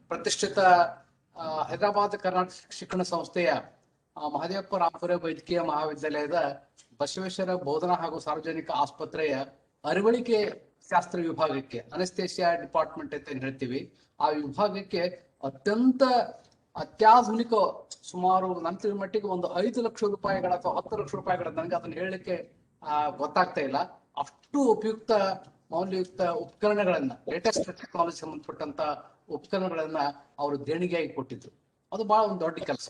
ಪ್ರತಿಷ್ಠಿತ ಹೈದರಾಬಾದ್ ಕರ್ನಾಟಕ ಶಿಕ್ಷಣ ಸಂಸ್ಥೆಯ ಮಹದೇವಪ್ಪ ರಾಮಪುರ ವೈದ್ಯಕೀಯ ಮಹಾವಿದ್ಯಾಲಯದ ಬಸವೇಶ್ವರ ಬೋಧನಾ ಹಾಗೂ ಸಾರ್ವಜನಿಕ ಆಸ್ಪತ್ರೆಯ ಅರಿವಳಿಕೆ ಶಾಸ್ತ್ರ ವಿಭಾಗಕ್ಕೆ ಅನಸ್ತೇಸಿಯಾ ಡಿಪಾರ್ಟ್ಮೆಂಟ್ ಅಂತ ಏನ್ ಹೇಳ್ತೀವಿ, ಆ ವಿಭಾಗಕ್ಕೆ ಅತ್ಯಂತ ಅತ್ಯಾಧುನಿಕ ಸುಮಾರು ನನ್ನ ಮಟ್ಟಿಗೆ ಒಂದು 5 ಲಕ್ಷ ರೂಪಾಯಿಗಳ ಅಥವಾ 10 ಲಕ್ಷ ರೂಪಾಯಿಗಳ, ನನಗೆ ಅದನ್ನ ಹೇಳಲಿಕ್ಕೆ ಗೊತ್ತಾಗ್ತಾ ಇಲ್ಲ, ಅಷ್ಟು ಉಪಯುಕ್ತ ಮೌಲ್ಯಯುಕ್ತ ಉಪಕರಣಗಳನ್ನ, ಲೇಟೆಸ್ಟ್ ಟೆಕ್ನಾಲಜಿ ಸಂಬಂಧಪಟ್ಟಂತ ಉಪಕರಣಗಳನ್ನ ಅವರು ದೇಣಿಗೆಯಾಗಿ ಕೊಟ್ಟಿದ್ರು. ಅದು ಬಹಳ ಒಂದು ದೊಡ್ಡ ಕೆಲಸ.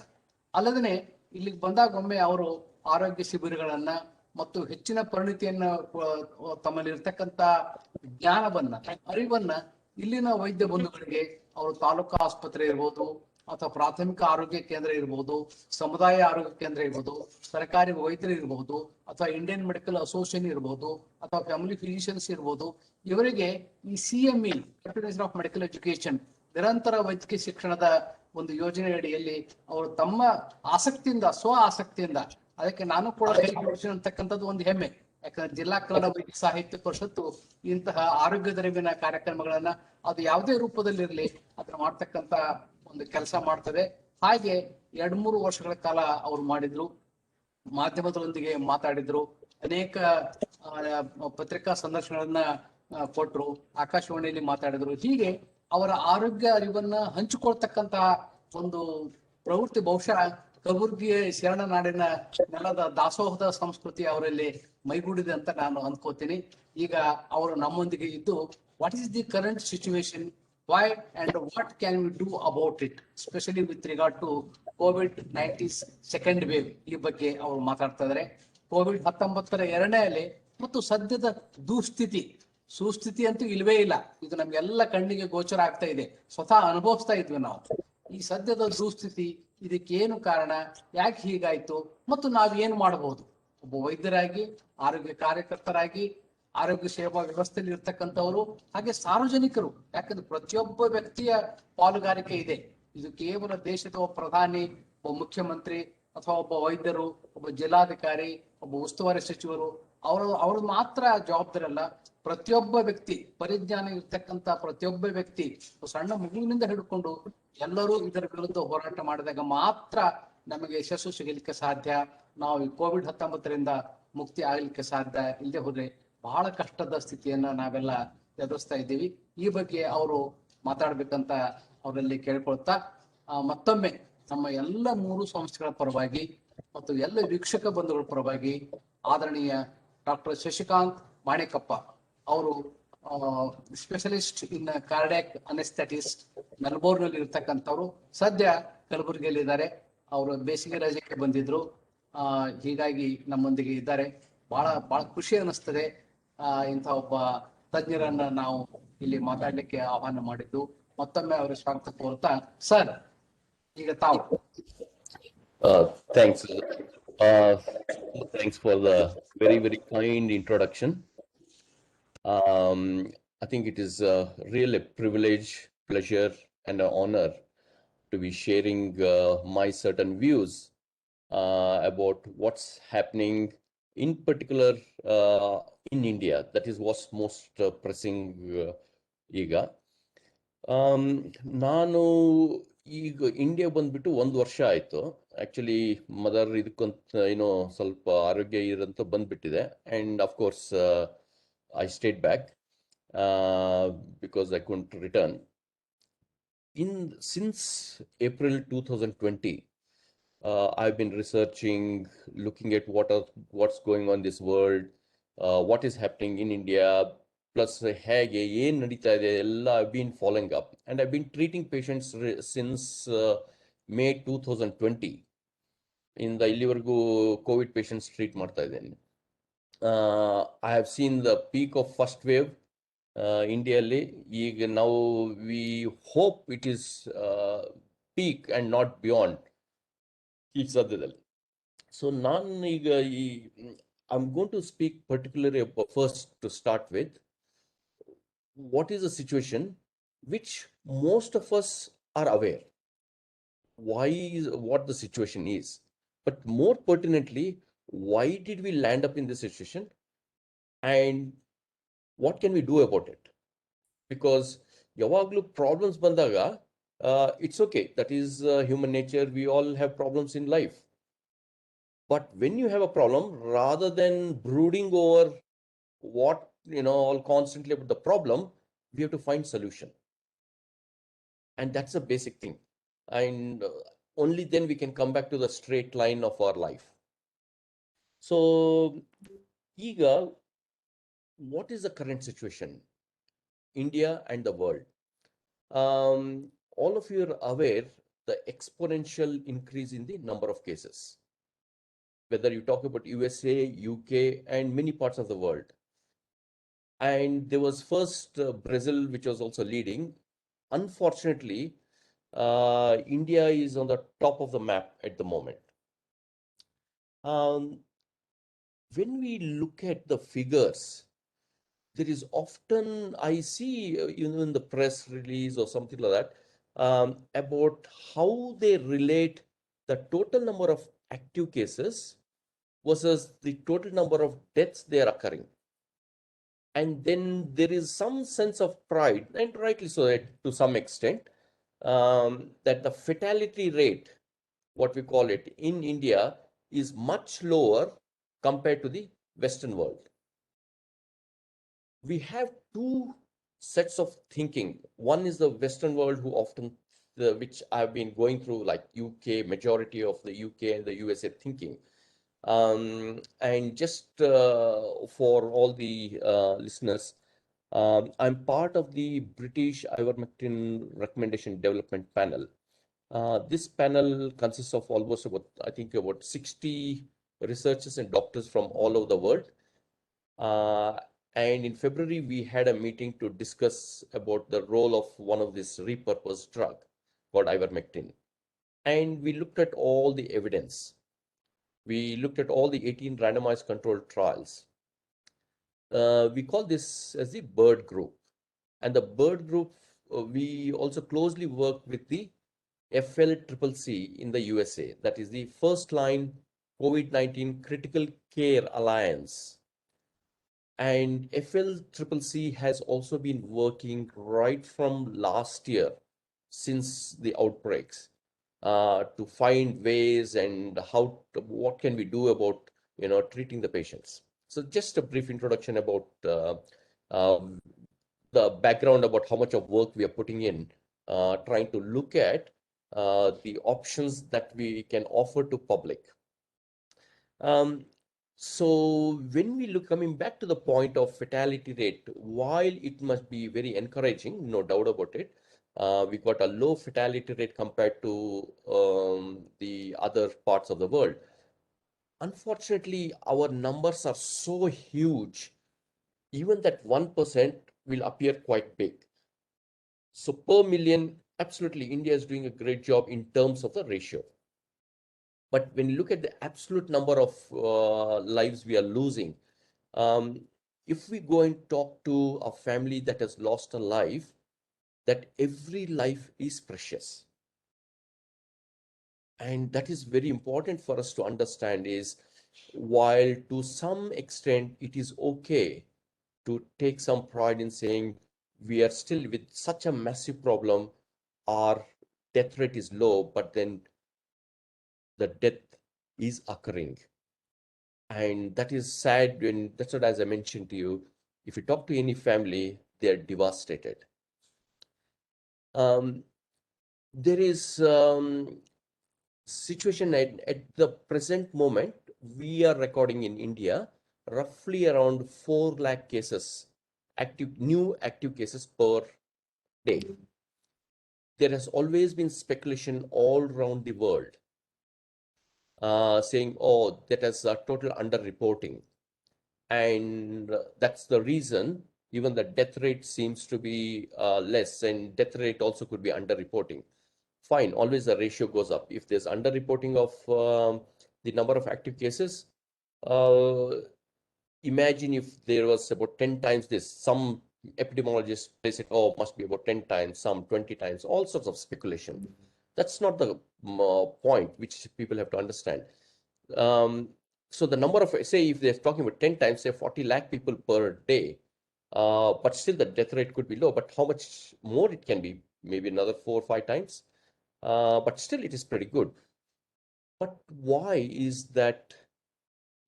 ಅಲ್ಲದೇ ಇಲ್ಲಿಗೆ ಬಂದಾಗ ಒಮ್ಮೆ ಅವರು ಆರೋಗ್ಯ ಶಿಬಿರಗಳನ್ನ ಮತ್ತು ಹೆಚ್ಚಿನ ಪರಿಣಿತಿಯನ್ನ ತಮ್ಮಲ್ಲಿ ಇರ್ತಕ್ಕಂಥ ಜ್ಞಾನವನ್ನ, ಅರಿವನ್ನ ಇಲ್ಲಿನ ವೈದ್ಯ ಬಂಧುಗಳಿಗೆ, ಅವರು ತಾಲೂಕು ಆಸ್ಪತ್ರೆ ಇರ್ಬೋದು ಅಥವಾ ಪ್ರಾಥಮಿಕ ಆರೋಗ್ಯ ಕೇಂದ್ರ ಇರ್ಬೋದು, ಸಮುದಾಯ ಆರೋಗ್ಯ ಕೇಂದ್ರ ಇರ್ಬೋದು, ಸರ್ಕಾರಿ ವೈದ್ಯರು ಇರ್ಬೋದು, ಅಥವಾ ಇಂಡಿಯನ್ ಮೆಡಿಕಲ್ ಅಸೋಸಿಯೇಷನ್ ಇರ್ಬೋದು, ಅಥವಾ ಫ್ಯಾಮಿಲಿ ಫಿಸಿಷಿಯನ್ಸ್ ಇರ್ಬೋದು, ಇವರಿಗೆ ಈ CME continuation of medical education, ನಿರಂತರ ವೈದ್ಯಕೀಯ ಶಿಕ್ಷಣದ ಒಂದು ಯೋಜನೆ ಅಡಿಯಲ್ಲಿ ಅವರು ತಮ್ಮ ಆಸಕ್ತಿಯಿಂದ, ಸ್ವ ಆಸಕ್ತಿಯಿಂದ, ಅದಕ್ಕೆ ನಾನು ಕೂಡ ಕೈ ಜೋಡಿಸಿ ಅಂತಕ್ಕಂಥದ್ದು ಒಂದು ಹೆಮ್ಮೆ. ಯಾಕಂದ್ರೆ ಜಿಲ್ಲಾ ಕನ್ನಡ ವೈದ್ಯ ಸಾಹಿತ್ಯ ಪರಿಷತ್ತು ಇಂತಹ ಆರೋಗ್ಯದರಿವಿನ ಕಾರ್ಯಕ್ರಮಗಳನ್ನ ಅದು ಯಾವುದೇ ರೂಪದಲ್ಲಿರಲಿ ಅದನ್ನ ಮಾಡ್ತಕ್ಕಂಥ ಒಂದು ಕೆಲಸ ಮಾಡ್ತದೆ. ಹಾಗೆ 2-3 ವರ್ಷಗಳ ಕಾಲ ಅವ್ರು ಮಾಡಿದ್ರು, ಮಾಧ್ಯಮದೊಂದಿಗೆ ಮಾತಾಡಿದ್ರು, ಅನೇಕ ಪತ್ರಿಕಾ ಸಂದರ್ಶನಗಳನ್ನ ಕೊಟ್ರು, ಆಕಾಶವಾಣಿಯಲ್ಲಿ ಮಾತಾಡಿದ್ರು. ಹೀಗೆ ಅವರ ಆರೋಗ್ಯ ಅರಿವನ್ನ ಹಂಚಿಕೊಳ್ತಕ್ಕಂತಹ ಒಂದು ಪ್ರವೃತ್ತಿ ಬಹುಶಃ ಕಲಬುರಗಿ ಶರಣ ನಾಡಿನ ನೆಲದ ದಾಸೋಹದ ಸಂಸ್ಕೃತಿ ಅವರಲ್ಲಿ ಮೈಗೂಡಿದೆ ಅಂತ ನಾನು ಅಂದ್ಕೋತೀನಿ. ಈಗ ಅವರು ನಮ್ಮೊಂದಿಗೆ ಇದ್ದು, what is the current situation, why and what can we do about it, especially with regard to COVID-19 second wave, ಈ ಬಗ್ಗೆ ಅವರು ಮಾತಾಡ್ತಾ ಇದ್ದಾರೆ. COVID-19 ಎರಡನೇ ಅಲೆ ಮತ್ತು ಸದ್ಯದ ದುಸ್ಥಿತಿ, ಸುಸ್ಥಿತಿ ಅಂತೂ ಇಲ್ವೇ ಇಲ್ಲ, ಇದು ನಮ್ಗೆಲ್ಲ ಕಣ್ಣಿಗೆ ಗೋಚರ ಆಗ್ತಾ ಇದೆ, ಸ್ವತಃ ಅನುಭವಿಸ್ತಾ ಇದ್ವಿ ನಾವು. ಈ ಸದ್ಯದ ದುಸ್ಥಿತಿ, ಇದಕ್ಕೇನು ಕಾರಣ, ಯಾಕೆ ಹೀಗಾಯ್ತು, ಮತ್ತು ನಾವ್ ಏನ್ ಮಾಡಬಹುದು, ಒಬ್ಬ ವೈದ್ಯರಾಗಿ, ಆರೋಗ್ಯ ಕಾರ್ಯಕರ್ತರಾಗಿ, ಆರೋಗ್ಯ ಸೇವಾ ವ್ಯವಸ್ಥೆಯಲ್ಲಿ ಇರ್ತಕ್ಕಂಥವ್ರು, ಹಾಗೆ ಸಾರ್ವಜನಿಕರು, ಯಾಕಂದ್ರೆ ಪ್ರತಿಯೊಬ್ಬ ವ್ಯಕ್ತಿಯ ಪಾಲುಗಾರಿಕೆ ಇದೆ. ಇದು ಕೇವಲ ದೇಶದ ಒಬ್ಬ ಪ್ರಧಾನಿ, ಒಬ್ಬ ಮುಖ್ಯಮಂತ್ರಿ ಅಥವಾ ಒಬ್ಬ ವೈದ್ಯರು, ಒಬ್ಬ ಜಿಲ್ಲಾಧಿಕಾರಿ, ಒಬ್ಬ ಉಸ್ತುವಾರಿ ಸಚಿವರು ಅವ್ರದ್ದು ಮಾತ್ರ ಜವಾಬ್ದಾರಿ ಅಲ್ಲ. ಪ್ರತಿಯೊಬ್ಬ ವ್ಯಕ್ತಿ, ಪರಿಜ್ಞಾನ ಇರ್ತಕ್ಕಂಥ ಪ್ರತಿಯೊಬ್ಬ ವ್ಯಕ್ತಿ, ಸಣ್ಣ ಮಗುವಿನಿಂದ ಹಿಡ್ಕೊಂಡು ಎಲ್ಲರೂ ಇದರ ವಿರುದ್ಧ ಹೋರಾಟ ಮಾಡಿದಾಗ ಮಾತ್ರ ನಮಗೆ ಯಶಸ್ಸು ಸಿಗಲಿಕ್ಕೆ ಸಾಧ್ಯ. ನಾವು ಈ COVID-19 ಮುಕ್ತಿ ಆಗ್ಲಿಕ್ಕೆ ಸಾಧ್ಯ. ಇಲ್ಲದೆ ಹೋದ್ರೆ ಬಹಳ ಕಷ್ಟದ ಸ್ಥಿತಿಯನ್ನ ನಾವೆಲ್ಲ ಎದುರಿಸ್ತಾ ಇದ್ದೀವಿ. ಈ ಬಗ್ಗೆ ಅವರು ಮಾತಾಡ್ಬೇಕಂತ ಅವರಲ್ಲಿ ಕೇಳ್ಕೊಳ್ತಾ, ಮತ್ತೊಮ್ಮೆ ನಮ್ಮ ಎಲ್ಲ 3 ಸಂಸ್ಥೆಗಳ ಪರವಾಗಿ ಮತ್ತು ಎಲ್ಲ ವೀಕ್ಷಕ ಬಂಧುಗಳ ಪರವಾಗಿ ಆದರಣೀಯ ಡಾಕ್ಟರ್ ಶಶಿಕಾಂತ್ ಮಾಣಿಕಪ್ಪ ಅವರು ಸ್ಪೆಷಲಿಸ್ಟ್ ಇನ್ ಕಾರ್ಡಿಯಾಕ್ ಅನೆಸ್ಥೆಟಿಸ್ಟ್, ಮೆಲ್ಬೋರ್ನ್ ನಲ್ಲಿ ಇರ್ತಕ್ಕಂಥವ್ರು, ಸದ್ಯ ಕಲಬುರಗಿಯಲ್ಲಿ ಇದ್ದಾರೆ. ಅವರು ಬೇಸಿಗೆ ರಜೆಗೆ ಬಂದಿದ್ರು, ಹೀಗಾಗಿ ನಮ್ಮೊಂದಿಗೆ ಇದ್ದಾರೆ. ಬಹಳ ಖುಷಿ ಅನಿಸ್ತದೆ ಇಂಥ ಒಬ್ಬ ತಜ್ಞರನ್ನ ನಾವು ಇಲ್ಲಿ ಮಾತಾಡ್ಲಿಕ್ಕೆ ಆಹ್ವಾನ ಮಾಡಿದ್ದು. ಮತ್ತೊಮ್ಮೆ ಅವರ ಸ್ವಾಗತ ಕೋರ್ತಾ, ಸರ್ ಈಗ ತಾವು. Thanks for the very kind introduction. I think it is really a privilege, pleasure, and an honor to be sharing my certain views about what's happening, in particular in India. That is what's most pressing ಈಗ. ನಾನು ಈಗ India ಬಂದ್ಬಿಟ್ಟು 1 ವರ್ಷ ಆಯ್ತು. Actually mother ಇದಕ್ಕಂತ ಏನೋ ಸ್ವಲ್ಪ ಆರೋಗ್ಯ ಇರಂತ ಬಂದ್ಬಿಟ್ಟಿದೆ, and of course I stayed back because I couldn't return. Since April 2020, I've been researching, looking at what's going on in this world, what is happening in India, plus ಹೇಗೆ ಏನು ನಡೀತಾ ಇದೆ ಎಲ್ಲ I've been following up, and I've been treating patients since May 2020. ಇಲ್ಲಿವರೆಗೂ Covid patients treat ಮಾಡ್ತಾ ಇದ್ದೇನೆ. I have seen the peak of first wave ಇಂಡಿಯಲ್ಲಿ. ಈಗ ನಾವು we hope it is peak and not beyond ಈ ಸದ್ಯದಲ್ಲಿ. ಸೊ ನಾನು ಈಗ I'm going to speak particularly about, first to start with, what is the situation which most of us are aware. What the situation is, but more pertinently, why did we land up in this situation and what can we do about it? Because ಯಾವಾಗಲೂ problems ಬಂದಾಗ It's okay. That is human nature. We all have problems in life. But when you have a problem, rather than brooding over what, all constantly about the problem, we have to find solution. And that's a basic thing. And only then we can come back to the straight line of our life. So, Iga, what is the current situation? India and the world. All of you are aware the exponential increase in the number of cases, whether you talk about USA, UK, and many parts of the world. And there was first Brazil, which was also leading. Unfortunately, India is on the top of the map at the moment. Um, when we look at the figures, there is often, I see, in the press release or something like that, about how they relate the total number of active cases versus the total number of deaths they are occurring. And then there is some sense of pride, and rightly so to some extent, that the fatality rate, what we call it in India, is much lower compared to the Western world. We have two sets of thinking. One is the Western world, who often, which I've been going through, like UK, majority of the UK and the USA thinking. And just for all the listeners, I'm part of the British ivermectin recommendation development panel. This panel consists of almost about 60 researchers and doctors from all over the world. And in February, we had a meeting to discuss about the role of one of this repurposed drug called ivermectin. And we looked at all the evidence. We looked at all the 18 randomized controlled trials. We call this as the BIRD group. And the BIRD group, we also closely work with the FLCCC in the USA. That is the First Line COVID-19 Critical Care Alliance. And FLCCC has also been working right from last year, since the outbreaks, to find ways and what can we do about, treating the patients. So just a brief introduction about the background about how much of work we are putting in, trying to look at the options that we can offer to public. So when we look, coming back to the point of fatality rate, while it must be very encouraging, no doubt about it, we got a low fatality rate compared to the other parts of the world. Unfortunately, our numbers are so huge, even that 1% will appear quite big. So per million, absolutely, India is doing a great job in terms of the ratio. But when you look at the absolute number of lives we are losing, if we go and talk to a family that has lost a life, that every life is precious. And that is very important for us to understand, is while to some extent it is okay to take some pride in saying we are still with such a massive problem, our death rate is low, but then the death is occurring. And that is sad. And that's what, as I mentioned to you, if you talk to any family, they're devastated. There is situation at the present moment, we are recording in India roughly around 4 lakh cases, new active cases per day. There has always been speculation all around the world saying, oh, that is a total underreporting. And that's the reason even the death rate seems to be less, and death rate also could be underreporting. Fine, always the ratio goes up. If there's underreporting of the number of active cases, imagine if there was about 10 times this. Some epidemiologists place it, oh, must be about 10 times, some 20 times, all sorts of speculation. That's not the point which people have to understand. So the number of, say, if they're talking about 10 times, say 40 lakh people per day, but still the death rate could be low. But how much more it can be? maybe another 4 or 5 times. But still it is pretty good. But why is that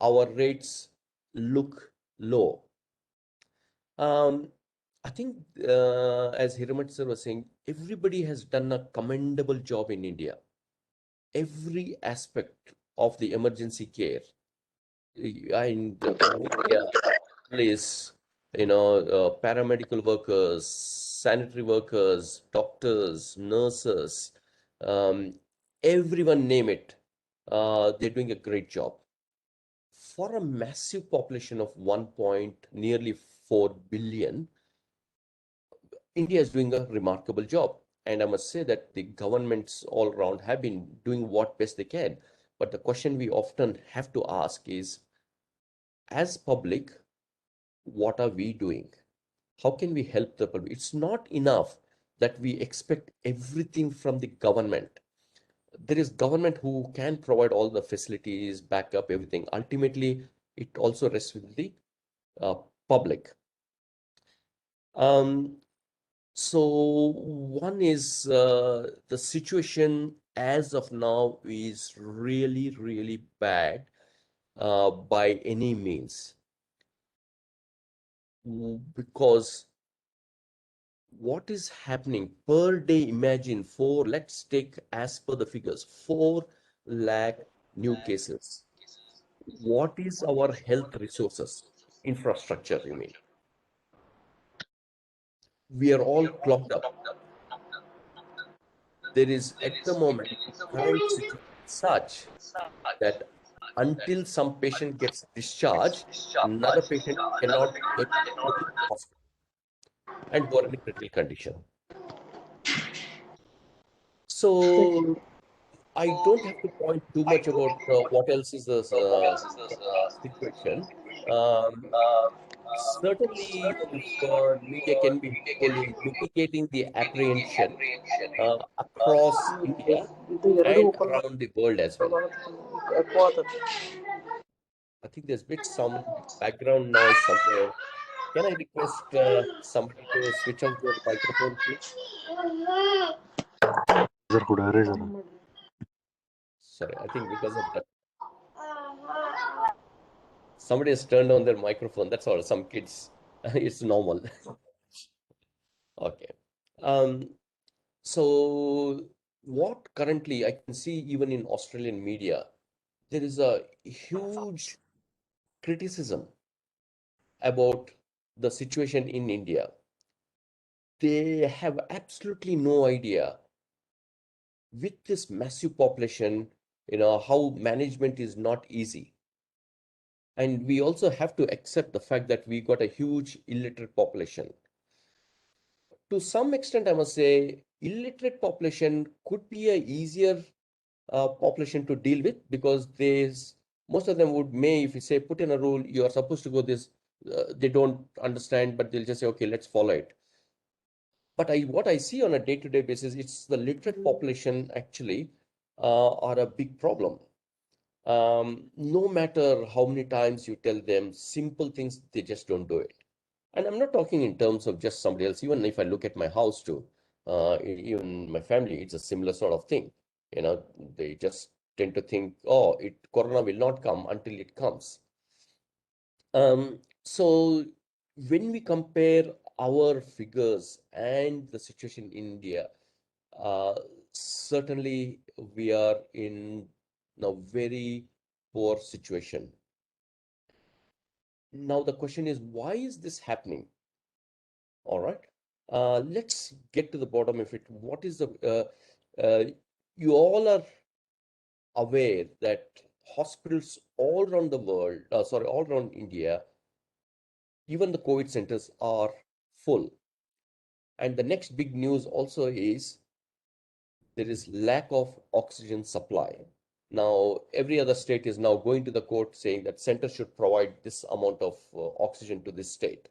our rates look low? I think, as Hiremath sir was saying, everybody has done a commendable job in India. Every aspect of the emergency care and media, police, paramedical workers, sanitary workers, doctors, nurses, um, everyone name it, they're doing a great job. For a massive population of 1 point, nearly 4 billion, India is doing a remarkable job. And I must say that the governments all around have been doing what best they can. But the question we often have to ask is, as public, what are we doing? How can we help the public? It's not enough that we expect everything from the government. There is government who can provide all the facilities, backup, everything. Ultimately, it also rests with the uh, public. Um, So one is the situation as of now is really, really bad by any means. Because what is happening per day, imagine let's take as per the figures, 4 lakh new cases. What is our health resources? Infrastructure, you mean? We are all clogged up. There is at the moment current situation such that until some patient gets discharged, another patient cannot get into the hospital and who are in a critical condition. So I don't have to point too much about what else is the situation. Um, Certainly, if media can be helpful in mitigating the apprehension across India and around the world as well. I think there's bit some background noise somewhere. Can I request somebody to switch on their microphone, please? Sorry, I think because of that, somebody has turned on their microphone. That's all. Some kids, it's normal. Okay. Um, so what currently I can see even in Australian media, there is a huge criticism about the situation in India. They have absolutely no idea with this massive population, how management is not easy. And we also have to accept the fact that we got a huge illiterate population. To some extent, I must say, illiterate population could be a easier population to deal with because most of them if you say, put in a rule, you are supposed to go this, they don't understand, but they'll just say, okay, let's follow it. But what I see on a day-to-day basis, it's the literate population actually are a big problem. No matter how many times you tell them simple things, they just don't do it. And I'm not talking in terms of just somebody else. Even if I look at my house too, even my family, it's a similar sort of thing. They just tend to think, oh, Corona will not come until it comes. So when we compare our figures and the situation in India, uh, certainly we are in a very poor situation. Now the question is, why is this happening? All right. Let's get to the bottom of it. What is you all are aware that hospitals all around the world, all around India, even the COVID centers are full. And the next big news also is there is lack of oxygen supply. Now, every other state is now going to the court saying that center should provide this amount of oxygen to this state.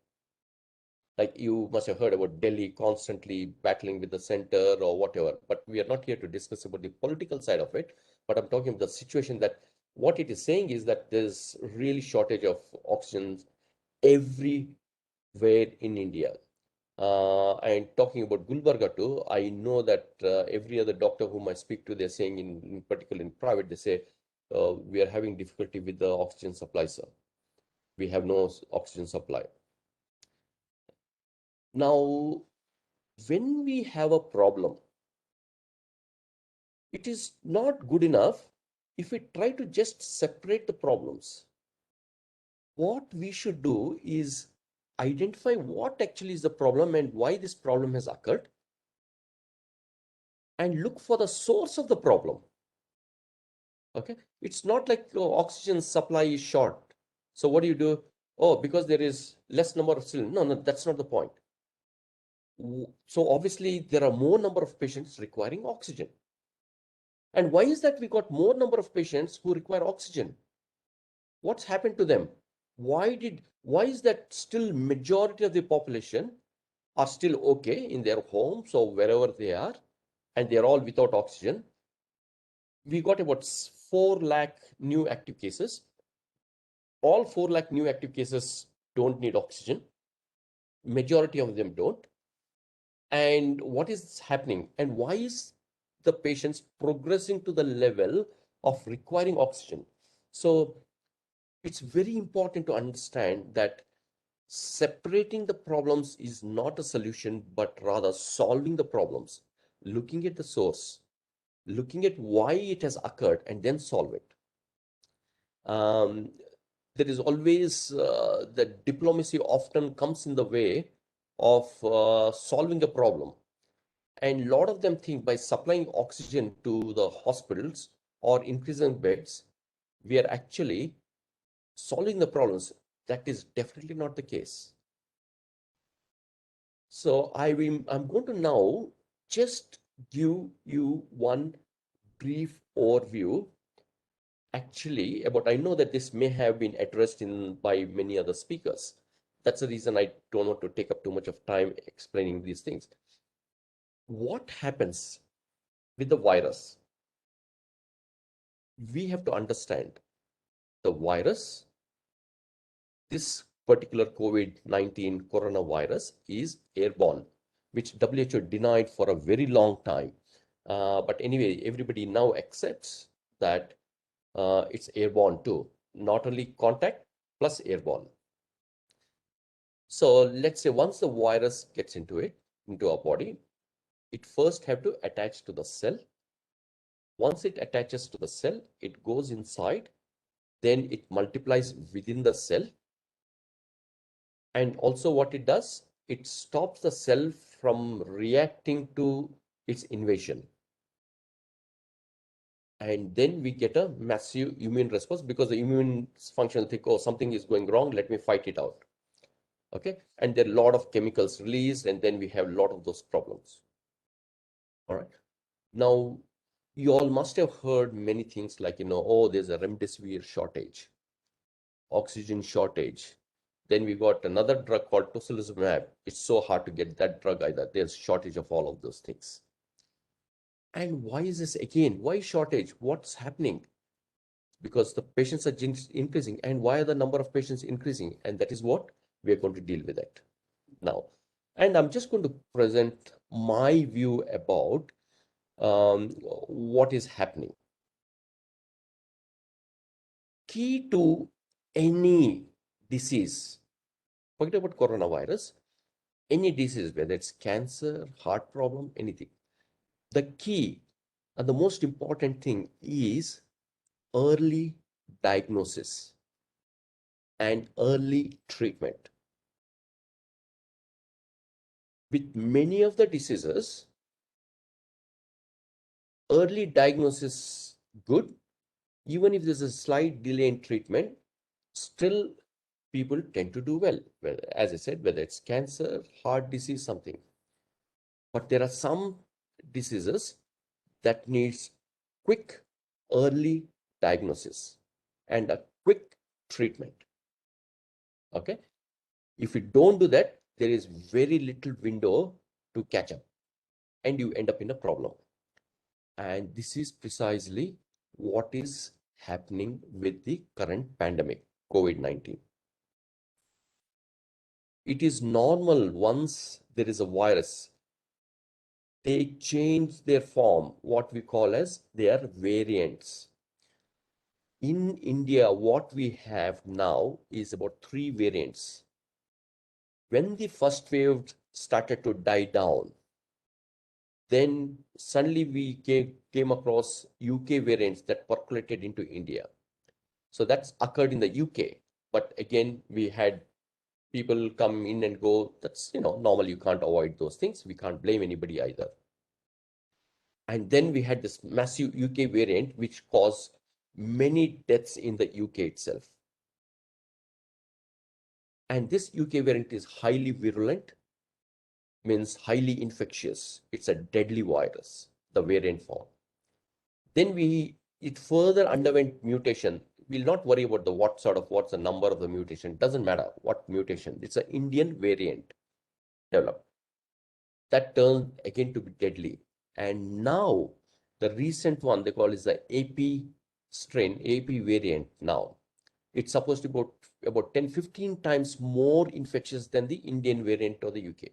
Like you must have heard about Delhi constantly battling with the center or whatever, but we are not here to discuss about the political side of it. But I'm talking about the situation that what it is saying is that there's really shortage of oxygen everywhere in India. And talking about Gulbarga too, I know that every other doctor whom I speak to, they're saying in particular in private, they say, we are having difficulty with the oxygen supply, sir. We have no oxygen supply. Now, when we have a problem, it is not good enough if we try to just separate the problems. What we should do is identify what actually is the problem and why this problem has occurred, and look for the source of the problem. Okay, it's not like oxygen supply is short. So what do you do? Oh, because there is less number of cylinders. No, that's not the point. So obviously there are more number of patients requiring oxygen. And why is that we got more number of patients who require oxygen? What's happened to them? Why is that still majority of the population are still okay in their homes or wherever they are, and they're all without oxygen? We got about 4 lakh new active cases. All 4 lakh new active cases don't need oxygen. Majority of them don't. And what is happening? And why is the patients progressing to the level of requiring oxygen? So it's very important to understand that separating the problems is not a solution, but rather solving the problems, looking at the source, looking at why it has occurred, and then solve it. There is always the diplomacy often comes in the way of solving a problem. And a lot of them think by supplying oxygen to the hospitals or increasing beds, we are actually solving the problems. That is definitely not the case. So I'm going to now just give you one brief overview actually about, I know that this may have been addressed by many other speakers. That's the reason I don't want to take up too much of time explaining these things. What happens with the virus? We have to understand the virus. This particular COVID-19 coronavirus is airborne, which WHO denied for a very long time. But anyway, everybody now accepts that it's airborne too, not only contact plus airborne. So let's say once the virus gets into our body, it first have to attach to the cell. Once it attaches to the cell, it goes inside, then it multiplies within the cell. And also what it does, it stops the cell from reacting to its invasion. And then we get a massive immune response because the immune function think, oh, something is going wrong, let me fight it out. Okay, and there are a lot of chemicals released, and then we have a lot of those problems. All right. Now, you all must have heard many things like, oh, there's a remdesivir shortage, oxygen shortage. Then we got another drug called tocilizumab. It's so hard to get that drug either. There's shortage of all of those things. And why is this again? Why shortage? What's happening? Because the patients are increasing. And why are the number of patients increasing? And that is what we are going to deal with it now. And I'm just going to present my view about what is happening. Key to any disease, forget about coronavirus, any disease, whether it's cancer, heart problem, anything. The key and the most important thing is early diagnosis and early treatment. With many of the diseases, early diagnosis good, even if there's a slight delay in treatment, still people tend to do well. As I said, whether it's cancer, heart disease, something. But there are some diseases that needs quick early diagnosis and a quick treatment. Okay. If you don't do that, there is very little window to catch up and you end up in a problem. And this is precisely what is happening with the current pandemic, COVID-19. it is normal once there is a virus, they change their form, what we call as their variants. In India, what we have now is about 3 variants. When the first wave started to die down, then suddenly we came across UK variants that percolated into India. So that's occurred in the UK. But again, we had people come in and go. That's, normal. You can't avoid those things. We can't blame anybody either. And then we had this massive UK variant, which caused many deaths in the UK itself. And this UK variant is highly virulent, means highly infectious. It's a deadly virus, the variant form. Then it further underwent mutation. We'll not worry about what's the number of the mutation. Doesn't matter what mutation. It's an Indian variant developed. That turned again to be deadly. And now the recent one they call is the AP strain, AP variant now. It's supposed to be about 10, 15 times more infectious than the Indian variant of the UK.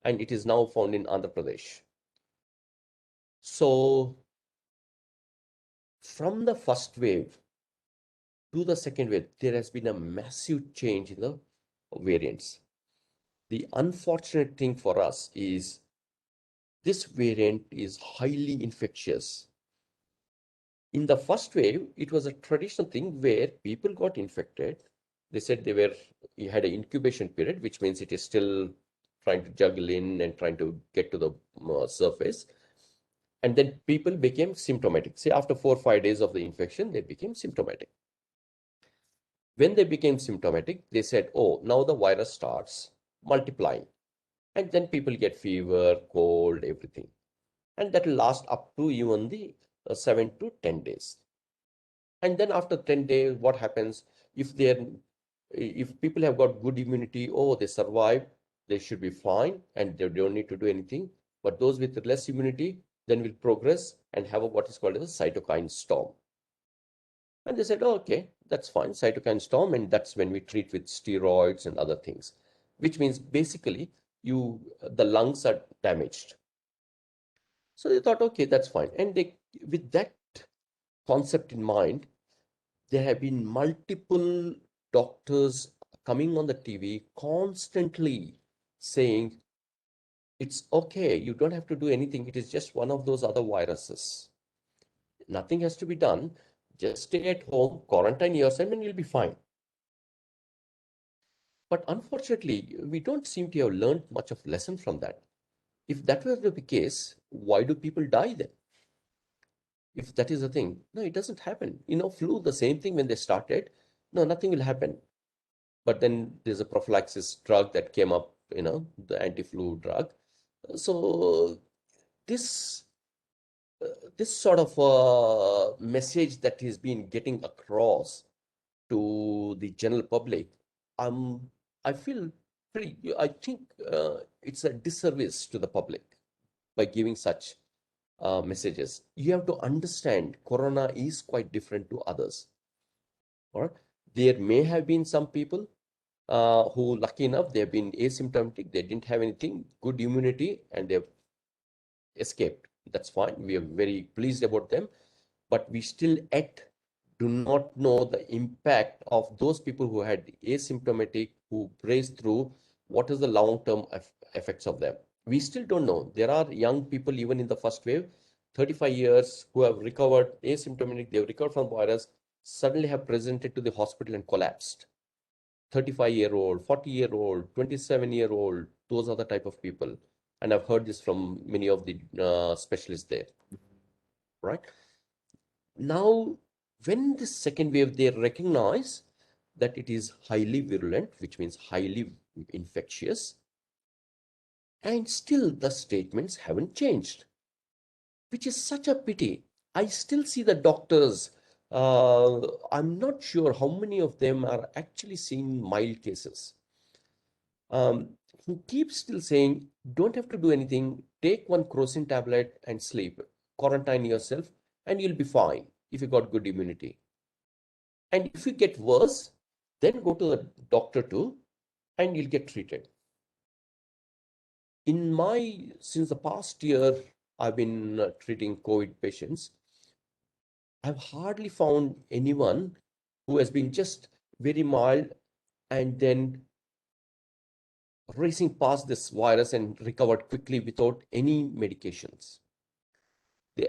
And it is now found in Andhra Pradesh. So from the first wave to the second wave, there has been a massive change in the variants. The unfortunate thing for us is this variant is highly infectious. In the first wave, it was a traditional thing where people got infected. They said you had an incubation period, which means it is still trying to juggle in and trying to get to the surface. And then people became symptomatic. Say after 4 or 5 days of the infection, they became symptomatic. When they became symptomatic, they said, oh, now the virus starts multiplying. And then people get fever, cold, everything. And that will last up to even the 7 to 10 days. And then after 10 days, what happens? If people have got good immunity, they survive, they should be fine and they don't need to do anything. But those with less immunity then will progress and have what is called as a cytokine storm. And they said, oh, okay, that's fine, cytokine storm. And that's when we treat with steroids and other things, which means basically the lungs are damaged. So they thought, okay, that's fine. And with that concept in mind, there have been multiple doctors coming on the TV constantly saying, it's okay, you don't have to do anything. It is just one of those other viruses. Nothing has to be done. Just stay at home, quarantine yourself, and you'll be fine. But unfortunately, we don't seem to have learned much of lesson from that. If that were the case, why do people die then? If that is the thing, no, it doesn't happen. Flu, the same thing when they started, no, nothing will happen. But then there's a prophylaxis drug that came up, the anti-flu drug. So this sort of message that is being getting across to the general public, I feel I think it's a disservice to the public by giving such messages. You have to understand corona is quite different to others. All right? There may have been some people who, lucky enough, they've been asymptomatic, they didn't have anything, good immunity, and they've escaped. That's fine. We are very pleased about them. But we still do not know the impact of those people who had asymptomatic, who braced through, what is the long-term effects of them. We still don't know. There are young people, even in the first wave, 35 years, who have recovered asymptomatic, they've recovered from virus, suddenly have presented to the hospital and collapsed. 35-year-old, 40-year-old, 27-year-old, those are the type of people. And I've heard this from many of the specialists there, right? Now, when the second wave, they recognize that it is highly virulent, which means highly infectious, and still the statements haven't changed, which is such a pity. I still see the doctors, I'm not sure how many of them are actually seeing mild cases. Who keeps still saying, don't have to do anything, take one crocin tablet and sleep, quarantine yourself, and you'll be fine if you got good immunity. And if you get worse, then go to the doctor too. and you'll get treated. Since the past year, I've been treating COVID patients. I've hardly found anyone who has been just very mild and then racing past this virus and recovered quickly without any medications. They,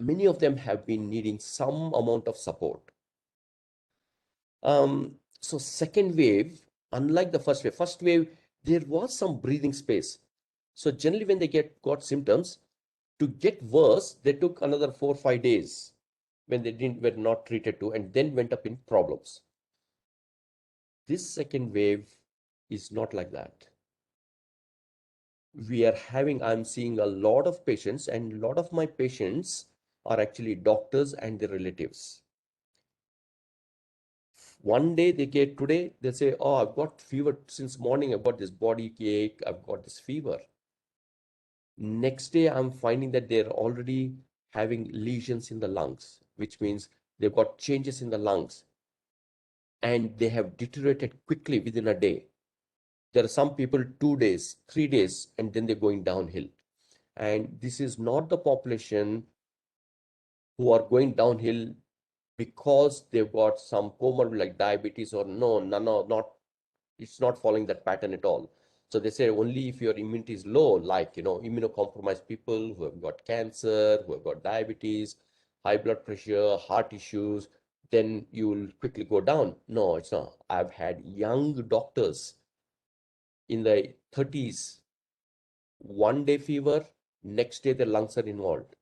many of them have been needing some amount of support. So second wave, unlike the first wave, there was some breathing space. So generally when they got symptoms, to get worse, they took another 4 or 5 days when they were not treated to, and then went up in problems. This second wave is not like that. I'm seeing a lot of patients, and a lot of my patients are actually doctors and their relatives. One day they say, oh, I've got fever since morning, I've got this body ache, I've got this fever. Next day, I'm finding that they're already having lesions in the lungs, which means they've got changes in the lungs, and they have deteriorated quickly within a day. There are some people 2 days, 3 days, and then they're going downhill. And this is not the population who are going downhill because they've got some comorbid like diabetes or no, not, it's not following that pattern at all. So they say only if your immunity is low, like, immunocompromised people who have got cancer, who have got diabetes, high blood pressure, heart issues, then you will quickly go down. No, it's not. I've had young doctors in the 30s, 1 day fever, next day the lungs are involved.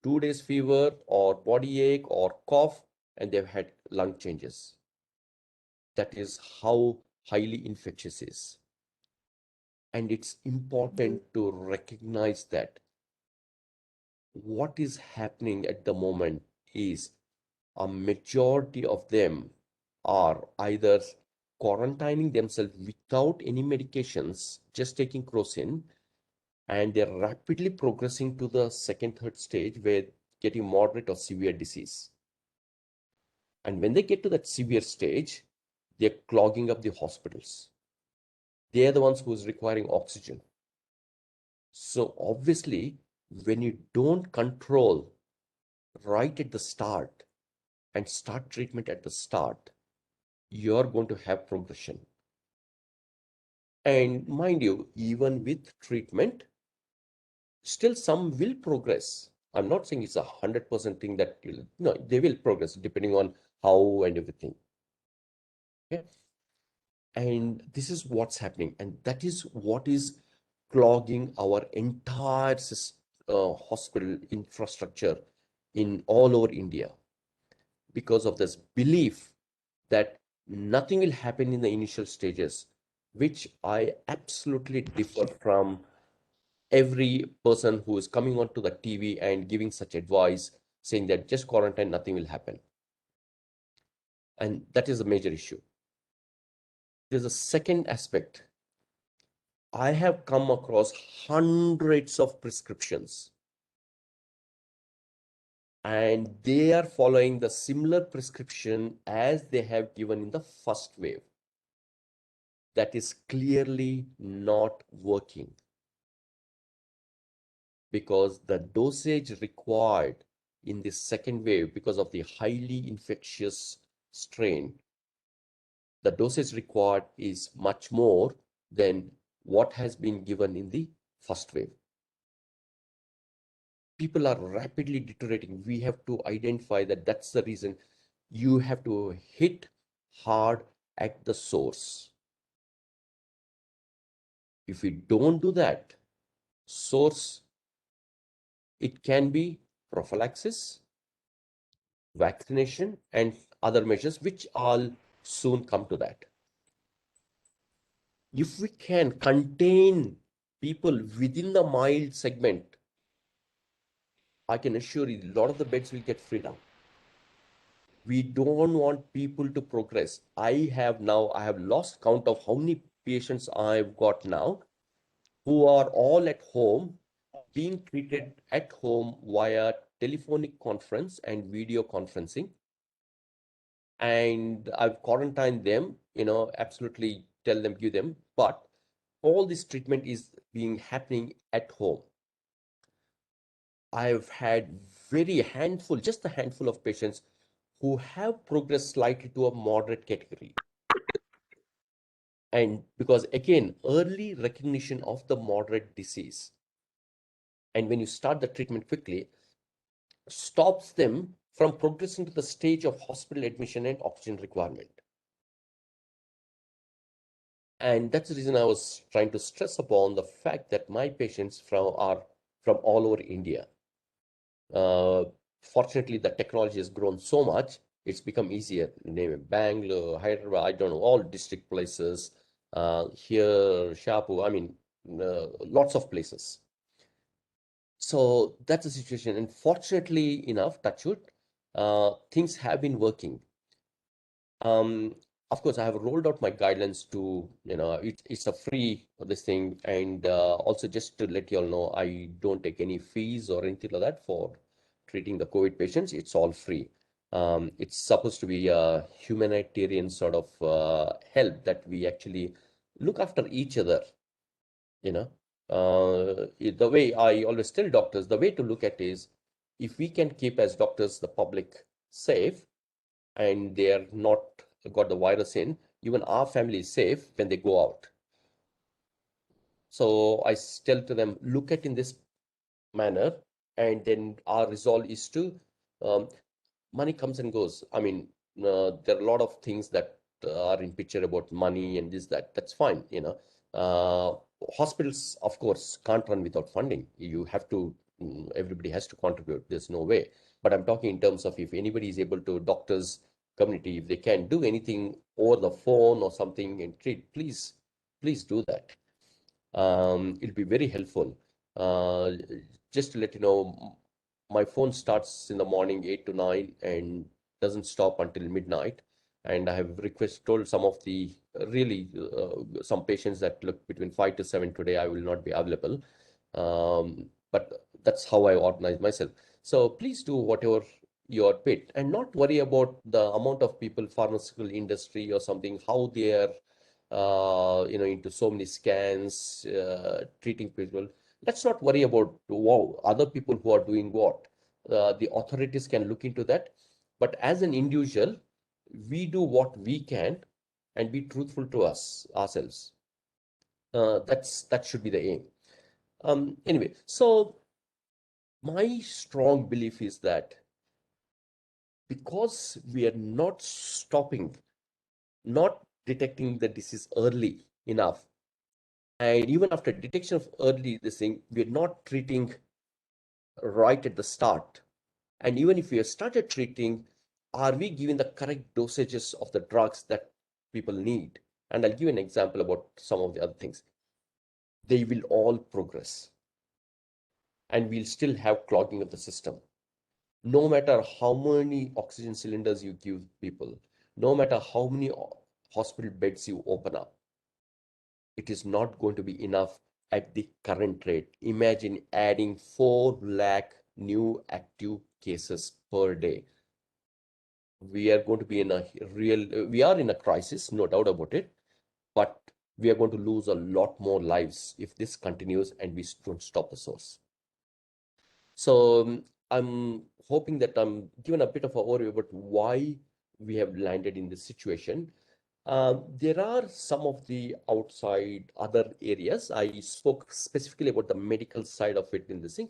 2 days fever or body ache or cough, and they've had lung changes. That is how highly infectious is. And it's important to recognize that what is happening at the moment is a majority of them are either quarantining themselves without any medications, just taking crocin, and they're rapidly progressing to the second, third stage where getting moderate or severe disease. And when they get to that severe stage, they're clogging up the hospitals. They're the ones who's requiring oxygen. So obviously, when you don't control right at the start and start treatment at the start, you're going to have progression. And mind you, even with treatment, still some will progress. I'm not saying it's 100% thing that no, they will progress depending on how and everything. Okay. And this is what's happening, and that is what is clogging our entire hospital infrastructure in all over India, because of this belief that nothing will happen in the initial stages, which I absolutely differ from every person who is coming onto the TV and giving such advice, saying that just quarantine, nothing will happen. And that is a major issue. There's a second aspect. I have come across hundreds of prescriptions, and they are following the similar prescription as they have given in the first wave. That is clearly not working, because the dosage required in the second wave, because of the highly infectious strain, the dosage required is much more than what has been given in the first wave. People are rapidly deteriorating. We have to identify that that's the reason. You have to hit hard at the source. If we don't do that, source, it can be prophylaxis, vaccination, and other measures, which I'll soon come to that. If we can contain people within the mild segment, I can assure you a lot of the beds will get freed up. We don't want people to progress. I have lost count of how many patients I've got now who are all at home, being treated at home via telephonic conference and video conferencing. And I've quarantined them, absolutely give them but all this treatment is being happening at home. I've had just a handful of patients who have progressed slightly to a moderate category. And because again, early recognition of the moderate disease, and when you start the treatment quickly, stops them from progressing to the stage of hospital admission and oxygen requirement. And that's the reason I was trying to stress upon the fact that my patients are from all over India. Fortunately, the technology has grown so much, it's become easier. Name it Bangalore, Hyderabad, I don't know, all district places, here, Shapu, I mean, lots of places. So that's the situation. And fortunately enough, touch wood, things have been working. Of course, I have rolled out my guidelines to, it's a free this thing. And also just to let you all know, I don't take any fees or anything like that for treating the COVID patients. It's all free. It's supposed to be a humanitarian sort of help that we actually look after each other, you know. The way I always tell doctors, the way to look at is if we can keep as doctors the public safe and they are not got the virus in, even our family is safe when they go out. So I tell to them, look at in this manner, and then our resolve is to um, money comes and goes. I mean, there are a lot of things that are in picture about money and this, that. That's fine, you know. Hospitals, of course, can't run without funding. You have to, everybody has to contribute. There's no way. But I'm talking in terms of if anybody is able to, doctors, community, if they can do anything over the phone or something and treat, please do that. It'll be very helpful. Uh, just to let you know, my phone starts in the morning 8 to 9 and doesn't stop until midnight. And I have told some of the really some patients that look between 5 to 7 today, I will not be available. But that's how I organize myself. So please do whatever your bit and not worry about the amount of people, pharmaceutical industry or something, how they are into so many scans, treating people. Let's not worry about wow, other people who are doing what. The authorities can look into that. But as an individual, we do what we can and be truthful to ourselves. That should be the aim. Anyway, so my strong belief is that because we are not stopping, not detecting the disease early enough, and even after detection of early this thing, we're not treating right at the start. And even if we have started treating, are we giving the correct dosages of the drugs that people need? And I'll give you an example about some of the other things. They will all progress. And we'll still have clogging of the system. No matter how many oxygen cylinders you give people, no matter how many hospital beds you open up, it is not going to be enough at the current rate. Imagine adding 4 lakh new active cases per day. We are going to be in we are in a crisis, no doubt about it, but we are going to lose a lot more lives if this continues and we don't stop the source. So I'm hoping that I'm given a bit of an overview about why we have landed in this situation. There are some of the outside other areas. I spoke specifically about the medical side of it in this thing.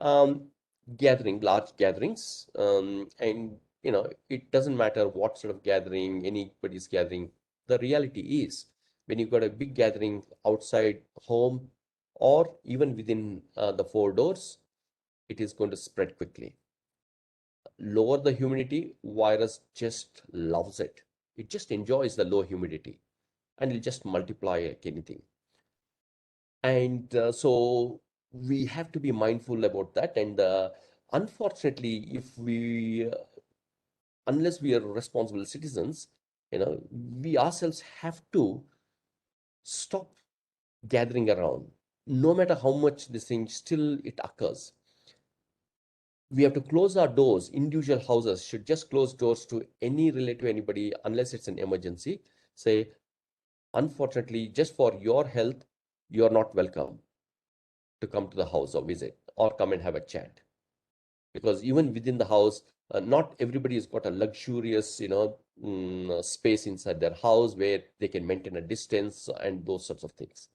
Large gatherings, and it doesn't matter what sort of gathering, anybody's gathering. The reality is when you've got a big gathering outside home or even within the 4 doors, it is going to spread quickly. Lower the humidity, virus just loves it. It just enjoys the low humidity and it'll just multiply like anything. And so we have to be mindful about that. And unfortunately, unless we are responsible citizens, we ourselves have to stop gathering around. No matter how much this thing, still it occurs. We have to close our doors. Individual houses should just close doors to any relative, anybody, unless it's an emergency. Say, unfortunately, just for your health, you're not welcome to come to the house or visit or come and have a chat. Because even within the house, not everybody has got a luxurious, space inside their house where they can maintain a distance and those sorts of things.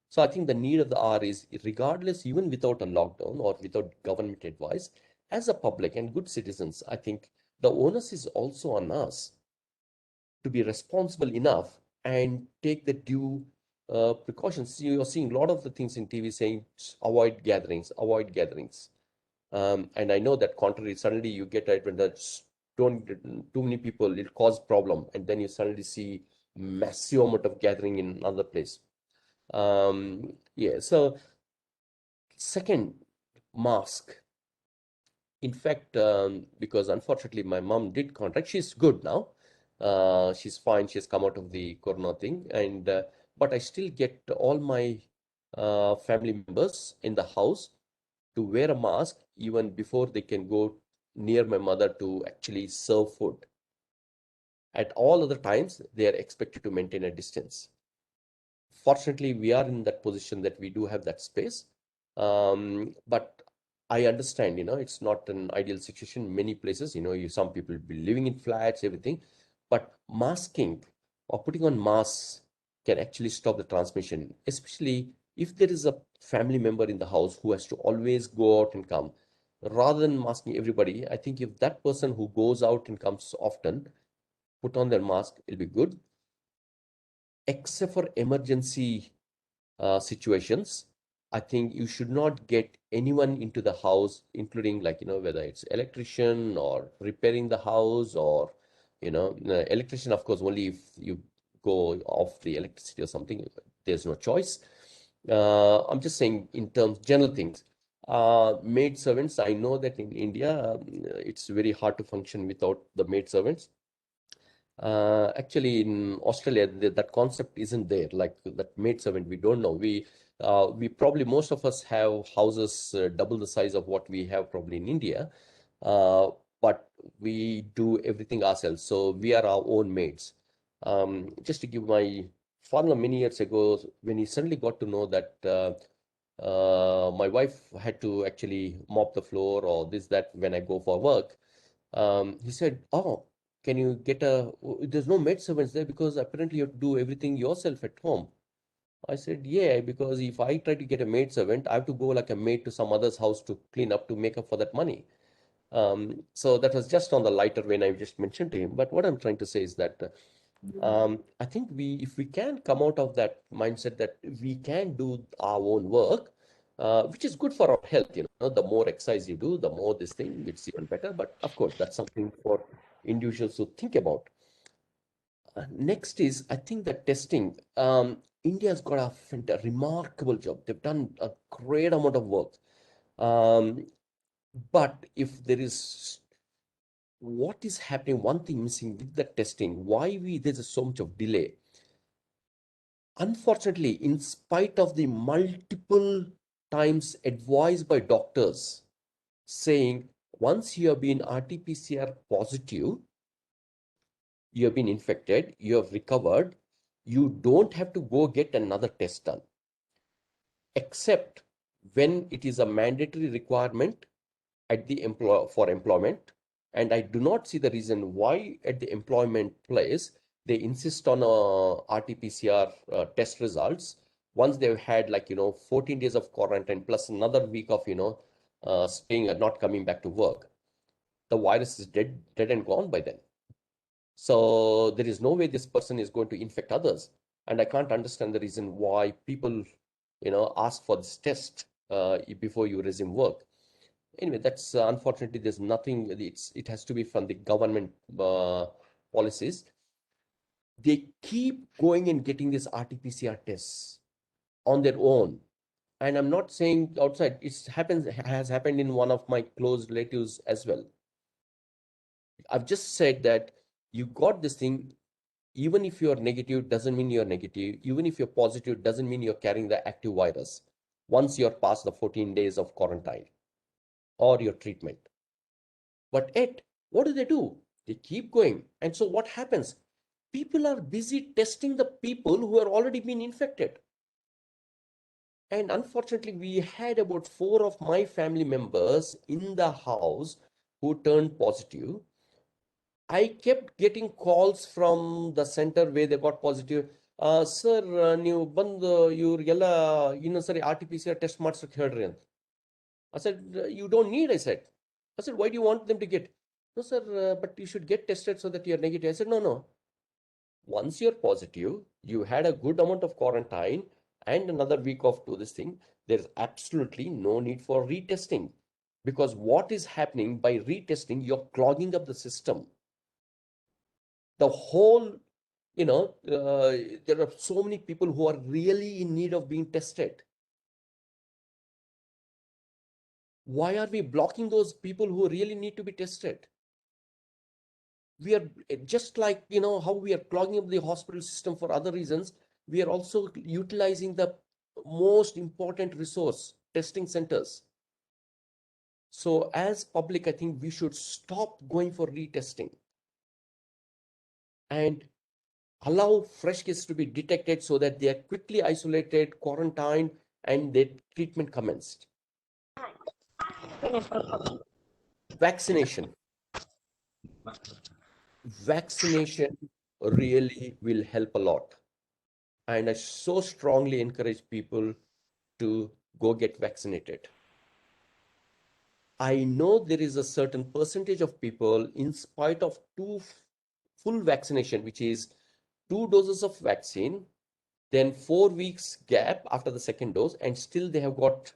So I think the need of the hour is, regardless, even without a lockdown or without government advice, as a public and good citizens, I think the onus is also on us to be responsible enough and take the due precautions. You're seeing a lot of the things in TV saying avoid gatherings, avoid gatherings. And I know that contrary, suddenly you get it when there's don't too many people, it cause problem, and then you suddenly see massive amount of gathering in another place. Yeah. So second, mask. In fact, because unfortunately my mom did contract, she's good now. She's fine. She's come out of the corona thing, and but I still get all my family members in the house to wear a mask even before they can go near my mother to actually serve food. At all other times, they are expected to maintain a distance. Fortunately, we are in that position that we do have that space. But I understand, it's not an ideal situation. Many places, some people be living in flats, everything. But masking or putting on masks can actually stop the transmission, especially if there is a family member in the house who has to always go out and come. Rather than masking everybody, I think if that person who goes out and comes often put on their mask, it'll be good. Except for emergency situations, I think you should not get anyone into the house, including, like, whether it's electrician or repairing the house, or, the electrician, of course, only if you go off the electricity or something, there's no choice. I'm just saying in terms, general things. Maid servants, I know that in India, it's very hard to function without the maid servants. Actually, in Australia, that concept isn't there. Like that maid servant, we don't know. We probably, most of us have houses double the size of what we have probably in India, uh, but we do everything ourselves. So we are our own maids. Just to give my father, many years ago, when he suddenly got to know that my wife had to actually mop the floor or this, that when I go for work, he said, "Oh, can you get there's no maid servants there because apparently you have to do everything yourself at home." I said, "Yeah, because if I try to get a maid servant, I have to go like a maid to some other's house to clean up to make up for that money." So that was just on the lighter vein I just mentioned to him. But what I'm trying to say is that I think if we can come out of that mindset that we can do our own work, which is good for our health, the more exercise you do, the more this thing, it's even better. But of course, that's something for individuals to think about. Next is, I think, the testing. India's got a remarkable job. They've done a great amount of work. Um, but if there is what is happening, one thing missing with the testing, why there's so much of delay. Unfortunately, in spite of the multiple times advised by doctors saying once you have been RT-PCR positive, you have been infected, you have recovered, you don't have to go get another test done, except when it is a mandatory requirement at the for employment. And I do not see the reason why at the employment place they insist on RT-PCR test results once they've had, like, 14 days of quarantine plus another week of, staying and not coming back to work. The virus is dead and gone by then. So there is no way this person is going to infect others. And I can't understand the reason why people, ask for this test before you resume work. Anyway, that's unfortunately, there's nothing. It has to be from the government policies. They keep going and getting these RT-PCR tests on their own. And I'm not saying outside. Has happened in one of my close relatives as well. I've just said that you got this thing. Even if you're negative, doesn't mean you're negative. Even if you're positive, doesn't mean you're carrying the active virus once you're past the 14 days of quarantine or your treatment. But yet, what do? They keep going. And so what happens? people are busy testing the people who are already been infected. And unfortunately, we had about 4 of my family members in the house who turned positive. I kept getting calls from the center where they got positive. Sir, ನೀವು ಬಂದು ಇವ್ರಿಗೆಲ್ಲ ಇನ್ನೊಂದ್ಸರಿ RT-PCR test ಮಾಡ್ಸಕ್ಕೆ ಹೇಳ್ರಿ ಅಂತ. I said, you don't need, I said. I said, why do you want them to get? No, sir, but you should get tested so that you're negative. I said, no. Once you're positive, you had a good amount of quarantine and another week of to this thing, there's absolutely no need for retesting. Because what is happening by retesting, you're clogging up the system. The whole, there are so many people who are really in need of being tested. Why are we blocking those people who really need to be tested? We are just like, how we are clogging up the hospital system for other reasons. We are also utilizing the most important resource, testing centers. So as public, I think we should stop going for retesting and allow fresh cases to be detected so that they are quickly isolated, quarantined, and their treatment commenced. Vaccination. Vaccination really will help a lot. And I so strongly encourage people to go get vaccinated. I know there is a certain percentage of people, in spite of full vaccination, which is 2 doses of vaccine, then 4 weeks gap after the second dose, and still they have got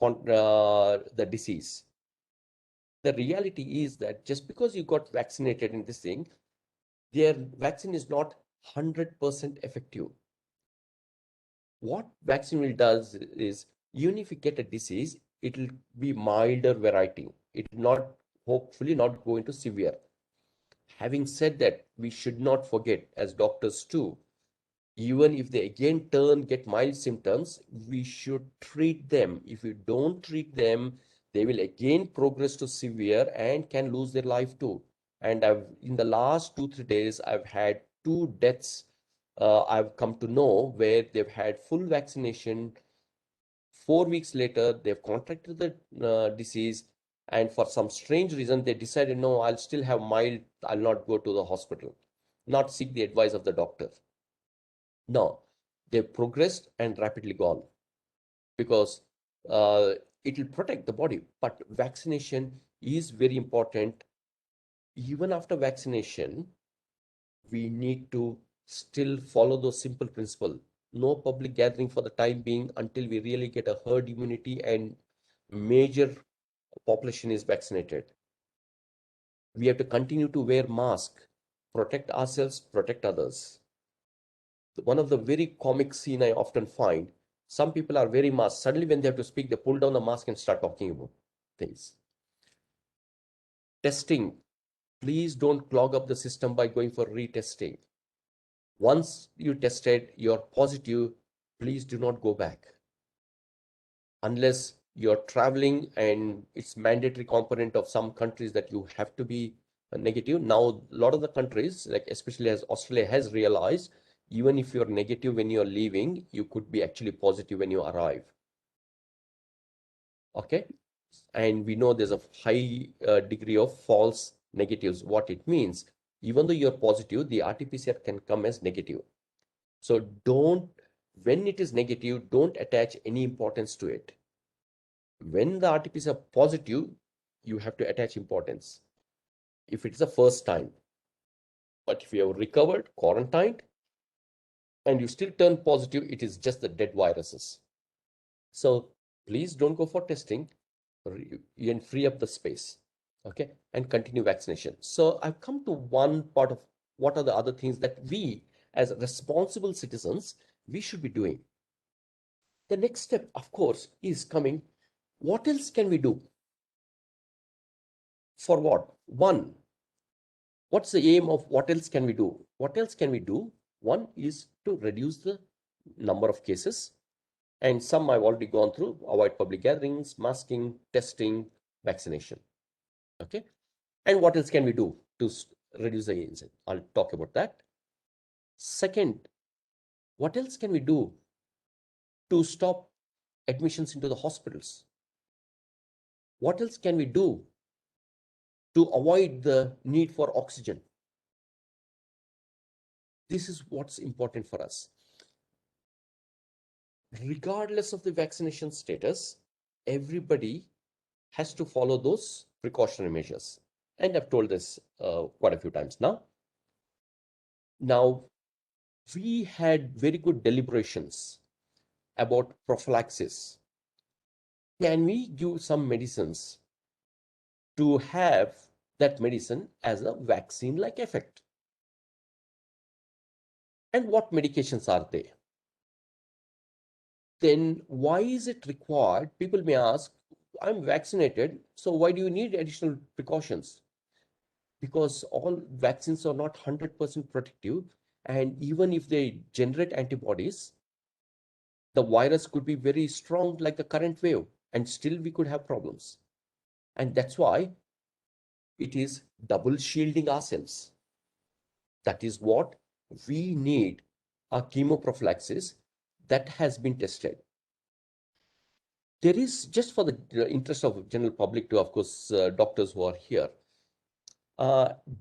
the disease. The reality is that just because you got vaccinated in this thing, their vaccine is not 100% effective. What vaccine will does is, even if you get a disease, it will be milder variety. It will not, hopefully not go into severe. Having said that, we should not forget, as doctors too, even if they again get mild symptoms, we should treat them. If we don't treat them, they will again progress to severe and can lose their life too. And in the last 2-3 days, I've had 2 deaths. I've come to know where they've had full vaccination. 4 weeks later, they've contracted the disease, and for some strange reason, they decided, no, I'll still have mild, I'll not go to the hospital, not seek the advice of the doctor. No, they've progressed and rapidly gone because it will protect the body. But vaccination is very important. Even after vaccination, we need to still follow those simple principles. No public gathering for the time being until we really get a herd immunity and major population is vaccinated. We have to continue to wear mask, protect ourselves, protect others. One of the very comic scene I often find, some people are wearing masks. Suddenly when they have to speak, they pull down the mask and start talking about things. Testing. Please don't clog up the system by going for retesting. Once you tested, you're positive, please do not go back. Unless you're traveling and it's mandatory component of some countries that you have to be negative. Now, a lot of the countries, like especially as Australia has realized, even if you're negative when you're leaving, you could be actually positive when you arrive. Okay. And we know there's a high degree of false negatives. What it means, even though you're positive, the RT-PCR can come as negative. So when it is negative, don't attach any importance to it. When the RT-PCR are positive, you have to attach importance. If it's the first time. But if you have recovered, quarantined, and you still turn positive, it is just the dead viruses. So please don't go for testing. You can free up the space, okay, and continue vaccination. So I've come to one part of what are the other things that we, as responsible citizens, we should be doing. The next step, of course, is coming. What else can we do? For what? One, what's the aim of what else can we do? What else can we do? One is to reduce the number of cases. And some I've already gone through: avoid public gatherings, masking, testing, vaccination. Okay. And what else can we do to reduce the incidence? I'll talk about that. Second, what else can we do to stop admissions into the hospitals? What else can we do to avoid the need for oxygen? This is what's important for us. Regardless of the vaccination status, everybody has to follow those precautionary measures. And I've told this quite a few times now. Now, we had very good deliberations about prophylaxis. Can we give some medicines to have that medicine as a vaccine-like effect? And what medications are they? Then why is it required? People may ask, I'm vaccinated, so why do you need additional precautions? Because all vaccines are not 100% protective, and even if they generate antibodies, the virus could be very strong like the current wave, and still we could have problems. And that's why it is double shielding ourselves. That is what we need, a chemoprophylaxis that has been tested. There is, just for the interest of general public to, of course, doctors who are here,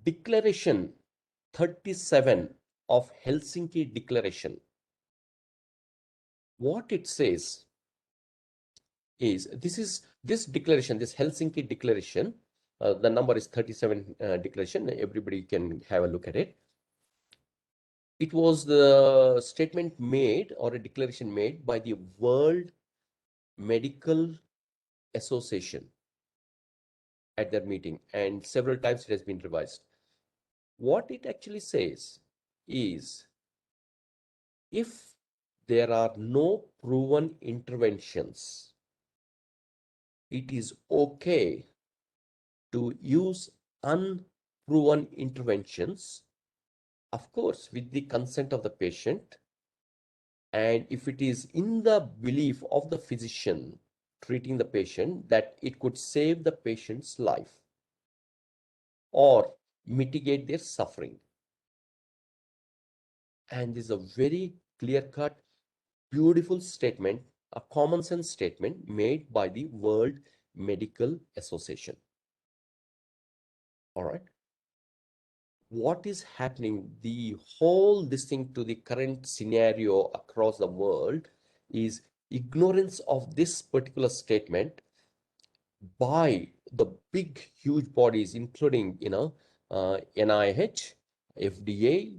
Declaration 37 of Helsinki Declaration. What it says is, this declaration, this Helsinki Declaration, the number is 37 declaration, everybody can have a look at it. It was the statement made or a declaration made by the World Medical Association at their meeting, and several times it has been revised. What it actually says is, if there are no proven interventions, it is okay to use unproven interventions, of course, with the consent of the patient, and if it is in the belief of the physician treating the patient that it could save the patient's life or mitigate their suffering. And this is a very clear-cut, beautiful statement, a common sense statement made by the World Medical Association. All right. What is happening, the whole this thing to the current scenario across the world is ignorance of this particular statement by the big, huge bodies, including, NIH, FDA,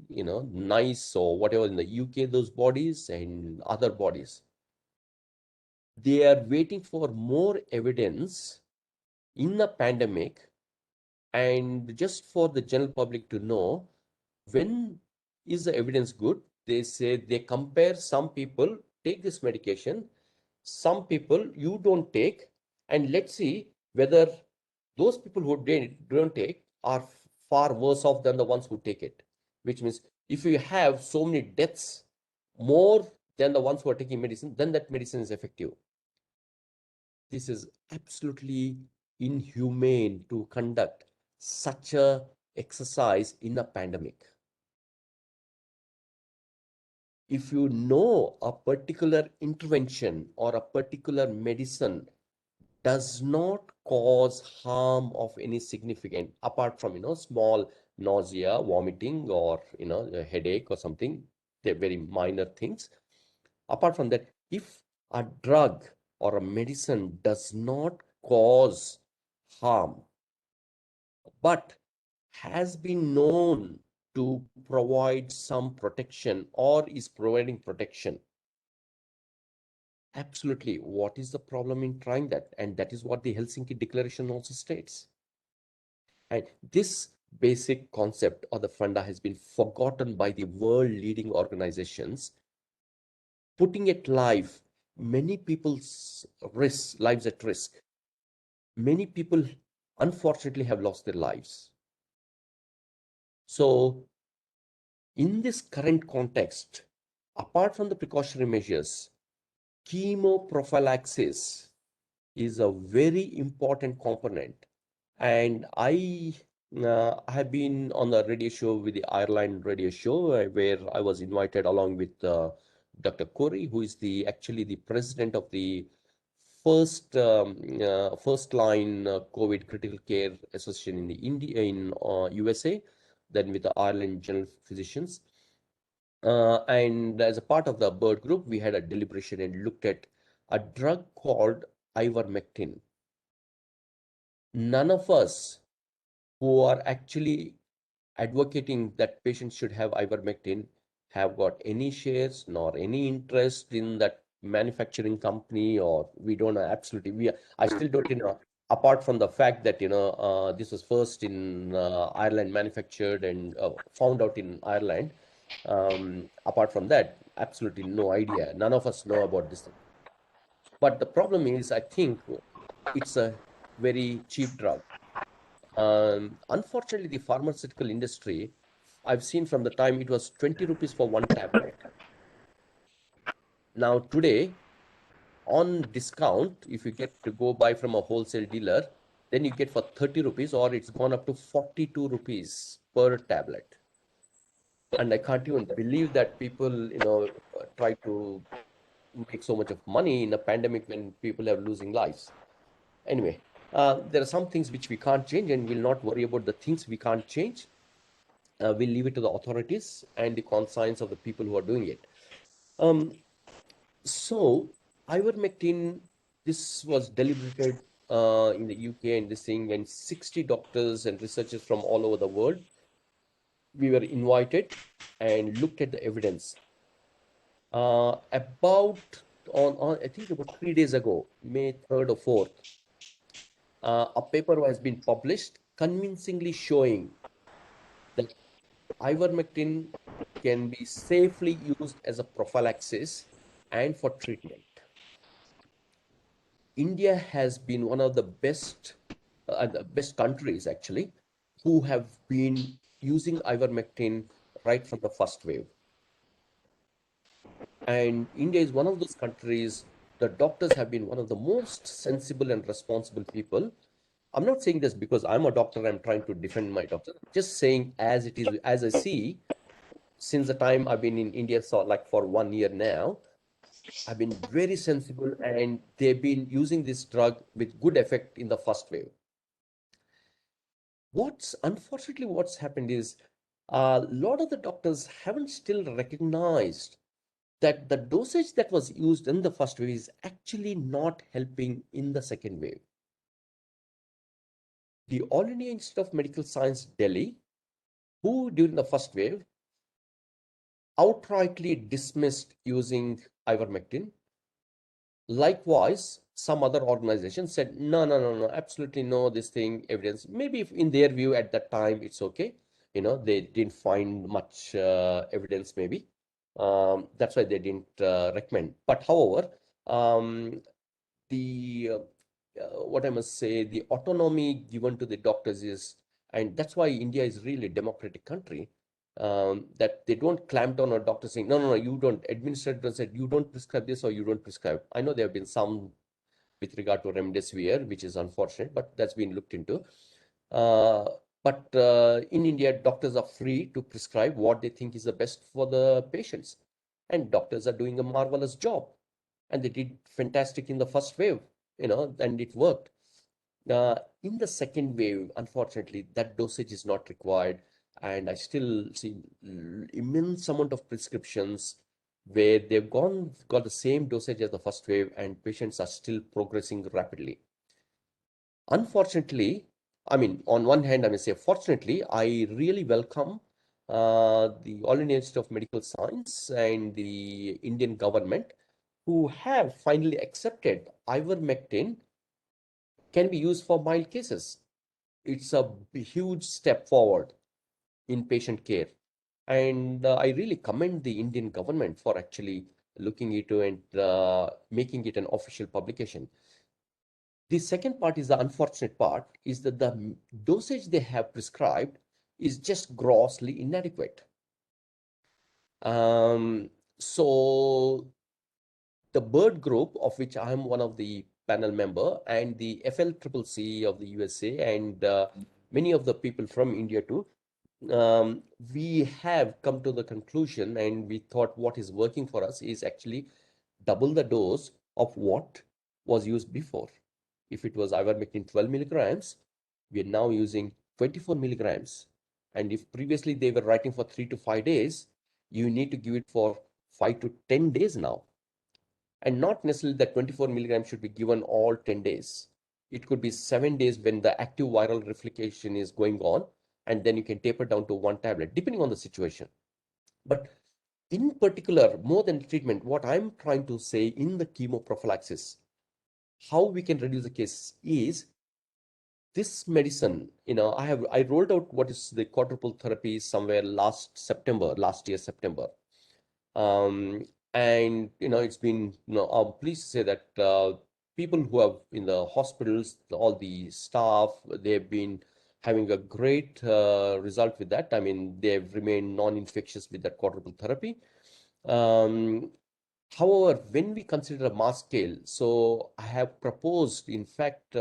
NICE or whatever in the UK, those bodies and other bodies. They are waiting for more evidence in a pandemic, and just for the general public to know, when is the evidence good? They say, they compare, some people take this medication, some people you don't take, and let's see whether those people who don't take are far worse off than the ones who take it. Which means, if you have so many deaths more than the ones who are taking medicine, then that medicine is effective. This is absolutely inhumane to conduct such a exercise in a pandemic. If you know a particular intervention or a particular medicine does not cause harm of any significant, apart from, small nausea, vomiting, or, a headache or something, they're very minor things. Apart from that, if a drug or a medicine does not cause harm, but has been known to provide some protection or is providing protection, absolutely, what is the problem in trying that? And that is what the Helsinki Declaration also states. And this basic concept or the funda has been forgotten by the world leading organizations, putting it live, many people's lives at risk. Many people, unfortunately, have lost their lives. So, in this current context, apart from the precautionary measures, chemoprophylaxis is a very important component. And I I have been on the radio show with the Ireland radio show where I was invited along with Dr. Corey, who is the actually the president of the first line COVID critical care association in the India in USA, then with the Ireland General Physicians. And as a part of the bird group, we had a deliberation and looked at a drug called ivermectin. None of us who are actually advocating that patients should have ivermectin have got any shares nor any interest in that manufacturing company, or we don't know absolutely. I still don't, apart from the fact that, this was first in Ireland manufactured and found out in Ireland. Apart from that, absolutely no idea. None of us know about this thing. But the problem is, I think it's a very cheap drug. Unfortunately, the pharmaceutical industry, I've seen from the time it was 20 rupees for one tablet. Now, today, on discount, if you get to go buy from a wholesale dealer, then you get for 30 rupees, or it's gone up to 42 rupees per tablet. And I can't even believe that people, try to make so much of money in a pandemic when people are losing lives. Anyway, there are some things which we can't change, and we'll not worry about the things we can't change. We'll leave it to the authorities and the conscience of the people who are doing it. So, ivermectin, this was deliberated in the UK and this thing, and 60 doctors and researchers from all over the world, we were invited and looked at the evidence. I think about 3 days ago, May 3rd or 4th, a paper has been published convincingly showing that ivermectin can be safely used as a prophylaxis and for treatment. India has been one of the best countries actually who have been using ivermectin right from the first wave. And India is one of those countries, the doctors have been one of the most sensible and responsible people. I'm not saying this because I'm a doctor, I'm trying to defend my doctor. Just saying as it is, as I see, since the time I've been in India, so like for 1 year now, I've been very sensible, and they've been using this drug with good effect in the first wave. What's happened is a lot of the doctors haven't still recognized that the dosage that was used in the first wave is actually not helping in the second wave. The All India Institute of Medical Science, Delhi, who during the first wave outrightly dismissed using ivermectin. Likewise, some other organizations said, no, absolutely no, this thing, evidence. Maybe if in their view at that time, it's okay. They didn't find much evidence, maybe. That's why they didn't recommend. But however, what I must say, the autonomy given to the doctors is, and that's why India is really a democratic country, that they don't clamp down on doctors saying, no, you don't, administrator said, you don't prescribe this or you don't prescribe. I know there have been some with regard to remdesivir, which is unfortunate, but that's been looked into. But in India, doctors are free to prescribe what they think is the best for the patients. And doctors are doing a marvelous job. And they did fantastic in the first wave, and it worked. In the second wave, unfortunately, that dosage is not required. And I still see immense amount of prescriptions where they've got the same dosage as the first wave, and patients are still progressing rapidly. Unfortunately, I mean, on one hand, I may say, fortunately, I really welcome the All India Institute of Medical Science and the Indian government, who have finally accepted ivermectin can be used for mild cases. It's a huge step forward in patient care. And I really commend the Indian government for actually looking into and making it an official publication. The second part is the unfortunate part, is that the dosage they have prescribed is just grossly inadequate. So the bird group, of which I am one of the panel member, and the FLCCC of the USA, and many of the people from India too, we have come to the conclusion, and we thought what is working for us is actually double the dose of what was used before. If it was ivermectin 12 milligrams, we are now using 24 milligrams. And if previously they were writing for 3 to 5 days, you need to give it for 5 to 10 days now. And not necessarily that 24 milligrams should be given all 10 days. It could be 7 days when the active viral replication is going on, and then you can taper down to 1 tablet, depending on the situation. But in particular, more than treatment, what I'm trying to say in the chemoprophylaxis, how we can reduce the case is this medicine. I rolled out what is the quadruple therapy somewhere last year, September. And it's been, I'm pleased to say that people who have in the hospitals, all the staff, they've been having a great result with that. I mean, they've remained non-infectious with that quadruple therapy. However, when we consider a mass scale, so I have proposed, in fact,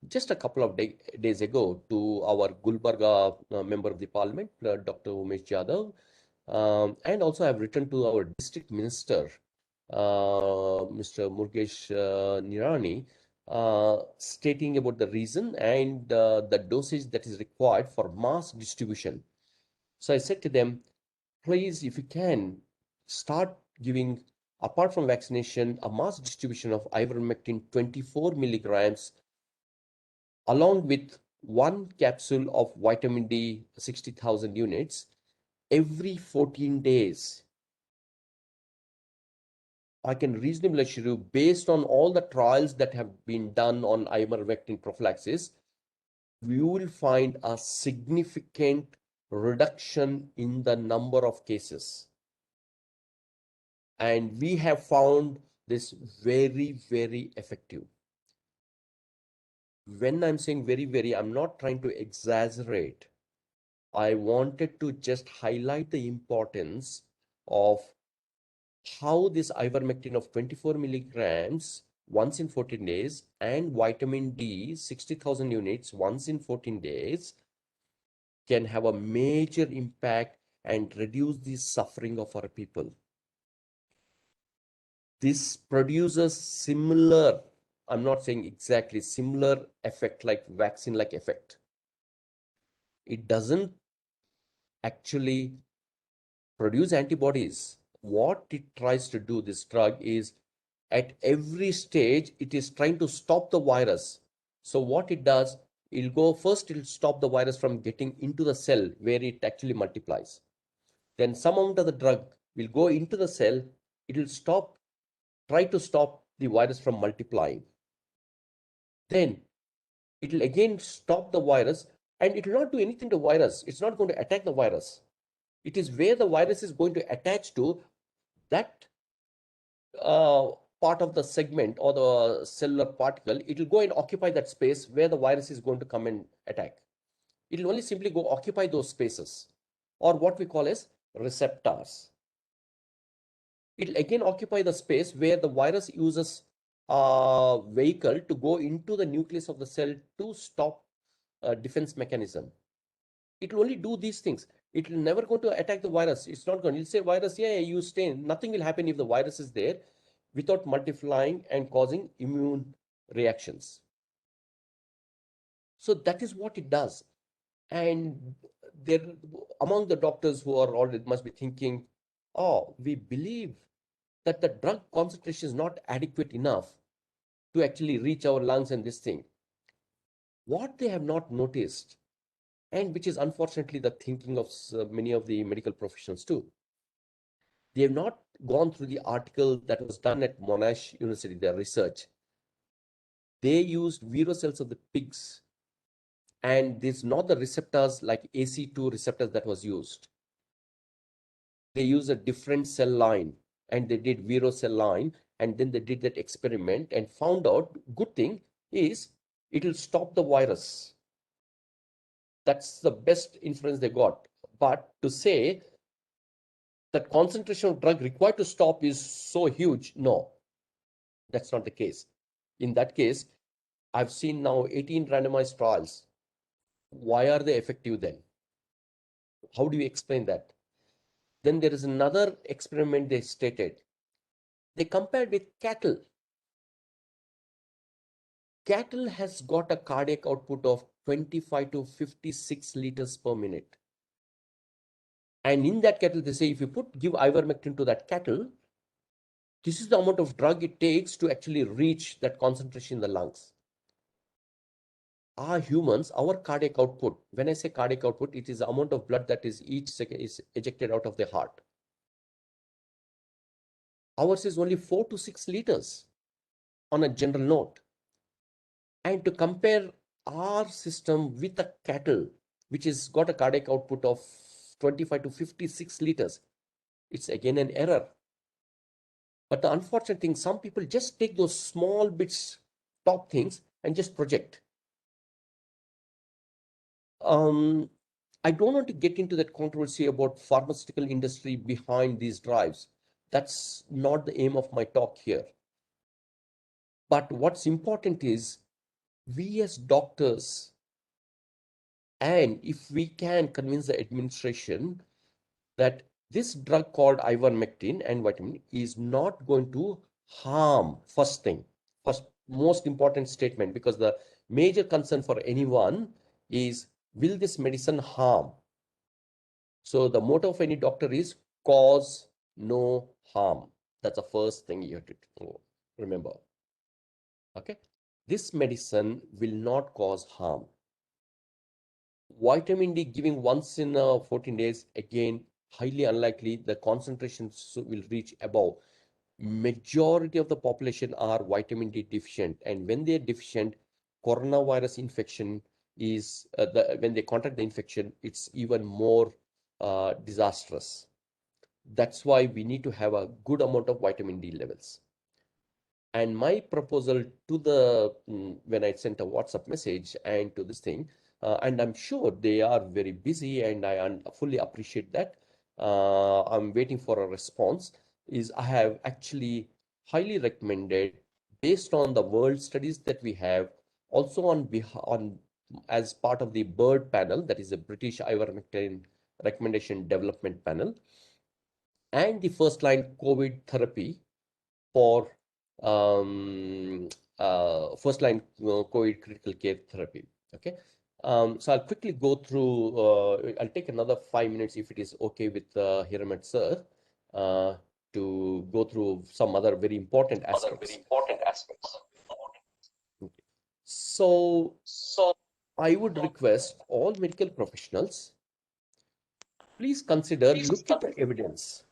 just a couple of days ago to our Gulbarga member of the parliament, Dr. Umesh Jadhav, and also I've written to our district minister, Mr. Murugesh Nirani, stating about the reason and the dosage that is required for mass distribution. So I said to them, please, if you can, start giving, apart from vaccination, a mass distribution of ivermectin 24 milligrams along with 1 capsule of vitamin D 60,000 units every 14 days. I can reasonably assure you, based on all the trials that have been done on ivermectin prophylaxis, we will find a significant reduction in the number of cases. And we have found this very, very effective. When I'm saying very, very, I'm not trying to exaggerate. I wanted to just highlight the importance of how this ivermectin of 24 milligrams once in 14 days and vitamin D 60,000 units once in 14 days can have a major impact and reduce the suffering of our people. This produces similar, I'm not saying exactly similar effect like vaccine-like effect. It doesn't actually produce antibodies. What it tries to do, this drug, is at every stage, it is trying to stop the virus. So what it does, it'll stop the virus from getting into the cell where it actually multiplies. Then some amount of the drug will go into the cell, it will try to stop the virus from multiplying. Then it will again stop the virus, and it will not do anything to virus. It's not going to attack the virus. It is where the virus is going to attach to, that part of the segment or the cellular particle, it will go and occupy that space where the virus is going to come and attack. It will only simply go occupy those spaces, or what we call as receptors. It will again occupy the space where the virus uses a vehicle to go into the nucleus of the cell to stop a defense mechanism. It will only do these things. It will never go to attack the virus. It's not going to say virus, yeah, you stay. Nothing will happen if the virus is there without multiplying and causing immune reactions. So that is what it does. And there, among the doctors who are already must be thinking, oh, we believe that the drug concentration is not adequate enough to actually reach our lungs and this thing. What they have not noticed, and which is unfortunately the thinking of many of the medical professionals too, they have not gone through the article that was done at Monash University, their research. They used vero cells of the pigs, and these not the receptors like AC2 receptors that was used. They used a different cell line, and they did vero cell line, and then they did that experiment and found out, good thing is it will stop the virus. That's the best inference they got. But to say that concentration of drug required to stop is so huge, no, that's not the case. In that case, I've seen now 18 randomized trials Why are they effective then? How do you explain that? Then there is another experiment they stated. They compared with cattle. Cattle has got a cardiac output of 25 to 56 liters per minute. And in that cattle, they say if you give ivermectin to that cattle, this is the amount of drug it takes to actually reach that concentration in the lungs. Our humans, our cardiac output, when I say cardiac output, it is the amount of blood that is each second is ejected out of the heart. Ours is only 4 to 6 liters on a general note. And to compare our system with a cattle, which has got a cardiac output of 25 to 56 liters, it's again an error. But the unfortunate thing, some people just take those small bits, top things, and just project. I don't want to get into that controversy about pharmaceutical industry behind these drives. That's not the aim of my talk here. But what's important is we as doctors, and if we can convince the administration that this drug called ivermectin and vitamin is not going to harm, first most important statement, because the major concern for anyone is, will this medicine harm? So the motto of any doctor is cause no harm. That's the first thing you have to remember. Okay, this medicine will not cause harm. Vitamin D giving once in 14 days, again, highly unlikely. The concentrations will reach above. Majority of the population are vitamin D deficient, and when they're deficient, coronavirus infection is when they contract the infection, it's even more disastrous. That's why we need to have a good amount of vitamin D levels. And my proposal to the when I sent a WhatsApp message and to this thing, and I'm sure they are very busy, and I fully appreciate that. I'm waiting for a response. Is I have actually highly recommended, based on the world studies that we have, also on as part of the BIRD panel, that is a British ivermectin recommendation development panel, and the first line COVID therapy for first line COVID critical care therapy. Okay. So I'll quickly go through, I'll take another 5 minutes if it is okay with Hiremath sir, to go through some other very important aspects. Okay. So I would request all medical professionals, please consider, look at the evidence.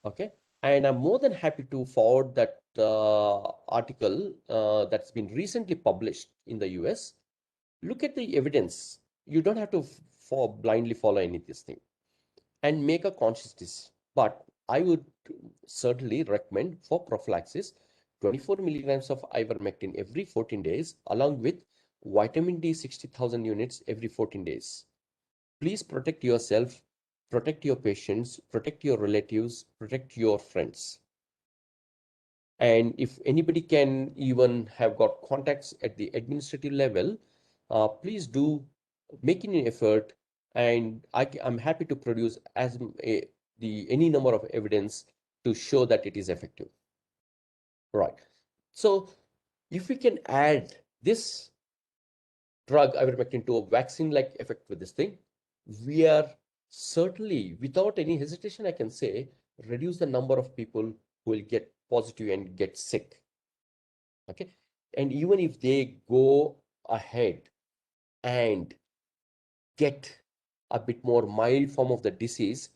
Okay. And I'm more than happy to forward that article that's been recently published in the US. Look at the evidence. You don't have to blindly follow any of this thing and make a conscious decision. But I would certainly recommend for prophylaxis 24 milligrams of ivermectin every 14 days, along with vitamin D 60,000 units every 14 days. Please protect yourself, protect your patients, protect your relatives, protect your friends. And if anybody can even have got contacts at the administrative level, please do make an effort, and I'm happy to produce any number of evidence to show that it is effective. Right. So if we can add this drug ivermectin to a vaccine-like effect with this thing, we are certainly, without any hesitation, I can say, reduce the number of people who will get positive and get sick. Okay. And even if they go ahead and get a bit more mild form of the disease,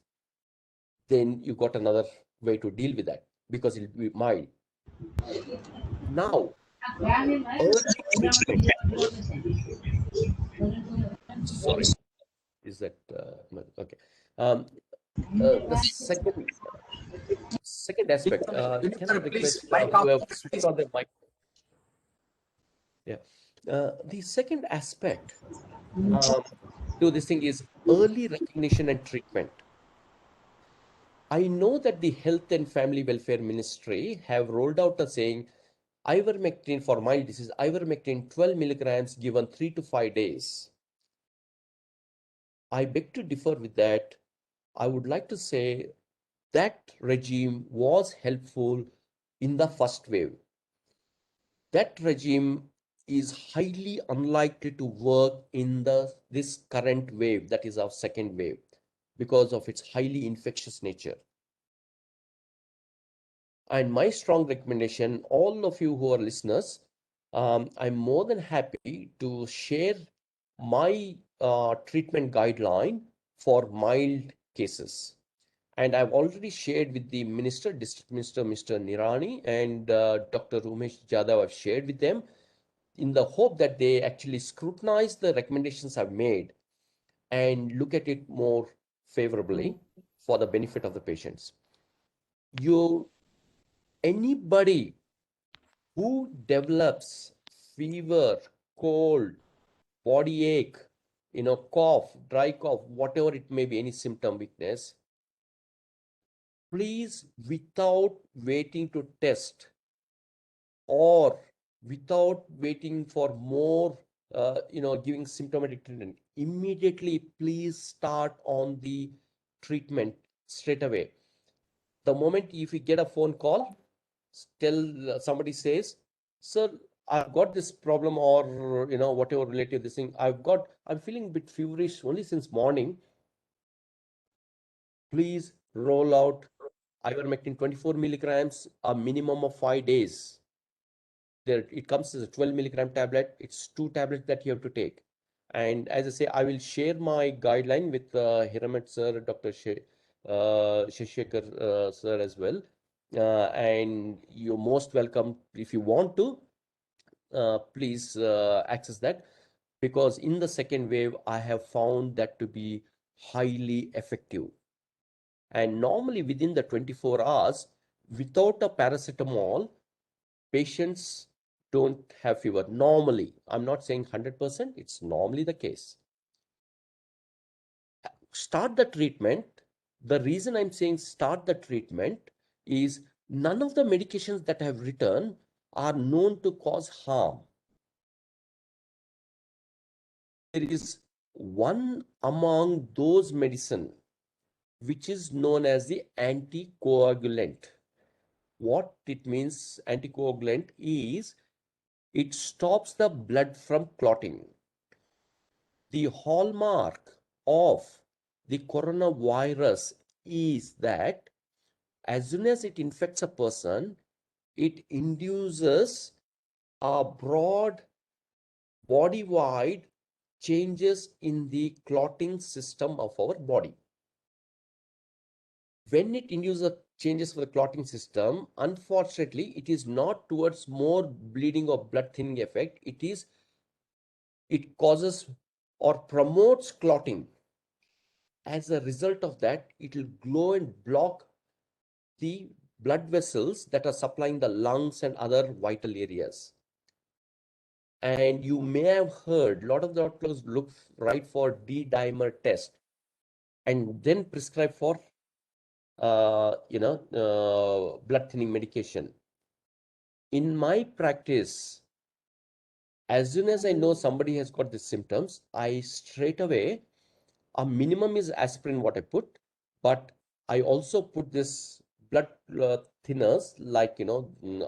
then you got another way to deal with that, because it will be mild. Now, early treatment. Sorry, is that okay? The second aspect. Can I request who have switched on their mic? Yeah. The second aspect to this thing is early recognition and treatment. I know that the Health and Family Welfare Ministry have rolled out a saying, Ivermectin for mild disease, ivermectin 12 milligrams given 3 to 5 days. I beg to differ with that. I would like to say that regime was helpful in the first wave. That regime is highly unlikely to work in this current wave, that is our second wave, because of its highly infectious nature. And my strong recommendation, all of you who are listeners, I'm more than happy to share my treatment guideline for mild cases. And I've already shared with the Minister, District Minister, Mr. Nirani, and Dr. Umesh Jadhav. I've shared with them in the hope that they actually scrutinize the recommendations I've made and look at it more favorably for the benefit of the patients. Anybody who develops fever, cold, body ache, cough, dry cough, whatever it may be, any symptom weakness, please, without waiting to test or without waiting for more, giving symptomatic treatment, immediately, please start on the treatment straight away. The moment if you get a phone call, somebody says, sir, I've got this problem, or whatever related this thing, I'm feeling a bit feverish only since morning. Please roll out ivermectin 24 milligrams, a minimum of 5 days. There it comes as a 12 milligram tablet. It's 2 tablets that you have to take. And as I say, I will share my guideline with Hiremath sir, Dr. Shashikanth sir as well. And you're most welcome if you want to. Please access that, because in the second wave, I have found that to be highly effective. And normally within the 24 hours, without a paracetamol, patients don't have fever. Normally, I'm not saying 100%, it's normally the case. Start the treatment. The reason I'm saying start the treatment is none of the medications that I have written are known to cause harm. There is one among those medicine which is known as the anticoagulant. What it means, anticoagulant, is it stops the blood from clotting. The hallmark of the coronavirus is that as soon as it infects a person, it induces a broad body-wide changes in the clotting system of our body. When it induces changes for the clotting system, unfortunately, it is not towards more bleeding or blood thinning effect. It causes or promotes clotting. As a result of that, it will glow and block the blood vessels that are supplying the lungs and other vital areas. And you may have heard a lot of doctors look right for D-dimer test and then prescribe for blood thinning medication. In my practice, as soon as I know somebody has got the symptoms, I straight away, a minimum is aspirin what I put, but I also put this blood thinners, like,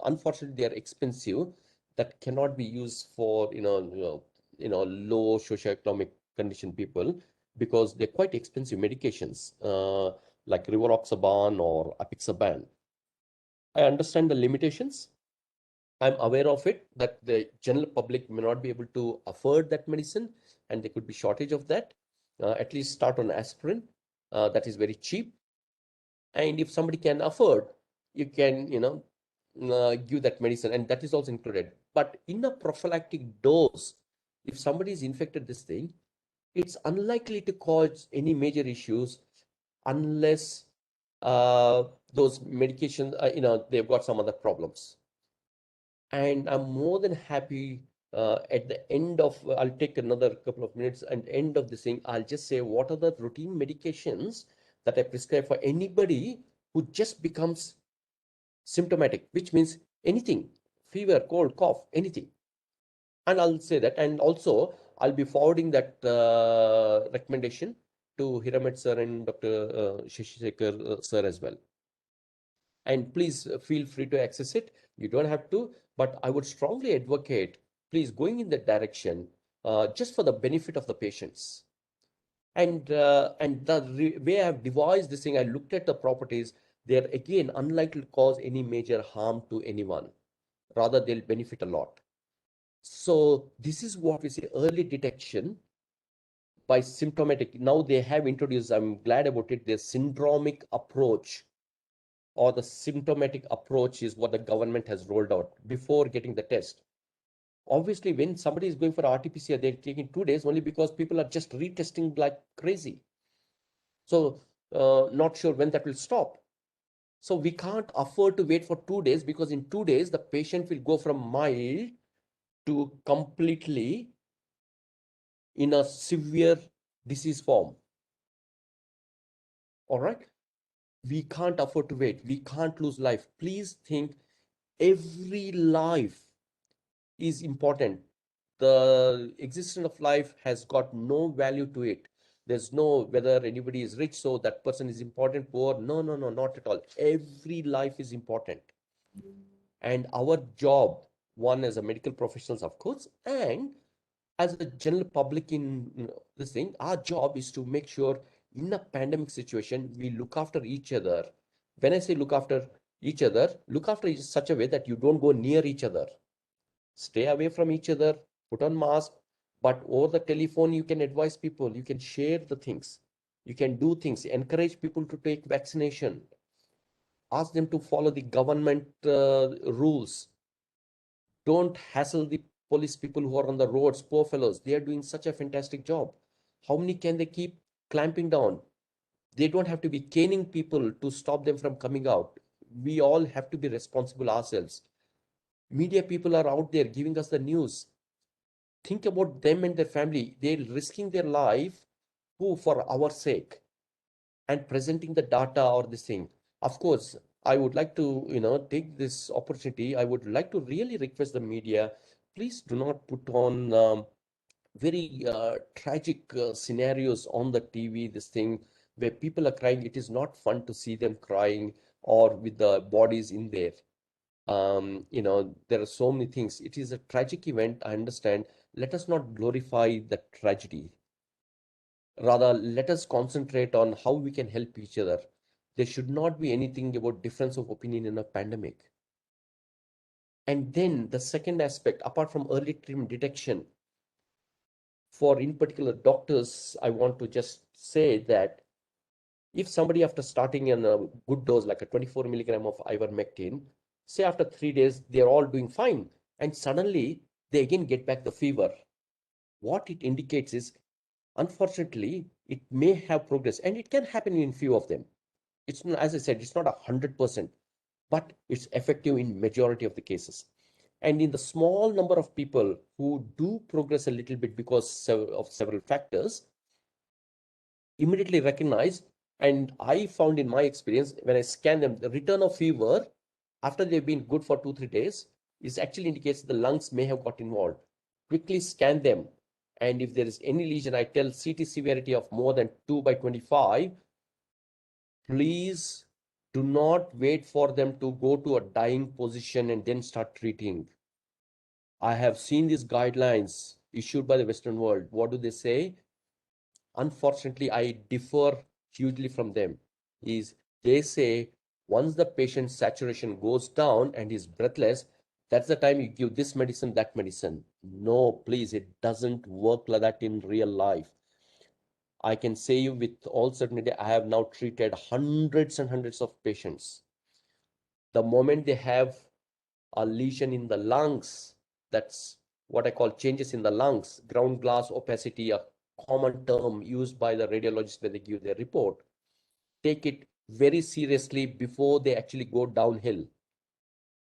unfortunately they are expensive, that cannot be used for, low socioeconomic condition people, because they're quite expensive medications, like rivaroxaban or apixaban. I understand the limitations. I'm aware of it, that the general public may not be able to afford that medicine, and there could be shortage of that. At least start on aspirin, that is very cheap. And if somebody can afford, you can, give that medicine, and that is also included. But in a prophylactic dose, if somebody is infected this thing, it's unlikely to cause any major issues unless those medications, they've got some other problems. And I'm more than happy at the end of, I'll take another couple of minutes, and end of this thing, I'll just say what are the routine medications that I prescribe for anybody who just becomes symptomatic, which means anything fever, cold, cough, anything. And I'll say that. And also, I'll be forwarding that recommendation to Hiremath sir and Dr. Shashishekhar sir as well. And please feel free to access it. You don't have to, but I would strongly advocate, please going in that direction, just for the benefit of the patients. And the way I've devised this thing, I looked at the properties. They're again unlikely to cause any major harm to anyone. Rather, they'll benefit a lot. So this is what we say, early detection by symptomatic. Now they have introduced, I'm glad about it, their syndromic approach, or the symptomatic approach is what the government has rolled out before getting the test. Obviously, when somebody is going for RT-PCR, they're taking 2 days only because people are just retesting like crazy. So not sure when that will stop. So we can't afford to wait for 2 days, because in 2 days, the patient will go from mild to completely in a severe disease form. All right. We can't afford to wait. We can't lose life. Please think, every life is important. The existence of life has got no value to it. There's no whether anybody is rich, so that person is important, poor. No, no, no, not at all. Every life is important. And our job, one as a medical professionals, of course, and as a general public in this thing, our job is to make sure in a pandemic situation, we look after each other. When I say look after each other, look after in such a way that you don't go near each other. Stay away from each other, put on mask, but over the telephone, you can advise people, you can share the things, you can do things, encourage people to take vaccination, ask them to follow the government rules. Don't hassle the police people who are on the roads, poor fellows. They are doing such a fantastic job. How many can they keep clamping down? They don't have to be caning people to stop them from coming out. We all have to be responsible ourselves. Media people are out there giving us the news. Think about them and their family. They're risking their life for our sake, and presenting the data or this thing. Of course, I would like to, take this opportunity. I would like to really request the media, please do not put on very tragic scenarios on the TV, this thing where people are crying. It is not fun to see them crying or with the bodies in there. There are so many things. It is a tragic event, I understand. Let us not glorify the tragedy. Rather, let us concentrate on how we can help each other. There should not be anything about difference of opinion in a pandemic. And then the second aspect, apart from early treatment detection, for in particular doctors, I want to just say that if somebody after starting in a good dose, like a 24 milligram of ivermectin, say after 3 days, they're all doing fine, and suddenly they again get back the fever. What it indicates is, unfortunately, it may have progressed, and it can happen in few of them. It's not, as I said, it's not 100%, but it's effective in majority of the cases. And in the small number of people who do progress a little bit because of several factors, immediately recognize. And I found in my experience, when I scan them, the return of fever after they've been good for 2-3 days is actually indicates the lungs may have got involved. Quickly scan them. And if there is any lesion, I tell CT severity of more than 2/25, please do not wait for them to go to a dying position and then start treating. I have seen these guidelines issued by the Western world. What do they say? Unfortunately, I differ hugely from them. They say once the patient's saturation goes down and he's breathless, that's the time you give this medicine, that medicine. No, please, it doesn't work like that in real life. I can say you with all certainty, I have now treated hundreds and hundreds of patients. The moment they have a lesion in the lungs, that's what I call changes in the lungs, ground glass opacity, a common term used by the radiologists when they give their report, take it very seriously before they actually go downhill,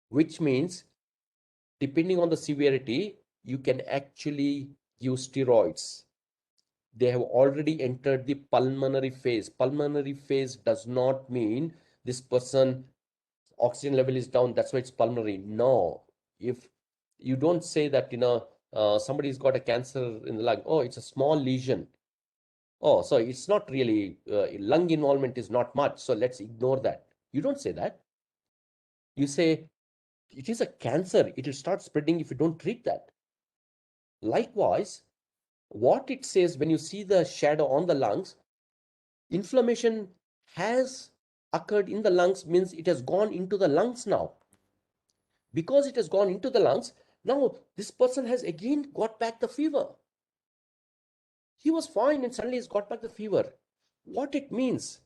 which means depending on the severity, you can actually use steroids. They have already entered the pulmonary phase. Pulmonary phase does not mean this person oxygen level is down, that's why it's pulmonary. No, If you don't say that, somebody's got a cancer in the lung, oh, it's a small lesion. Oh, so it's not really, lung involvement is not much, so let's ignore that. You don't say that. You say, it is a cancer, it will start spreading if you don't treat that. Likewise, what it says when you see the shadow on the lungs, inflammation has occurred in the lungs means it has gone into the lungs now. Because it has gone into the lungs, now this person has again got back the fever. He was fine and suddenly he's got back the fever. What it means,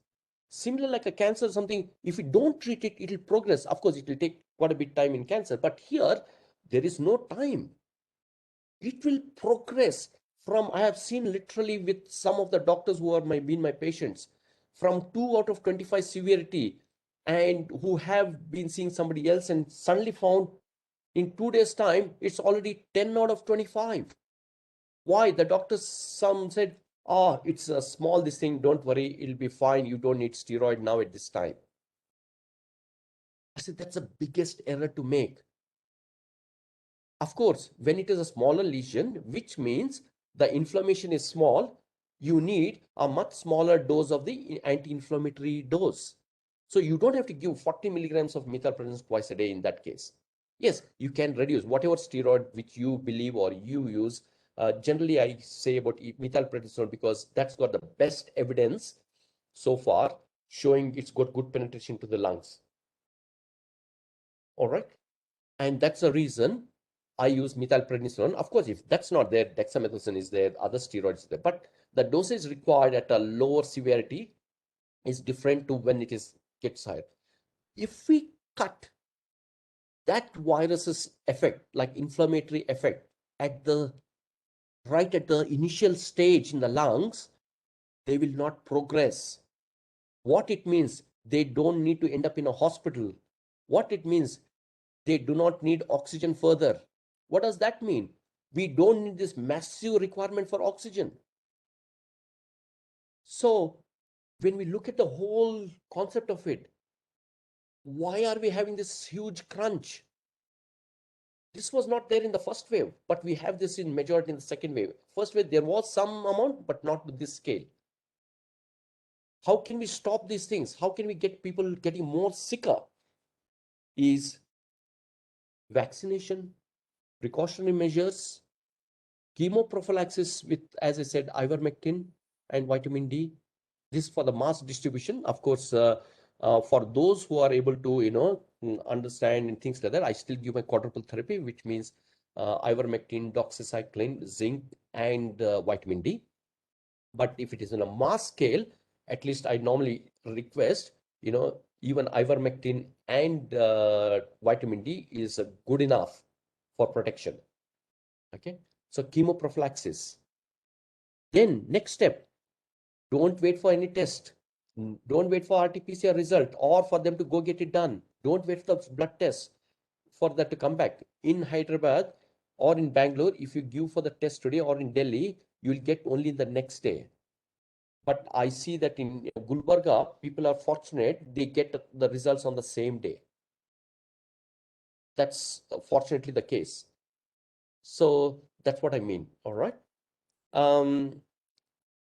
similar like a cancer or something, if you don't treat it, it will progress. Of course, it will take quite a bit time in cancer, but here there is no time. It will progress from, I have seen literally with some of the doctors who are been my patients, from 2 out of 25 severity, and who have been seeing somebody else and suddenly found in 2 days time, it's already 10 out of 25. Why? The doctors, some said, oh, it's a small this thing, don't worry, it'll be fine, you don't need steroid now at this time. I said, that's the biggest error to make. Of course, when it is a smaller lesion, which means the inflammation is small, you need a much smaller dose of the anti-inflammatory dose. So you don't have to give 40 milligrams of methylprednisolone twice a day in that case. Yes, you can reduce whatever steroid which you believe or you use. Generally, I say about methylprednisolone because that's got the best evidence so far showing it's got good penetration to the lungs. All right. And that's the reason I use methylprednisolone. Of course, if that's not there, dexamethasone is there, other steroids there, but the dosage required at a lower severity is different to when it gets higher. If we cut that virus's effect, like inflammatory effect, right at the initial stage in the lungs, they will not progress. What it means, they don't need to end up in a hospital. What it means, they do not need oxygen further. What does that mean? We don't need this massive requirement for oxygen. So when we look at the whole concept of it, why are we having this huge crunch? This was not there in the first wave, but we have this in majority in the second wave. First wave, there was some amount, but not to this scale. How can we stop these things? How can we get people getting more sicker? Is vaccination, precautionary measures, chemoprophylaxis with, as I said, ivermectin and vitamin D. This for the mass distribution. Of course, for those who are able to, understand and things like that, I still give my quadruple therapy, which means ivermectin, doxycycline, zinc, and vitamin D. But if it is on a mass scale, at least I normally request, even ivermectin and vitamin D is good enough for protection. Okay, so chemoprophylaxis. Then next step, don't wait for any test. Don't wait for RT-PCR result or for them to go get it done. Don't wait for the blood test for that to come back. In Hyderabad or in Bangalore, if you give for the test today, or in Delhi, you will get only the next day. But I see that in Gulbarga, people are fortunate, they get the results on the same day. That's fortunately the case. So that's what I mean. All right.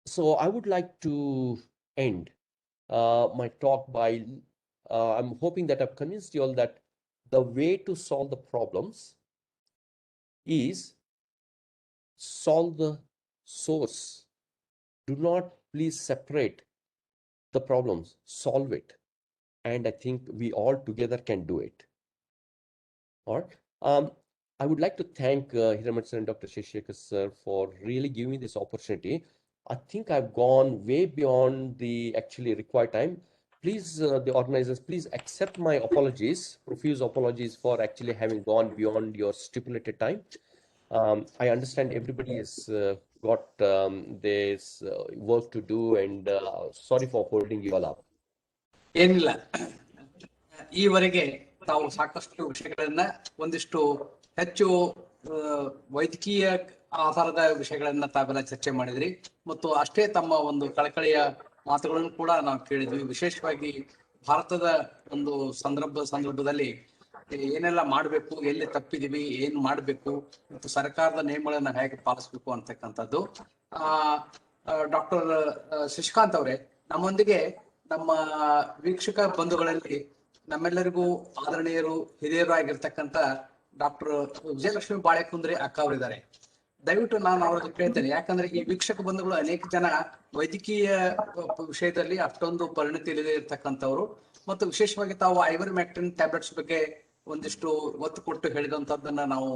So I would like to end my talk by, I'm hoping that I've convinced you all that the way to solve the problems is solve the source. Do not please separate the problems, solve it. And I think we all together can do it. All right. I would like to thank Hiremath sir and Dr. Shashishekhar sir for really giving me this opportunity. I think I've gone way beyond the actually required time. Please, the organizers, please accept my apologies, profuse apologies for actually having gone beyond your stipulated time. I understand everybody has got this work to do, and sorry for holding you all up. ಏನಿಲ್ಲ, ಈವರೆಗೆ ತಾವು ಸಾಕಷ್ಟು ವಿಷಯಗಳನ್ನ ಒಂದಿಷ್ಟು ಹೆಚ್ಚು ವೈದ್ಯಕೀಯ ಆಧಾರದ ವಿಷಯಗಳನ್ನ ತಾವೆಲ್ಲ ಚರ್ಚೆ ಮಾಡಿದ್ರಿ ಮತ್ತು ಅಷ್ಟೇ ತಮ್ಮ ಒಂದು ಕಳಕಳಿಯ ಮಾತುಗಳನ್ನು ಕೂಡ ನಾವು ಕೇಳಿದ್ವಿ. ವಿಶೇಷವಾಗಿ ಭಾರತದ ಒಂದು ಸಂದರ್ಭದಲ್ಲಿ ಏನೆಲ್ಲ ಮಾಡಬೇಕು, ಎಲ್ಲಿ ತಪ್ಪಿದೀವಿ, ಏನ್ ಮಾಡಬೇಕು ಮತ್ತು ಸರ್ಕಾರದ ನಿಯಮಗಳನ್ನ ಹೇಗೆ ಪಾಲಿಸಬೇಕು ಅಂತಕ್ಕಂಥದ್ದು. ಡಾಕ್ಟರ್ ಶಶಿಕಾಂತ್ ಅವರೇ, ನಮ್ಮೊಂದಿಗೆ ನಮ್ಮ ವೀಕ್ಷಕ ಬಂಧುಗಳಲ್ಲಿ ನಮ್ಮೆಲ್ಲರಿಗೂ ಆದರಣೀಯರು, ಹಿರಿಯರು ಆಗಿರ್ತಕ್ಕಂಥ ಡಾಕ್ಟರ್ ವಿಜಯಲಕ್ಷ್ಮಿ ಬಾಳೆಕುಂದ್ರಿ ಅಕ್ಕ ಅವರಿದ್ದಾರೆ. ದಯವಿಟ್ಟು ನಾನು ಅವ್ರಿಗೆ ಕೇಳ್ತೇನೆ, ಯಾಕಂದ್ರೆ ಈ ವೀಕ್ಷಕ ಬಂಧುಗಳು ಅನೇಕ ಜನ ವೈದ್ಯಕೀಯ ವಿಷಯದಲ್ಲಿ ಅಷ್ಟೊಂದು ಪರಿಣತಿ ಇಲ್ಲದೆ ಇರ್ತಕ್ಕಂಥವ್ರು, ಮತ್ತು ವಿಶೇಷವಾಗಿ ತಾವು ಐವರ್ಮೆಕ್ಟಿನ್ ಟ್ಯಾಬ್ಲೆಟ್ಸ್ ಬಗ್ಗೆ ಒಂದಿಷ್ಟು ಒತ್ತು ಕೊಟ್ಟು ಹೇಳಿದಂತದ್ದನ್ನ ನಾವು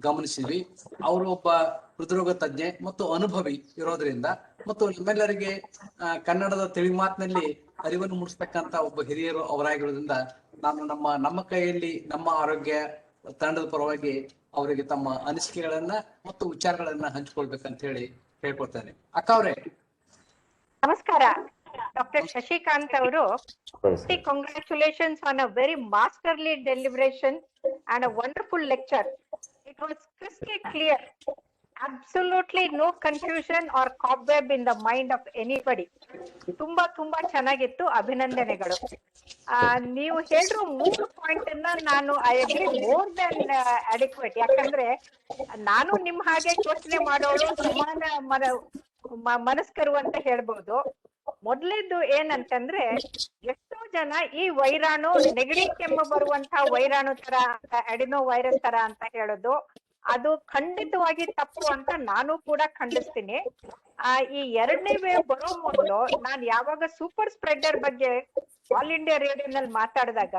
ಗಮನಿಸಿದ್ವಿ. ಅವರು ಒಬ್ಬ ಹೃದ್ರೋಗ ತಜ್ಞೆ ಮತ್ತು ಅನುಭವಿ ಇರೋದ್ರಿಂದ, ಮತ್ತು ನಮ್ಮೆಲ್ಲರಿಗೆ ಕನ್ನಡದ ತಿಳಿ ಮಾತಿನಲ್ಲಿ ಅರಿವನ್ನು ಮೂಡಿಸ್ತಕ್ಕಂಥ ಒಬ್ಬ ಹಿರಿಯರು ಅವರಾಗಿರೋದ್ರಿಂದ, ನಾನು ನಮ್ಮ ಕೈಯಲ್ಲಿ ನಮ್ಮ ಆರೋಗ್ಯ ತಂಡದ ಪರವಾಗಿ ಅವರಿಗೆ ತಮ್ಮ ಅನಿಸಿಕೆಗಳನ್ನ ಮತ್ತು ವಿಚಾರಗಳನ್ನ ಹಂಚಿಕೊಳ್ಬೇಕಂತ ಹೇಳಿ ಹೇಳ್ಕೊಳ್ತೇನೆ. ಅಕ್ಕ ಅವರೇ ನಮಸ್ಕಾರ. ಡಾಕ್ಟರ್ ಶಶಿಕಾಂತ್ ಅವರು, congratulations on a very masterly deliberation and a wonderful lecture. It was crystal clear, absolutely no confusion or cobweb in the mind of anybody. ತುಂಬಾ ಚೆನ್ನಾಗಿತ್ತು, ಅಭಿನಂದನೆಗಳು. ನೀವು ಹೇಳಿರೋ 3 ಪಾಯಿಂಟ್ ಅನ್ನ ನಾನು I agree more than adequate. ಯಾಕಂದ್ರೆ ನಾನು ನಿಮ್ ಹಾಗೆ ಯೋಚನೆ ಮಾಡೋಳು, ಸಮಾನ ಮನಸ್ಕರು ಅಂತ ಹೇಳ್ಬೋದು. ಮೊದಲೇದು ಏನಂತಂದ್ರೆ, ಎಷ್ಟೋ ಜನ ಈ ವೈರಾಣು ನೆಗಡಿ ಕೆಮ್ಮು ಬರುವಂತಹ ವೈರಾಣು ತರ, ಅಡಿನೋ ವೈರಸ್ ತರ ಅಂತ ಹೇಳೋದು ಅದು ಖಂಡಿತವಾಗಿ ತಪ್ಪು ಅಂತ ನಾನು ಕೂಡ ಖಂಡಿಸ್ತೀನಿ. ಈ 2ನೇ ವೇವ್ ಬರೋ ಮೊದಲು ನಾನು ಯಾವಾಗ ಸೂಪರ್ ಸ್ಪ್ರೆಡರ್ ಬಗ್ಗೆ ಆಲ್ ಇಂಡಿಯಾ ರೇಡಿಯೋನಲ್ಲಿ ಮಾತಾಡಿದಾಗ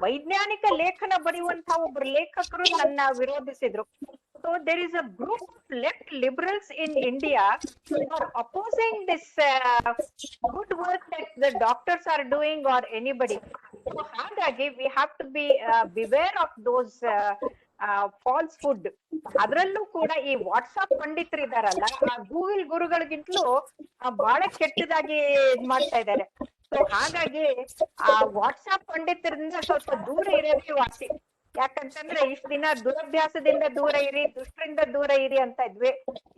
ವೈಜ್ಞಾನಿಕ ಲೇಖನ ಬರೆಯುವಂತಹ ಒಬ್ರು ಲೇಖಕರು ನನ್ನ ವಿರೋಧಿಸಿದ್ರು. So there is a group of left liberals in India who are opposing this good work that the doctors are doing or anybody. So ಹಾಗಾಗಿ we have to be beware of those falsehood. ಅದರಲ್ಲೂ ಕೂಡ ಈ WhatsApp ಪಂಡಿತರು ಇದಾರಲ್ಲ, Google ಗುರುಗಳಿಗಿಂತಲೂ ಬಹಳ ಕೆಟ್ಟದಾಗಿ ಮಾಡ್ತಾ ಇದ್ದಾರೆ. ಸೊ ಹಾಗಾಗಿ ಆ ವಾಟ್ಸ್ಆಪ್ ಪಂಡಿತರಿಂದ ಸ್ವಲ್ಪ ದೂರ ಇರೋದೇ ವಾಸಿ. ಯಾಕಂತಂದ್ರೆ ಇಷ್ಟ ದಿನ ದುರಭ್ಯಾಸದಿಂದ ದೂರ ಇರಿ, ದುಷ್ಟರಿಂದ ದೂರ ಇರಿ ಅಂತ ಇದ್ವಿ.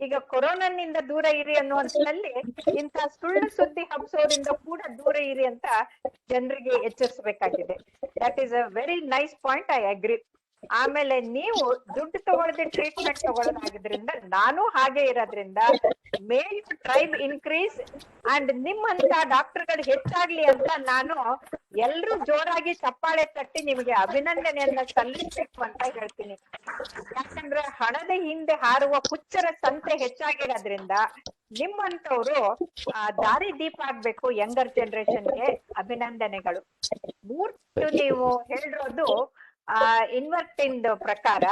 ಈಗ ಕೊರೋನಾನಿಂದ ದೂರ ಇರಿ ಅನ್ನುವಂಥಲ್ಲಿ ಇಂಥ ಸುಳ್ಳು ಸುದ್ದಿ ಹಬ್ಸೋದ್ರಿಂದ ಕೂಡ ದೂರ ಇರಿ ಅಂತ ಜನರಿಗೆ ಎಚ್ಚರಿಸಬೇಕಾಗಿದೆ. That is a very nice point, I agree. ಆಮೇಲೆ ನೀವು ದುಡ್ಡು ತಗೊಳ್ಳದೆ ಟ್ರೀಟ್ಮೆಂಟ್ ತಗೊಳ್ಳೋದಾಗಿದ್ರಿಂದ, ನಾನು ಹಾಗೆ ಇರೋದ್ರಿಂದ may you tribe increase and ನಿಮ್ಮಂತ ಡಾಕ್ಟರ್ಗಳು ಹೆಚ್ಚಾಗ್ಲಿ ಅಂತ ನಾನು ಎಲ್ರೂ ಜೋರಾಗಿ ಚಪ್ಪಾಳೆ ತಟ್ಟಿ ನಿಮಗೆ ಅಭಿನಂದನೆಯನ್ನ ಸಲ್ಲಿಸಬೇಕು ಅಂತ ಹೇಳ್ತೀನಿ. ಯಾಕಂದ್ರೆ ಹಣದ ಹಿಂದೆ ಹಾರುವ ಹುಚ್ಚರ ಸಂಖ್ಯೆ ಹೆಚ್ಚಾಗಿರೋದ್ರಿಂದ ನಿಮ್ಮಂತವ್ರು ದಾರಿ ದೀಪ ಆಗ್ಬೇಕು ಯಂಗರ್ ಜನರೇಷನ್ಗೆ. ಅಭಿನಂದನೆಗಳು. 3 ನೀವು ಹೇಳಿರೋದು ಇನ್ವರ್ಟಿನ್ ಪ್ರಕಾರ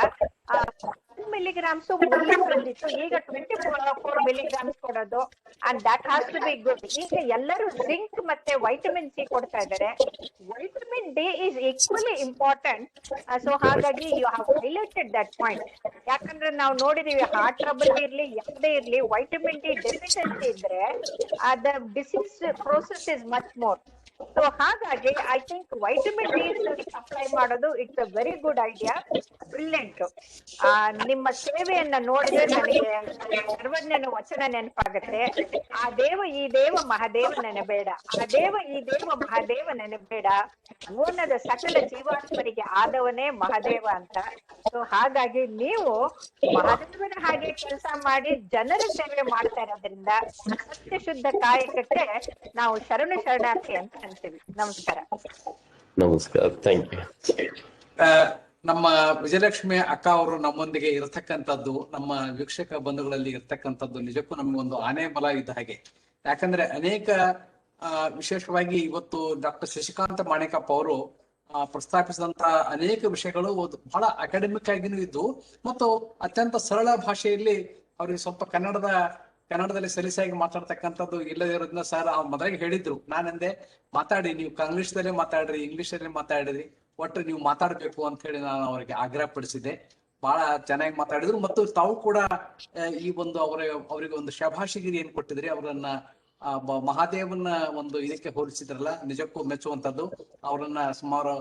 10 milligrams ಮೊದಲು ಬಂದಿತ್ತು, ಈಗ 24 milligrams ಕೊಡೋದು, and that has to be good. ಈಗ ಎಲ್ಲರೂ ಜಿಂಕ್ ಮತ್ತೆ ವೈಟಮಿನ್ ಸಿ ಕೊಡ್ತಾ ಇದ್ದಾರೆ. Vitamin D is equally important. So ಹಾಗಾಗಿ you have highlighted that point. ಯಾಕಂದ್ರೆ ನಾವು ನೋಡಿದೀವಿ, ಹಾರ್ಟ್ ಟ್ರಬಲ್ ಇರ್ಲಿ ಯಾವುದೇ ಇರ್ಲಿ, ವೈಟಮಿನ್ ಡಿ ಡೆಫಿಷಿಯನ್ಸಿ ಇದ್ರೆ the disease process is much more. So ಹಾಗಾಗಿ I think vitamin D supply ಮಾಡೋದು it's a very good idea, brilliant. ನಿಮ್ಮ ಸೇವೆಯನ್ನ ನೋಡಿದ್ರೆ ನನಗೆ ಸರ್ವಜ್ಞನ ವಚನ ನೆನಪಾಗುತ್ತೆ. ಆ ದೇವ ಈ ದೇವ ಮಹಾದೇವ ನೆನಬೇಡ, ಆ ದೇವ ಈ ದೇವ ಮಹಾದೇವ ನೆನಬೇಡ, ಓನದ ಸಕಲ ಜೀವಾತ್ಮರಿಗೆ ಆದವನೇ ಮಹಾದೇವ ಅಂತ. ಸೊ ಹಾಗಾಗಿ ನೀವು ಮಹಾದೇವನ ಹಾಗೆ ಕೆಲಸ ಮಾಡಿ ಜನರ ಸೇವೆ ಮಾಡ್ತಾ ಇರೋದ್ರಿಂದ ಸತ್ಯ ಶುದ್ಧ ಕಾಯಕಕ್ಕೆ ನಾವು ಶರಣಾರ್ಥಿ ಅಂತ ಅಂತೀವಿ. ನಮಸ್ಕಾರ. ನಮಸ್ಕಾರ, ಥ್ಯಾಂಕ್ ಯು. ನಮ್ಮ ವಿಜಯಲಕ್ಷ್ಮಿ ಅಕ್ಕ ಅವರು ನಮ್ಮೊಂದಿಗೆ ಇರತಕ್ಕಂಥದ್ದು, ನಮ್ಮ ವೀಕ್ಷಕ ಬಂಧುಗಳಲ್ಲಿ ಇರ್ತಕ್ಕಂಥದ್ದು ನಿಜಕ್ಕೂ ನಮಗೊಂದು ಆನೆ ಬಲ ಇದ್ದ ಹಾಗೆ. ಯಾಕಂದ್ರೆ ಅನೇಕ ವಿಶೇಷವಾಗಿ ಇವತ್ತು ಡಾಕ್ಟರ್ ಶಶಿಕಾಂತ್ ಮಾಣಿಕಪ್ಪ ಅವರು ಪ್ರಸ್ತಾಪಿಸಿದಂತ ಅನೇಕ ವಿಷಯಗಳು ಬಹಳ ಅಕಾಡೆಮಿಕ್ ಆಗಿನೂ ಇದ್ದು, ಮತ್ತು ಅತ್ಯಂತ ಸರಳ ಭಾಷೆಯಲ್ಲಿ ಅವ್ರಿಗೆ ಸ್ವಲ್ಪ ಕನ್ನಡದಲ್ಲಿ ಸಲೀಸಾಗಿ ಮಾತಾಡ್ತಕ್ಕಂಥದ್ದು ಇಲ್ಲದೆ ಇರೋದ್ರಿಂದ ಸರ್ ಅವ್ರು ಮೊದಲಿಗೆ ಹೇಳಿದ್ರು. ನಾನಂದೆ, ಮಾತಾಡಿ, ನೀವು ಇಂಗ್ಲಿಷ್ದಲ್ಲೇ ಮಾತಾಡ್ರಿ, ಇಂಗ್ಲಿಷಲ್ಲೇ ಮಾತಾಡಿದ್ರಿ, ಒಟ್ಟು ನೀವು ಮಾತಾಡ್ಬೇಕು ಅಂತ ಹೇಳಿ ನಾನು ಅವರಿಗೆ ಆಗ್ರಹ ಪಡಿಸಿದ್ದೆ. ಬಹಳ ಚೆನ್ನಾಗಿ ಮಾತಾಡಿದ್ರು. ಮತ್ತು ತಾವು ಕೂಡ ಈ ಒಂದು ಅವರಿಗೆ ಒಂದು ಶಭಾಷಿಗಿರಿ ಏನ್ ಕೊಟ್ಟಿದ್ರಿ, ಅವರನ್ನ ಮಹಾದೇವನ ಒಂದು ಇದಕ್ಕೆ ಹೋಲಿಸಿದ್ರಲ್ಲ, ನಿಜಕ್ಕೂ ಮೆಚ್ಚುವಂತದ್ದು. ಅವರನ್ನ ಸುಮಾರು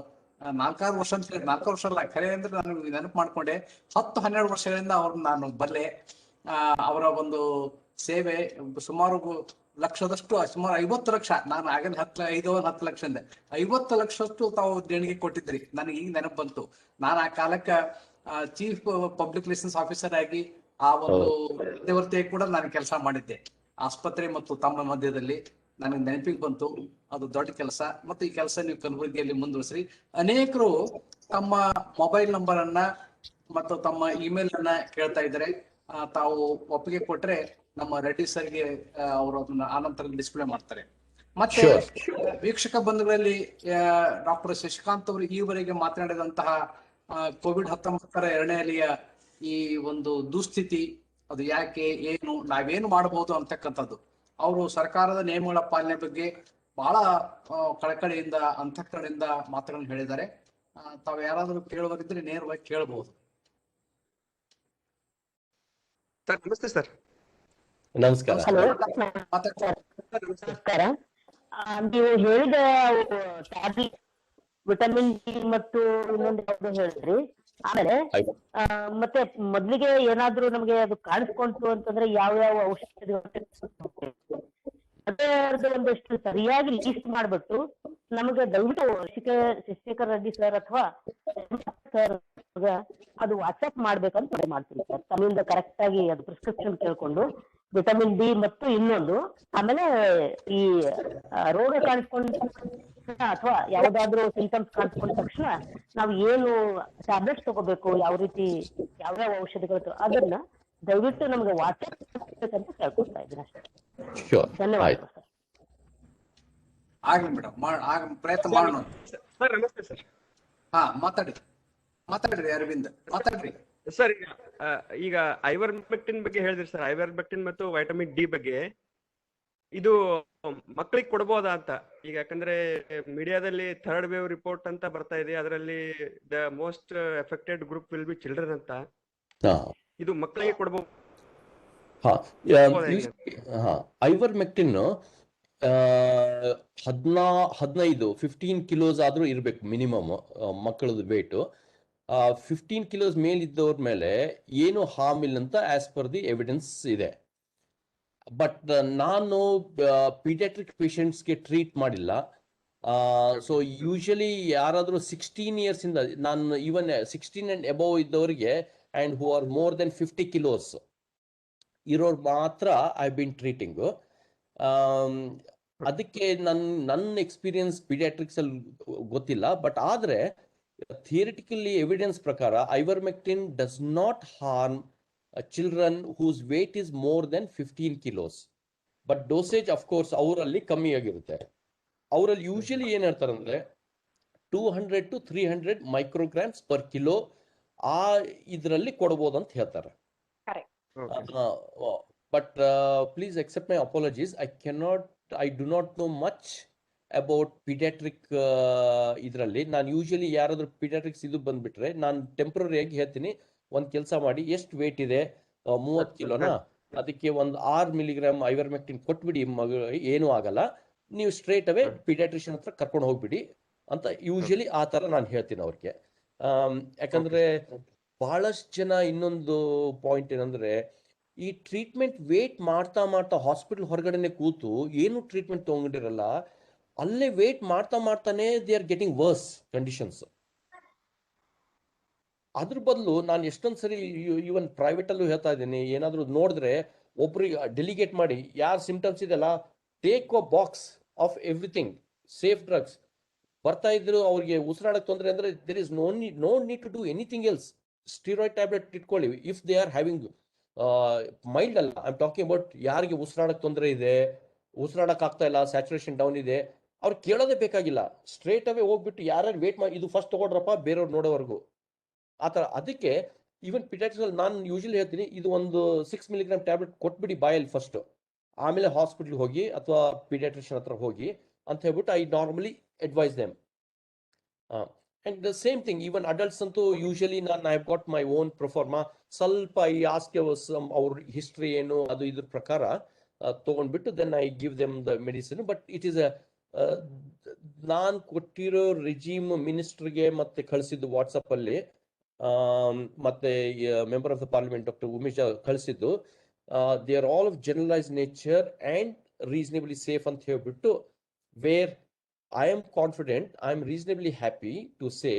4 ವರ್ಷ ಅಂತ 4 ವರ್ಷ ಅಲ್ಲ, ಖರೆ ಅಂದ್ರೆ ನಾನು ನೆನಪು ಮಾಡ್ಕೊಂಡೆ, 10-12 ವರ್ಷಗಳಿಂದ ಅವ್ರನ್ನ ನಾನು ಬಲ್ಲೆ. ಅವರ ಒಂದು ಸೇವೆ ಸುಮಾರು ಲಕ್ಷದಷ್ಟು, ಸುಮಾರು 50 ಲಕ್ಷ, ನಾನು ಆಗಲೇ 10 ಲಕ್ಷ ಅಂದೆ, 50 ಲಕ್ಷಷ್ಟು ತಾವು ದೇಣಿಗೆ ಕೊಟ್ಟಿದ್ರಿ. ನನಗೆ ಈಗ ನೆನಪು ಬಂತು. ನಾನು ಆ ಕಾಲಕ್ಕೆ ಚೀಫ್ ಪಬ್ಲಿಕ್ ರಿಲೇಷನ್ಸ್ ಆಫೀಸರ್ ಆಗಿ ಆ ಒಂದು ಮಧ್ಯವರ್ತಿ ಕೂಡ ನಾನು ಕೆಲಸ ಮಾಡಿದ್ದೆ ಆಸ್ಪತ್ರೆ ಮತ್ತು ತಮ್ಮ ಮಧ್ಯದಲ್ಲಿ. ನನಗೆ ನೆನಪಿಗೆ ಬಂತು, ಅದು ದೊಡ್ಡ ಕೆಲಸ. ಮತ್ತು ಈ ಕೆಲಸ ನೀವು ಕಲಬುರಗಿಯಲ್ಲಿ ಮುಂದುವರಿಸ್ರಿ. ಅನೇಕರು ತಮ್ಮ ಮೊಬೈಲ್ ನಂಬರ್ ಅನ್ನ ಮತ್ತು ತಮ್ಮ ಇಮೇಲ್ ಅನ್ನ ಕೇಳ್ತಾ ಇದ್ದಾರೆ. ತಾವು ಒಪ್ಪಿಗೆ ಕೊಟ್ರೆ ನಮ್ಮ ರೆಡ್ಡಿ ಸರ್ಗೆ ಅವರು ಅದನ್ನ ಆನಂತರ ಡಿಸ್ಪ್ಲೇ ಮಾಡ್ತಾರೆ. ಮತ್ತೆ ವೀಕ್ಷಕ ಬಂಧುಗಳಲ್ಲಿ ಡಾಕ್ಟರ್ ಶಶಿಕಾಂತ್ ಅವರು ಈವರೆಗೆ ಮಾತನಾಡಿದಂತಹ ಕೋವಿಡ್-19 ಎರಡನೇ ಅಲೆಯ ಈ ಒಂದು ದುಸ್ಥಿತಿ, ಅದು ಯಾಕೆ, ಏನು, ನಾವೇನು ಮಾಡಬಹುದು ಅಂತಕ್ಕಂಥದ್ದು, ಅವರು ಸರ್ಕಾರದ ನಿಯಮಗಳ ಪಾಲನೆ ಬಗ್ಗೆ ಬಹಳ ಕಳಕಳಿಯಿಂದ, ಅಂತಃಕರಣದಿಂದ ಮಾತುಗಳನ್ನು ಹೇಳಿದ್ದಾರೆ. ತಾವು ಯಾರಾದರೂ ಕೇಳುವರಿದ್ರೆ ನೇರವಾಗಿ ಕೇಳಬಹುದು. ಸರ್ ನಮಸ್ತೆ ಸರ್. ನಮಸ್ಕಾರ. ನಮಸ್ಕಾರ. ನೀವು ಹೇಳಿದ ವಿಟಮಿನ್ ಡಿ ಮತ್ತು ಇನ್ನೊಂದು ಯಾವ್ದು ಹೇಳಿದ್ರಿ, ಆಮೇಲೆ ಮತ್ತೆ ಮೊದ್ಲಿಗೆ ಏನಾದ್ರೂ ನಮ್ಗೆ ಅದು ಕಾಣಿಸ್ಕೊಂತು ಅಂತಂದ್ರೆ ಯಾವ ಔಷಧಿಗಳು ಅದರದ್ದು ಒಂದಷ್ಟು ಸರಿಯಾಗಿ ಲೀಸ್ಟ್ ಮಾಡ್ಬಿಟ್ಟು ನಮಗೆ ದಯವಿಟ್ಟು ಶಶಿಶೇಖರ್ ರೆಡ್ಡಿ ಸರ್ ಅಥವಾ ಸರ್ ಅದು ವಾಟ್ಸ್ಆಪ್ ಮಾಡ್ಬೇಕಂತ ಟ್ರೈ ಮಾಡ್ತೀನಿ ಸರ್. ತಮ್ಮಿಂದ ಕರೆಕ್ಟ್ ಆಗಿ ಅದು ಪ್ರಿಸ್ಕ್ರಿಪ್ಷನ್ ಕೇಳ್ಕೊಂಡು ವಿಟಮಿನ್ ಡಿ ಮತ್ತು ಇನ್ನೊಂದು, ಆಮೇಲೆ ಈ ರೋಗ ಕಾಣಿಸ್ಕೊಂಡ ಅಥವಾ ಯಾವ್ದಾದ್ರು ಸಿಂಟಮ್ಸ್ ಕಾಣಿಸ್ಕೊಂಡ ತಕ್ಷಣ ನಾವು ಏನು ಟ್ಯಾಬ್ಲೆಟ್ಸ್ ತಗೋಬೇಕು, ಯಾವ ರೀತಿ ಯಾವ್ಯಾವ ಔಷಧಿಗಳು, ಅದನ್ನ ದಯವಿಟ್ಟು ನಮ್ಗೆ ವಾಟ್ಸ್ಆಪ್ ಮಾಡ್ಬೇಕಂತ ಕೇಳ್ಕೊಳ್ತಾ ಇದ್ದೀನಿ ಅಷ್ಟೇ. ಧನ್ಯವಾದ ಸರ್. ಆಗ್ಲಿ ಮೇಡಮ್, ಪ್ರಯತ್ನ ಮಾಡೋಣ. ಸರ್ ನಮಸ್ತೆ ಸರ್. ಹಾ, ಮಾತಾಡ್ರಿ ಅರವಿಂದ್, ಮಾತಾಡ್ರಿ ಸರ್. ಈಗ ಐವರ್ಮೆಕ್ಟಿನ್ ಬಗ್ಗೆ ಹೇಳಿದ್ರಿ ಸರ್. ಐವರ್ಮೆಕ್ಟಿನ್ ಮತ್ತು ವೈಟಮಿನ್ ಡಿ ಬಗ್ಗೆ ಇದು ಮಕ್ಕಳಿಗೆ ಕೊಡ್ಬೋದಾ ಅಂತ. ಈಗ ಯಾಕಂದ್ರೆ ಮೀಡಿಯಾದಲ್ಲಿ 3rd ವೇವ್ ರಿಪೋರ್ಟ್ ಅಂತ ಬರ್ತಾ ಇದೆ, ಅದರಲ್ಲಿ the most affected group will be children ಅಂತ. ಇದು ಮಕ್ಕಳಿಗೆ ಕೊಡ್ಬೋದು? ಐವರ್ಮೆಕ್ಟಿನ್ 15 ಕಿಲೋಸ್ ಆದ್ರೂ ಇರ್ಬೇಕು ಮಿನಿಮಮ್ ಮಕ್ಕಳದು ವೇಟ್. 15 ಕಿಲೋಸ್ ಮೇಲಿದ್ದವ್ರ ಮೇಲೆ ಏನು ಹಾರ್ಮ್ ಇಲ್ಲ ಅಂತ ಆಸ್ ಪರ್ ದಿ ಎವಿಡೆನ್ಸ್ ಇದೆ. ಬಟ್ ನಾನು ಪೀಡಿಯಾಟ್ರಿಕ್ ಪೇಷಂಟ್ಸ್ಗೆ ಟ್ರೀಟ್ ಮಾಡಿಲ್ಲ. ಸೊ ಯೂಶಲಿ ಯಾರಾದರೂ 16 ಇಯರ್ಸ್ ಇಂದ, ನಾನು ಈವನ್ 16 ಅಂಡ್ ಅಬೌವ್ ಇದ್ದವರಿಗೆ and who are more than 50 kilos ಇರೋರು ಮಾತ್ರ ಐ ಬಿನ್ ಟ್ರೀಟಿಂಗ್. ಅದಕ್ಕೆ ನನ್ನ ಎಕ್ಸ್ಪೀರಿಯನ್ಸ್ ಪೀಡಿಯಾಟ್ರಿಕ್ಸ್ ಅಲ್ಲಿ ಗೊತ್ತಿಲ್ಲ. ಬಟ್ ಆದ್ರೆ ಥಿಯರಿಟಿಕಲಿ ಎವಿಡೆನ್ಸ್ ಪ್ರಕಾರ ivermectin does not harm children whose weight is more than 15 kilos. But dosage of course ಅವರಲ್ಲಿ ಕಮ್ಮಿ ಆಗಿರುತ್ತೆ. ಅವರಲ್ಲಿ ಯೂಶಲಿ ಏನ್ ಹೇಳ್ತಾರೆ ಅಂದ್ರೆ 200 to 300 ಮೈಕ್ರೋಗ್ರಾಮ್ಸ್ ಪರ್ ಕಿಲೋ ಆ ಇದರಲ್ಲಿ ಕೊಡಬಹುದು ಅಂತ ಹೇಳ್ತಾರೆ. But please accept my apologies. I do not know much about pediatric ಇದರಲ್ಲಿ. ನಾನು ಯೂಶಲಿ ಯಾರಾದ್ರೂ ಪೀಡಿಯಾಟ್ರಿಕ್ಸ್ ಇದು ಬಂದ್ಬಿಟ್ರೆ ನಾನು ಟೆಂಪ್ರರಿ ಆಗಿ ಹೇಳ್ತೀನಿ, ಒಂದ್ ಕೆಲಸ ಮಾಡಿ, ಎಷ್ಟು ವೇಟ್ ಇದೆ 30 ಕಿಲೋನಾ, ಅದಕ್ಕೆ ಒಂದು 6 ಮಿಲಿಗ್ರಾಮ್ ಐವರ್ಮೆಕ್ಟಿನ್ ಕೊಟ್ಬಿಡಿ, ಏನೂ ಆಗಲ್ಲ, ನೀವು ಸ್ಟ್ರೇಟ್ ಅವೇ ಪೀಡಿಯಾಟ್ರಿಷಿಯನ್ ಹತ್ರ ಕರ್ಕೊಂಡು ಹೋಗ್ಬಿಡಿ ಅಂತ ಯೂಶಲಿ ಆ ತರ ನಾನು ಹೇಳ್ತೀನಿ ಅವ್ರಿಗೆ. ಯಾಕಂದ್ರೆ ಬಹಳಷ್ಟು ಜನ ಇನ್ನೊಂದು ಪಾಯಿಂಟ್ ಏನಂದ್ರೆ, ಈ ಟ್ರೀಟ್ಮೆಂಟ್ ವೇಟ್ ಮಾಡ್ತಾ ಹಾಸ್ಪಿಟಲ್ ಹೊರಗಡೆನೆ ಕೂತು ಏನು ಟ್ರೀಟ್ಮೆಂಟ್ ತಗೊಂಡಿರಲ್ಲ, ಅಲ್ಲೇ ವೇಟ್ ಮಾಡ್ತಾನೆ they are getting worse conditions. ಅದ್ರ ಬದಲು ನಾನು ಎಷ್ಟೊಂದು ಸರಿ ಇವನ್ ಪ್ರೈವೇಟ್ ಅಲ್ಲೂ ಹೇಳ್ತಾ ಇದ್ದೀನಿ, ಏನಾದ್ರು ನೋಡಿದ್ರೆ ಒಬ್ರಿಗೆ ಡೆಲಿಗೇಟ್ ಮಾಡಿ, ಯಾರು ಸಿಂಪ್ಟಮ್ಸ್ ಇದೆಲ್ಲ take a box of everything, safe drugs ಬರ್ತಾ ಇದ್ರು, ಅವ್ರಿಗೆ ಉಸಿರಾಡಕ್ ತೊಂದರೆ ಅಂದ್ರೆ there is no need to do anything else. Steroid tablet ಇಟ್ಕೊಳ್ಳಿ if they are having mild ಅಲ್ಲ, ಐ ಆಮ್ ಟಾಕಿಂಗ್ ಅಬೌಟ್ ಯಾರಿಗೆ ಉಸಿರಾಡಕ್ ತೊಂದರೆ ಇದೆ, ಉಸಿರಾಡಕ್ ಆಗ್ತಾ ಇಲ್ಲ, ಸ್ಯಾಚುರೇಷನ್ ಡೌನ್ ಇದೆ, ಅವ್ರು ಕೇಳೋದೇ ಬೇಕಾಗಿಲ್ಲ, ಸ್ಟ್ರೇಟ್ ಅವೇ ಹೋಗ್ಬಿಟ್ಟು ಯಾರ್ಯಾರು ವೇಟ್ ಮಾಡಿ ಇದು ಫಸ್ಟ್ ತಗೊಳ್ರಪ್ಪ ಬೇರೆಯವ್ರು ನೋಡೋವರೆಗೂ ಆ ಥರ. ಅದಕ್ಕೆ ಈವನ್ ಪಿಟಾಟ್ರಿಕ್ಸ್ ನಾನು ಯೂಶಲಿ ಹೇಳ್ತೀನಿ, ಇದು ಒಂದು 6 ಮಿಲಿಗ್ರಾಮ್ ಟ್ಯಾಬ್ಲೆಟ್ ಕೊಟ್ಬಿಡಿ ಬಾಯಲ್ಲಿ ಫಸ್ಟ್, ಆಮೇಲೆ ಹಾಸ್ಪಿಟ್ಲ್ ಹೋಗಿ ಅಥವಾ ಪೀಡಿಯಾಟ್ರಿಷಿಯನ್ ಹತ್ರ ಹೋಗಿ ಅಂತ ಹೇಳ್ಬಿಟ್ಟು I normally advise them. And the same thing even adults ಅಂತೂ usually I have got my own proforma, ಸ್ವಲ್ಪ ಐ ಆಸ್ಕ್ ಅವ್ರ ಹಿಸ್ಟ್ರಿ ಏನು ಅದು ಇದ್ರ ಪ್ರಕಾರ ತಗೊಂಡ್ಬಿಟ್ಟು then I give them the medicine. But it is ನಾನು ಕೊಟ್ಟಿರೋ ರಿಜಿಮ್ ಮಿನಿಸ್ಟರ್ಗೆ ಮತ್ತೆ ಕಳಿಸಿದ್ದು ವಾಟ್ಸಪ್ ಅಲ್ಲಿ ಮತ್ತೆ member of the parliament doctor Umesh ಕಳಿಸಿದ್ದು, they are all of generalise nature and reasonably safe ಅಂತ ಹೇಳ್ಬಿಟ್ಟು, where I am confident, I am reasonably happy to say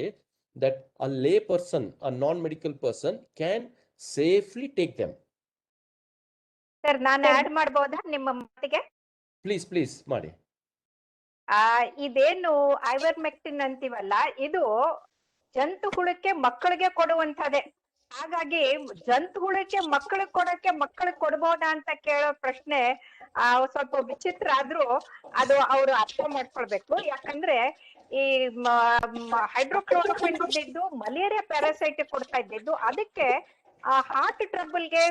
that a lay person, a non-medical person can safely take them. Sir ನಾನು add ಮಾಡಬಹುದಾ ನಿಮ್ಮ ಮಾತಿಗೆ? Please ಮಾಡಿ. ಇದೇನು ivermectin ಅಂತೀವಲ್ಲ, ಇದು ಜಂತು ಹುಳಕ್ಕೆ ಮಕ್ಕಳಿಗೆ ಕೊಡುವಂತದೇ. ಹಾಗಾಗಿ ಜಂತು ಹುಳಕ್ಕೆ ಮಕ್ಕಳಿಗೆ ಕೊಡ್ಬೋದಾ ಅಂತ ಕೇಳೋ ಪ್ರಶ್ನೆ ಸ್ವಲ್ಪ ವಿಚಿತ್ರ ಆದ್ರೂ ಅದು ಅವರು ಅರ್ಥ ಮಾಡ್ಕೊಳ್ಬೇಕು. ಯಾಕಂದ್ರೆ ಈ ಹೈಡ್ರೋಕ್ಲೋರೋಕ್ವಿನ್ ಇದ್ದಿದ್ದು ಮಲೇರಿಯಾ ಪ್ಯಾರಾಸೈಟ್ ಕೊಡ್ತಾ ಇದ್ದಿದ್ದು, ಅದಕ್ಕೆ ಹಾರ್ಟ್ ಟ್ರಬಲ್ಗೆ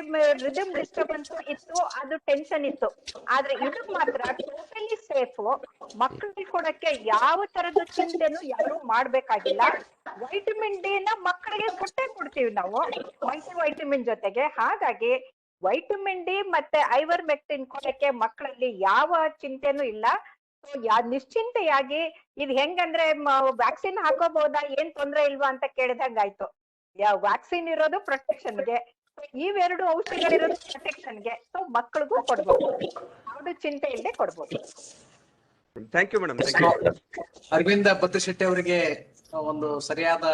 ರಿದಮ್ ಡಿಸ್ಟರ್ಬೆನ್ಸ್ ಇತ್ತು, ಅದು ಟೆನ್ಷನ್ ಇತ್ತು. ಆದ್ರೆ ಇದು ಮಾತ್ರ ಟೋಟಲಿ ಸೇಫ್. ಮಕ್ಕಳಿಗೆ ಕೊಡಕ್ಕೆ ಯಾವ ತರದ ಚಿಂತೆನೂ ಯಾರು ಮಾಡ್ಬೇಕಾಗಿಲ್ಲ. ವೈಟಮಿನ್ ಡಿ ನ ಮಕ್ಕಳಿಗೆ ಕೊಡ್ತೀವಿ ನಾವು ಮಲ್ಟಿ ವೈಟಮಿನ್ ಜೊತೆಗೆ. ಹಾಗಾಗಿ ವೈಟಮಿನ್ ಡಿ ಮತ್ತೆ ಐವರ್ಮೆಕ್ಟಿನ್ ಕೊಡಕ್ಕೆ ಮಕ್ಕಳಲ್ಲಿ ಯಾವ ಚಿಂತೆನೂ ಇಲ್ಲ. ನಿಶ್ಚಿಂತೆಯಾಗಿ ಇದು ಹೆಂಗಂದ್ರೆ ವ್ಯಾಕ್ಸಿನ್ ಹಾಕೋಬಹುದಾ, ಏನ್ ತೊಂದ್ರೆ ಇಲ್ವಾ ಅಂತ ಕೇಳಿದಂಗಾಯ್ತು. ವ್ಯಾಕ್ಸಿನ್ ಇರೋದು ಪ್ರೊಟೆಕ್ಷನ್ಗೆ, ಇವೆರಡು ಔಷಧಿಗಳಿರೋದು ಪ್ರೊಟೆಕ್ಷನ್ಗೆ. ಸೊ ಮಕ್ಕಳಿಗೂ ಕೊಡ್ಬೋದು, ಯಾವ್ದು ಚಿಂತೆ ಇಲ್ಲದೆ ಕೊಡ್ಬೋದು. Thank you madam. Aravinda Bhadrashetti ಅವರಿಗೆ ಒಂದು ಸರಿಯಾದ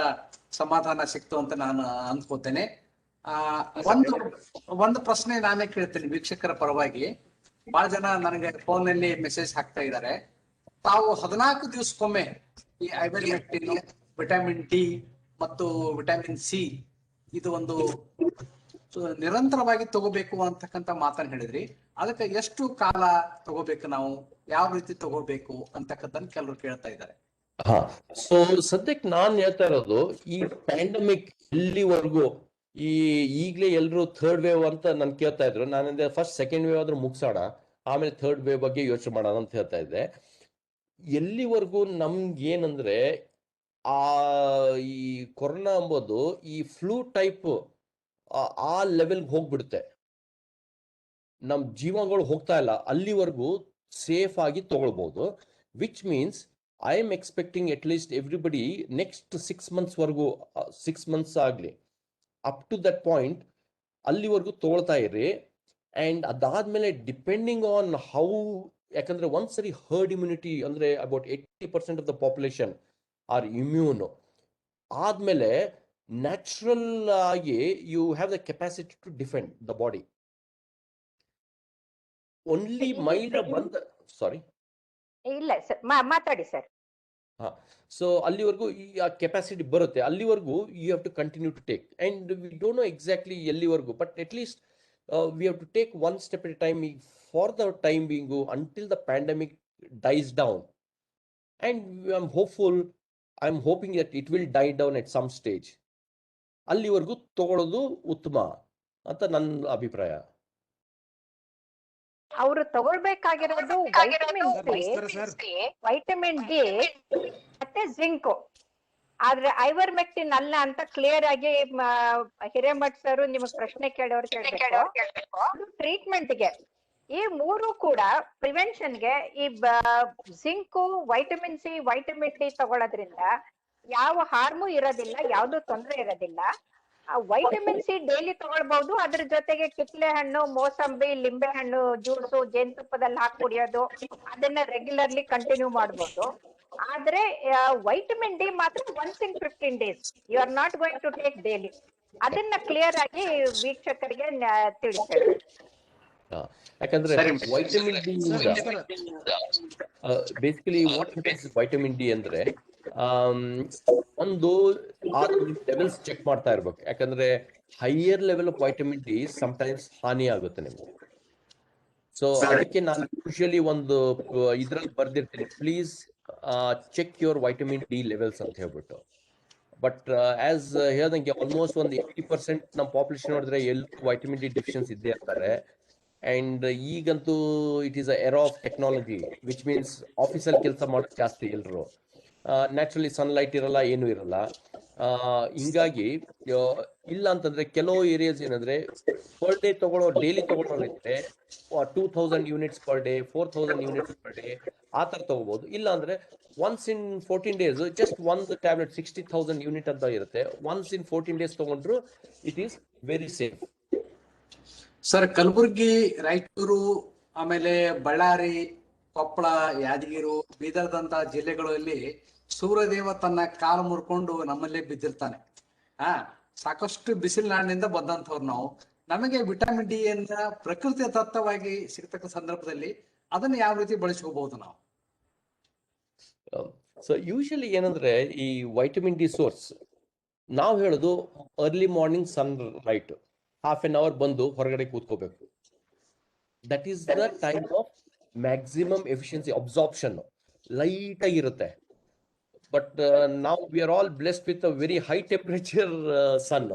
ಸಮಾಧಾನ ಸಿಕ್ತು ಅಂತ ನಾನು ಅನ್ಕೋತೇನೆ. ಒಂದು ಪ್ರಶ್ನೆ ನಾನೇ ಕೇಳ್ತೇನೆ ವೀಕ್ಷಕರ ಪರವಾಗಿ. ಬಹಳ ಜನ ನನಗೆ ಫೋನ್ ನಲ್ಲಿ ಮೆಸೇಜ್ ಹಾಕ್ತಾ ಇದ್ದಾರೆ, ತಾವು 14 ದಿವಸಕ್ಕೊಮ್ಮೆ ಈ ಐವರ್ಮೆಕ್ಟಿನ್, ವಿಟಮಿನ್ ಡಿ ಮತ್ತು ವಿಟಮಿನ್ ಸಿ ಇದು ಒಂದು ನಿರಂತರವಾಗಿ ತಗೋಬೇಕು ಅಂತಕ್ಕಂಥ ಮಾತನ್ನ ಹೇಳಿದ್ರಿ. ಅದಕ್ಕೆ ಎಷ್ಟು ಕಾಲ ತಗೋಬೇಕು, ನಾವು ಯಾವ ರೀತಿ ತಗೋಬೇಕು ಅಂತಕ್ಕಂಥ ಕೆಲವರು ಕೇಳ್ತಾ ಇದ್ದಾರೆ. ಸೊ ಸದ್ಯಕ್ಕೆ ನಾನ್ ಹೇಳ್ತಾ ಇರೋದು, ಈ ಪ್ಯಾಂಡಮಿಕ್ ಇಲ್ಲಿವರೆಗೂ ಈಗಲೇ ಎಲ್ರು ಥರ್ಡ್ ವೇವ್ ಅಂತ ನನ್ ಕೇಳ್ತಾ ಇದ್ರು. ನಾನಿಂದ ಫಸ್ಟ್ ಸೆಕೆಂಡ್ ವೇವ್ ಆದ್ರೂ ಮುಗ್ಸೋಣ, ಆಮೇಲೆ ಥರ್ಡ್ ವೇವ್ ಬಗ್ಗೆ ಯೋಚನೆ ಮಾಡೋಣ ಅಂತ ಹೇಳ್ತಾ ಇದ್ದೆ. ಎಲ್ಲಿವರೆಗೂ ನಮ್ಗೇನಂದ್ರೆ ಈ ಕೊರೋನಾ ಎಂಬುದು ಈ ಫ್ಲೂ ಟೈಪ್ ಆ ಲೆವೆಲ್ಗೆ ಹೋಗ್ಬಿಡುತ್ತೆ, ನಮ್ ಜೀವಗಳು ಹೋಗ್ತಾ ಇಲ್ಲ, ಅಲ್ಲಿವರೆಗೂ ಸೇಫ್ ಆಗಿ ತಗೊಳ್ಬಹುದು. Which means I am expecting at least everybody next 6 months ವರೆಗೂ, 6 months ಆಗ್ಲಿ, ಅಪ್ ಟು ದಟ್ ಪಾಯಿಂಟ್ ಅಲ್ಲಿವರೆಗೂ ತಗೊಳ್ತಾ ಇರಿ. ಅಂಡ್ ಅದಾದ್ಮೇಲೆ ಡಿಪೆಂಡಿಂಗ್ ಆನ್ ಹೌ, ಯಾಕಂದ್ರೆ ಒಂದ್ಸರಿ ಹರ್ಡ್ ಇಮ್ಯುನಿಟಿ ಅಂದ್ರೆ about 80% of the population are immune ಆದ್ಮೇಲೆ ನ್ಯಾಚುರಲ್ ಆಗಿ you have the capacity to defend the body. Only mild ಬಂದ, ಸಾರಿ ಇಲ್ಲ ಸರ್, ಮಾತಾಡಿ ಸರ್. ಸೊ ಅಲ್ಲಿವರೆಗೂ ಈ ಕೆಪಾಸಿಟಿ ಬರುತ್ತೆ, ಅಲ್ಲಿವರೆಗೂ you have to continue to take. And we don't know exactly ಎಲ್ಲಿವರೆಗೂ, but at least we have to take one step at a time for the time being until the pandemic dies down. And I'm hoping that it will die down at some stage. ಅಲ್ಲಿವರೆಗೂ ತಗೊಳ್ಳೋದು ಉತ್ತಮ ಅಂತ ನನ್ನ ಅಭಿಪ್ರಾಯ. ಅವರು ತಗೊಳ್ಬೇಕಾಗಿರೋದು vitamin D ಮತ್ತೆ zinc. ಆದ್ರೆ ivermectin ಅಲ್ಲ ಅಂತ ಕ್ಲಿಯರ್ ಆಗಿ ಹಿರೇಮಠ್ ಸರ್ ನಿಮಗ್ ಪ್ರಶ್ನೆ ಕೇಳೋರು ಕೇಳಬೇಕು. ಟ್ರೀಟ್ಮೆಂಟ್ಗೆ ಈ ಮೂರು ಕೂಡ ಪ್ರಿವೆನ್ಷನ್ಗೆ ಈ zinc, vitamin C, vitamin D ತಗೊಳ್ಳೋದ್ರಿಂದ ಯಾವ ಹಾರ್ಮು ಇರೋದಿಲ್ಲ, ಯಾವ್ದು ತೊಂದರೆ ಇರೋದಿಲ್ಲ. ವೈಟಮಿನ್ ಸಿ ಡೈಲಿ ತಗೊಳ್ಬಹುದು. ಅದ್ರ ಜೊತೆಗೆ ಕಿತ್ಲೆ ಹಣ್ಣು, ಮೋಸಂಬಿ, ಲಿಂಬೆ ಹಣ್ಣು ಜ್ಯೂಸು ಜೇನುತುಪ್ಪದಲ್ಲಿ ಹಾಕಿ ಕುಡಿಯೋದು, ಅದನ್ನ ರೆಗ್ಯುಲರ್ಲಿ ಕಂಟಿನ್ಯೂ ಮಾಡಬಹುದು. ಆದ್ರೆ ವೈಟಮಿನ್ ಡಿ ಮಾತ್ರ once in 15 days you are not going to take daily. ಅದನ್ನ ಕ್ಲಿಯರ್ ಆಗಿ ವೀಕ್ಷಕರಿಗೆ ತಿಳಿಸ್ತೇವೆ. ಯಾಕಂದ್ರೆ vitamin D basically what happens vitamin D ಅಂದ್ರೆ ಒಂದು ಲೆವೆಲ್ಸ್ ಚೆಕ್ ಮಾಡ್ತಾ ಇರ್ಬೇಕು. ಯಾಕಂದ್ರೆ higher level of vitamin D sometimes ಹಾನಿ ಆಗುತ್ತೆ ನಿಮ್ಗೆ. ಸೊ ಅದಕ್ಕೆ ನಾನು ಯೂಶಲಿ ಒಂದು ಇದ್ರಲ್ಲಿ ಬರ್ದಿರ್ತೀನಿ, please check your vitamin D levels ಅಂತ ಹೇಳ್ಬಿಟ್ಟು. ಬಟ್ ಆಸ್ ಹೇಳ್ದಂಗೆ ಆಲ್ಮೋಸ್ಟ್ ಒಂದು 80% ನಮ್ಮ ಪಾಪ್ಯುಲೇಷನ್ ನೋಡಿದ್ರೆ ಎಲ್ಲರೂ ವೈಟಮಿನ್ ಡಿ ಡೆಫಿಷಿಯನ್ಸಿ ಇದ್ದೇ ಇರ್ತಾರೆ. ಅಂಡ್ ಈಗಂತೂ it is a era of technology, which means ಆಫೀಸಲ್ಲಿ ಕೆಲಸ ಮಾಡೋದು ಜಾಸ್ತಿ ಎಲ್ಲರೂ. ನ್ಯಾಚುರಲಿ ಸನ್ಲೈಟ್ ಇರಲ್ಲ, ಏನೂ ಇರಲ್ಲ. ಹಿಂಗಾಗಿ ಇಲ್ಲ ಅಂತಂದ್ರೆ ಕೆಲವು ಏರಿಯಾಸ್ ಏನಂದ್ರೆ ಪರ್ ಡೇ ಡೈಲಿ ತಗೊಳ್ಳೋರಿದ್ರೆ 2000 units per day, 4000 units per day ಆ ತರ ತಗೋಬಹುದು. ಇಲ್ಲ ಅಂದ್ರೆ ಒನ್ಸ್ ಇನ್ 14 ಡೇಸ್ ಜಸ್ಟ್ ಒಂದು ಟ್ಯಾಬ್ಲೆಟ್ 60,000 ಯೂನಿಟ್ ಅಂತ ಇರುತ್ತೆ. ಒನ್ಸ್ ಇನ್ 14 ಡೇಸ್ ತಗೊಂಡ್ರು it is very safe. Sir, Kalaburagi, Raichur, ಆಮೇಲೆ ಬಳ್ಳಾರಿ, ಕೊಪ್ಪಳ, ಯಾದಗಿರಿ, ಬೀದರ್ದಂತ ಜಿಲ್ಲೆಗಳಲ್ಲಿ ಸೂರ್ಯದೇವ ತನ್ನ ಕಾಲು ಮುರ್ಕೊಂಡು ನಮ್ಮಲ್ಲೇ ಬಿದ್ದಿರ್ತಾನೆ. ಸಾಕಷ್ಟು ಬಿಸಿಲಿನಿಂದ ಬಂದಂಥವ್ರು ನಾವು. ನಮಗೆ ವಿಟಮಿನ್ ಡಿ ಅನ್ನ ಪ್ರಕೃತಿಯ ತತ್ವವಾಗಿ ಸಿಗ್ತಕ್ಕ ಸಂದರ್ಭದಲ್ಲಿ ಅದನ್ನ ಯಾವ ರೀತಿ ಬಳಸ್ಕೋಬಹುದು ನಾವು? ಸೊ ಯೂಶಲಿ ಏನಂದ್ರೆ ಈ ವೈಟಮಿನ್ ಡಿ ಸೋರ್ಸ್ ನಾವು ಹೇಳೋದು early morning sun light half an hour ಬಂದು ಹೊರಗಡೆ ಕೂತ್ಕೋಬೇಕು. That is the time of maximum efficiency absorption. Light ಆಗಿರುತ್ತೆ. ಬಟ್ ನಾವು we are all blessed with a very high temperature sun.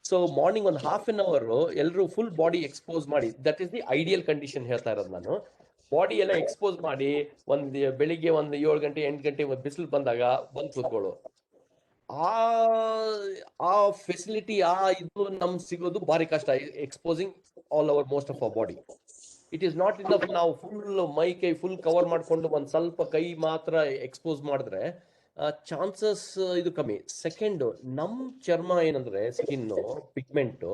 So morning ಒಂದು half an hour ಎಲ್ಲರೂ full body expose ಮಾಡಿ, that is the ideal condition ಹೇಳ್ತಾ ಇರೋದು ನಾನು. Body ಎಲ್ಲ expose ಮಾಡಿ ಬೆಳಿಗ್ಗೆ 7 ಗಂಟೆ 8 ಗಂಟೆ ಬಿಸಿಲು ಬಂದಾಗ ಬಂದು ಕೂತ್ಕೊಳ್ಳು. ಆ ಫೆಸಿಲಿಟಿ ಇದು ನಮ್ಗೆ ಸಿಗೋದು ಭಾರಿ ಕಷ್ಟ. Exposing all our most of our body. It is not enough ನಾವು ಫುಲ್ ಮೈ ಕೈ ಫುಲ್ ಕವರ್ ಮಾಡ್ಕೊಂಡು ಒಂದ್ ಸ್ವಲ್ಪ ಕೈ ಮಾತ್ರ ಎಕ್ಸ್ಪೋಸ್ ಮಾಡಿದ್ರೆ ಚಾನ್ಸಸ್ ಇದು ಕಮ್ಮಿ. ಸೆಕೆಂಡ್, ನಮ್ ಚರ್ಮ ಏನಂದ್ರೆ skin pigment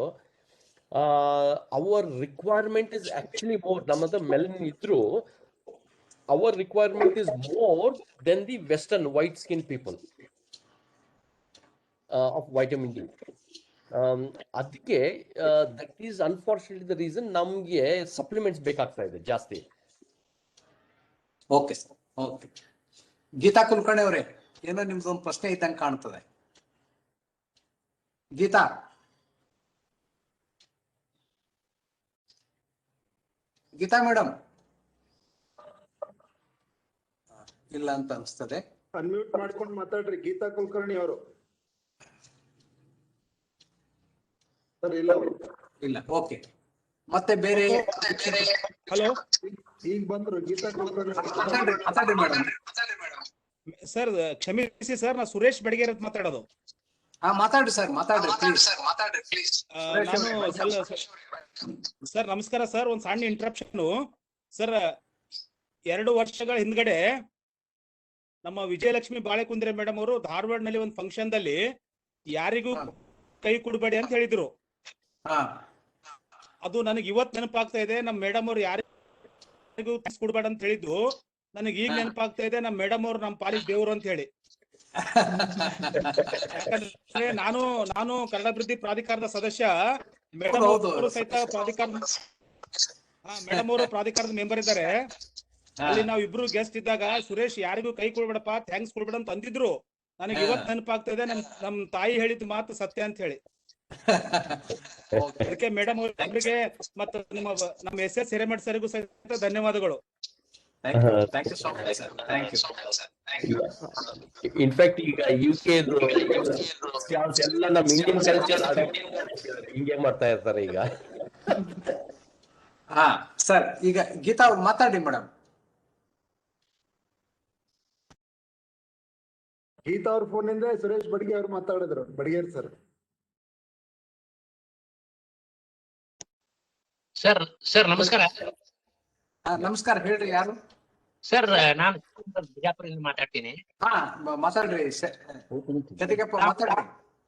our requirement is actually more. ನಮ್ಮದ ಮೆಲನಿನ್ ಇದ್ರು our requirement is more than the western white skin people of vitamin D. ಅದಕ್ಕೆ that is unfortunately the reason ನಮ್ಗೆ ಸಪ್ಲಿಮೆಂಟ್ಸ್ ಬೇಕಾಗ್ತಾ ಇದೆ ಜಾಸ್ತಿ. Okay sir, okay. Geeta Kulkarni ಅವರೇ, ಏನೋ ನಿಮ್ದೊಂದು ಪ್ರಶ್ನೆ ಇದ್ದಂಗೆ ಕಾಣ್ತದೆ. ಗೀತಾ? ಗೀತಾ ಮೇಡಮ್ ಇಲ್ಲ ಅಂತ ಅನಿಸ್ತದೆ. ಅನ್ಮ್ಯೂಟ್ ಮಾಡ್ಕೊಂಡು ಮಾತಾಡ್ರಿ ಗೀತಾ ಕುಲಕರ್ಣಿ ಅವರು. ಸರ್ ಇಲ್ಲ. ಓಕೆ. ಮತ್ತೆ ಬೇರೆ? ಹಲೋ, ಈಗ ಬಂದ್ರು ಗೀತಾ ಕುಲಕರ್ಣಿ. ಮಾತಾಡ್ರಿ ಮೇಡಮ್. ಸರ್ ಕ್ಷಮಿಸಿ ಸರ್, ನಾ ಸುರೇಶ್ ಬೆಡಗೇರ್ ಅಂತ ಮಾತಾಡೋದು. ಮಾತಾಡ್ರಿ ಸರ್, ಮಾತಾಡ್ರಿ ಪ್ಲೀಸ್. ಸರ್ ನಮಸ್ಕಾರ ಸರ್. ಒಂದ್ ಸಣ್ಣ ಇಂಟ್ರಪ್ಷನ್ ಸರ್. 2 ವರ್ಷಗಳ ಹಿಂದ್ಗಡೆ ನಮ್ಮ ವಿಜಯಲಕ್ಷ್ಮಿ ಬಾಳೆಕುಂದ್ರೆ ಮೇಡಮ್ ಅವರು ಧಾರವಾಡನಲ್ಲಿ ಒಂದು ಫಂಕ್ಷನ್ ದಲ್ಲಿ ಯಾರಿಗೂ ಕೈ ಕೊಡಬೇಡಿ ಅಂತ ಹೇಳಿದ್ರು. ಅದು ನನಗೆ ಇವತ್ತು ನೆನಪಾಗ್ತಾ ಇದೆ. ನಮ್ಮ ಮೇಡಮ್ ಅವ್ರು ಯಾರಿಗೂ ಕೊಡ್ಬೇಡ ಅಂತ ಹೇಳಿದ್ದು ನನಗೆ ಈಗ ನೆನಪಾಗ್ತಾ ಇದೆ. ನಮ್ಮ ಮೇಡಮ್ ಅವ್ರು ನಮ್ಮ ಪಾಲಿಗೆ ದೇವ್ರು ಅಂತ ಹೇಳಿ. ಯಾಕಂದ್ರೆ ನಾನು ಕನ್ನಡ ಅಭಿವೃದ್ಧಿ ಪ್ರಾಧಿಕಾರದ ಸದಸ್ಯ. ಮೇಡಮ್ ಅವರು ಸಹಿತ ಮೇಡಮ್ ಅವರು ಪ್ರಾಧಿಕಾರದ ಮೆಂಬರ್ ಇದ್ದಾರೆ. ಅಲ್ಲಿ ನಾವು ಇಬ್ರು ಗೆಸ್ಟ್ ಇದ್ದಾಗ ಸುರೇಶ್ ಯಾರಿಗೂ ಕೈ ಕೊಡ್ಬೇಡಪ್ಪ, ಥ್ಯಾಂಕ್ಸ್ ಕೊಡ್ಬೇಡ ಅಂತ ಅಂದಿದ್ರು. ನನಗೆ ಇವತ್ತು ನೆನಪಾಗ್ತಾ ಇದೆ ನಮ್ ತಾಯಿ ಹೇಳಿದ ಮಾತು ಸತ್ಯ ಅಂತ ಹೇಳಿ. ಅದಕ್ಕೆ ಮೇಡಮ್ ಅವರಿಗೆ ಮತ್ತು ನಮ್ಮ S.S. ಹಿರೇಮಠ್ ಸರ್ಗೂ ಸಹಿತ ಧನ್ಯವಾದಗಳು. ಇನ್ಫ್ಯಾಕ್ಟ್ ಈಗ UK ಎಲ್ಲ ನಮ್ಮ ಇಂಡಿಯನ್ ಕಲ್ಚರ್ ಹಿಂಗೆ ಮಾಡ್ತಾ ಇರ್ತಾರೆ ಈಗ. ಸರ್, ಈಗ ಗೀತಾ ಅವ್ರು ಮಾತಾಡಿ ಮೇಡಮ್. ಗೀತಾ ಅವ್ರ ಫೋನ್ ಇಂದ ಸುರೇಶ್ ಬಡ್ಗೆ ಅವ್ರು ಮಾತಾಡಿದ್ರು. ಬಡ್ಗೇರ್ ಸರ್. ಸರ್ ನಮಸ್ಕಾರ. ನಮಸ್ಕಾರ, ಹೇಳ್ರಿ ಯಾರು? ಸರ್ ನಾನು ಬಿಜಾಪುರದಿಂದ ಮಾತಾಡ್ತೀನಿ. ಮಾತಾಡ್ರಿ ಗದಿಗೆಪ್ಪ, ಮಾತಾಡ್ರಿ.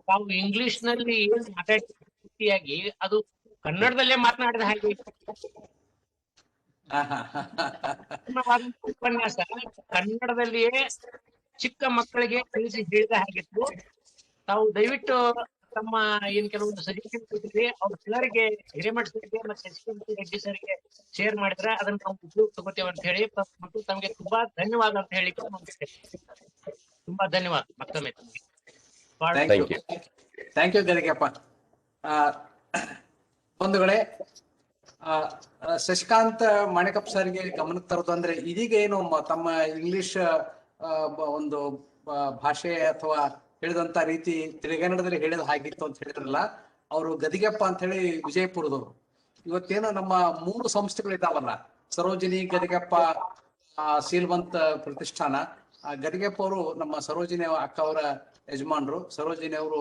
ನಾವು ಇಂಗ್ಲಿಷ್ ನಲ್ಲಿ ಏನ್ ಮಾತಾಡ್ತೀಯಾಗಿ ಅದು ಕನ್ನಡದಲ್ಲೇ ಮಾತನಾಡಿದ ಹಾಗೆ ಉಪನ್ಯಾಸ ಕನ್ನಡದಲ್ಲಿಯೇ ಚಿಕ್ಕ ಮಕ್ಕಳಿಗೆ ತಿಳಿಸಿ ಹೇಳಿದ ಹಾಗಿತ್ತು. ತಾವು ದಯವಿಟ್ಟು ತಮ್ಮ ಏನ್ ಕೆಲವೊಂದು ಸಜೆಷನ್ ಕೊಟ್ಟಿದ್ರಿ ಅವ್ರ ಸರ್ಗೆ, ಹಿರೇಮಠ್ ಸರ್ಗೆ ಮತ್ತೆ ರೆಡ್ಡಿ ಸರ್ಗೆ ಶೇರ್ ಮಾಡಿದ್ರೆ ಅದನ್ನ ನಾವು ಉಪಯೋಗ ತಗೋತೇವೆ ಅಂತ ಹೇಳಿ ಮತ್ತು ತಮಗೆ ತುಂಬಾ ಧನ್ಯವಾದ ಅಂತ ಹೇಳಿ ತುಂಬಾ ಧನ್ಯವಾದ ಮತ್ತೊಮ್ಮೆ ತಮಗೆ. Thank you Gadigeppa. ಬಂಧುಗಳೇ, ಶಶಿಕಾಂತ್ ಮಾಣಿಕಪ್ಪ ಸರ್ಗೆ ಗಮನಕ್ಕೆ ತರೋದು ಅಂದ್ರೆ ಇದೀಗ ಏನು ತಮ್ಮ ಇಂಗ್ಲಿಷ್ ಒಂದು ಭಾಷೆ ಅಥವಾ ಹೇಳಿದಂತ ರೀತಿ ತಿಳಿಗನ್ನಡದಲ್ಲಿ ಹೇಳಿದ ಹಾಗಿತ್ತು ಅಂತ ಹೇಳಿದ್ರಲ್ಲ, ಅವರು ಗದಿಗೆಪ್ಪ ಅಂತ ಹೇಳಿ ವಿಜಯಪುರದವರು. ಇವತ್ತೇನು ನಮ್ಮ 3 ಸಂಸ್ಥೆಗಳಿದ್ದಾವಲ್ಲ, ಸರೋಜಿನಿ, ಗದಿಗೆಪ್ಪ, ಸೀಲ್ವಂತ್ ಪ್ರತಿಷ್ಠಾನ. ಗದಿಗೆಪ್ಪ ಅವರು ನಮ್ಮ ಸರೋಜಿನಿ ಅಕ್ಕ ಅವರ ಯಜಮಾನ್ರು. ಸರೋಜಿನಿ ಅವರು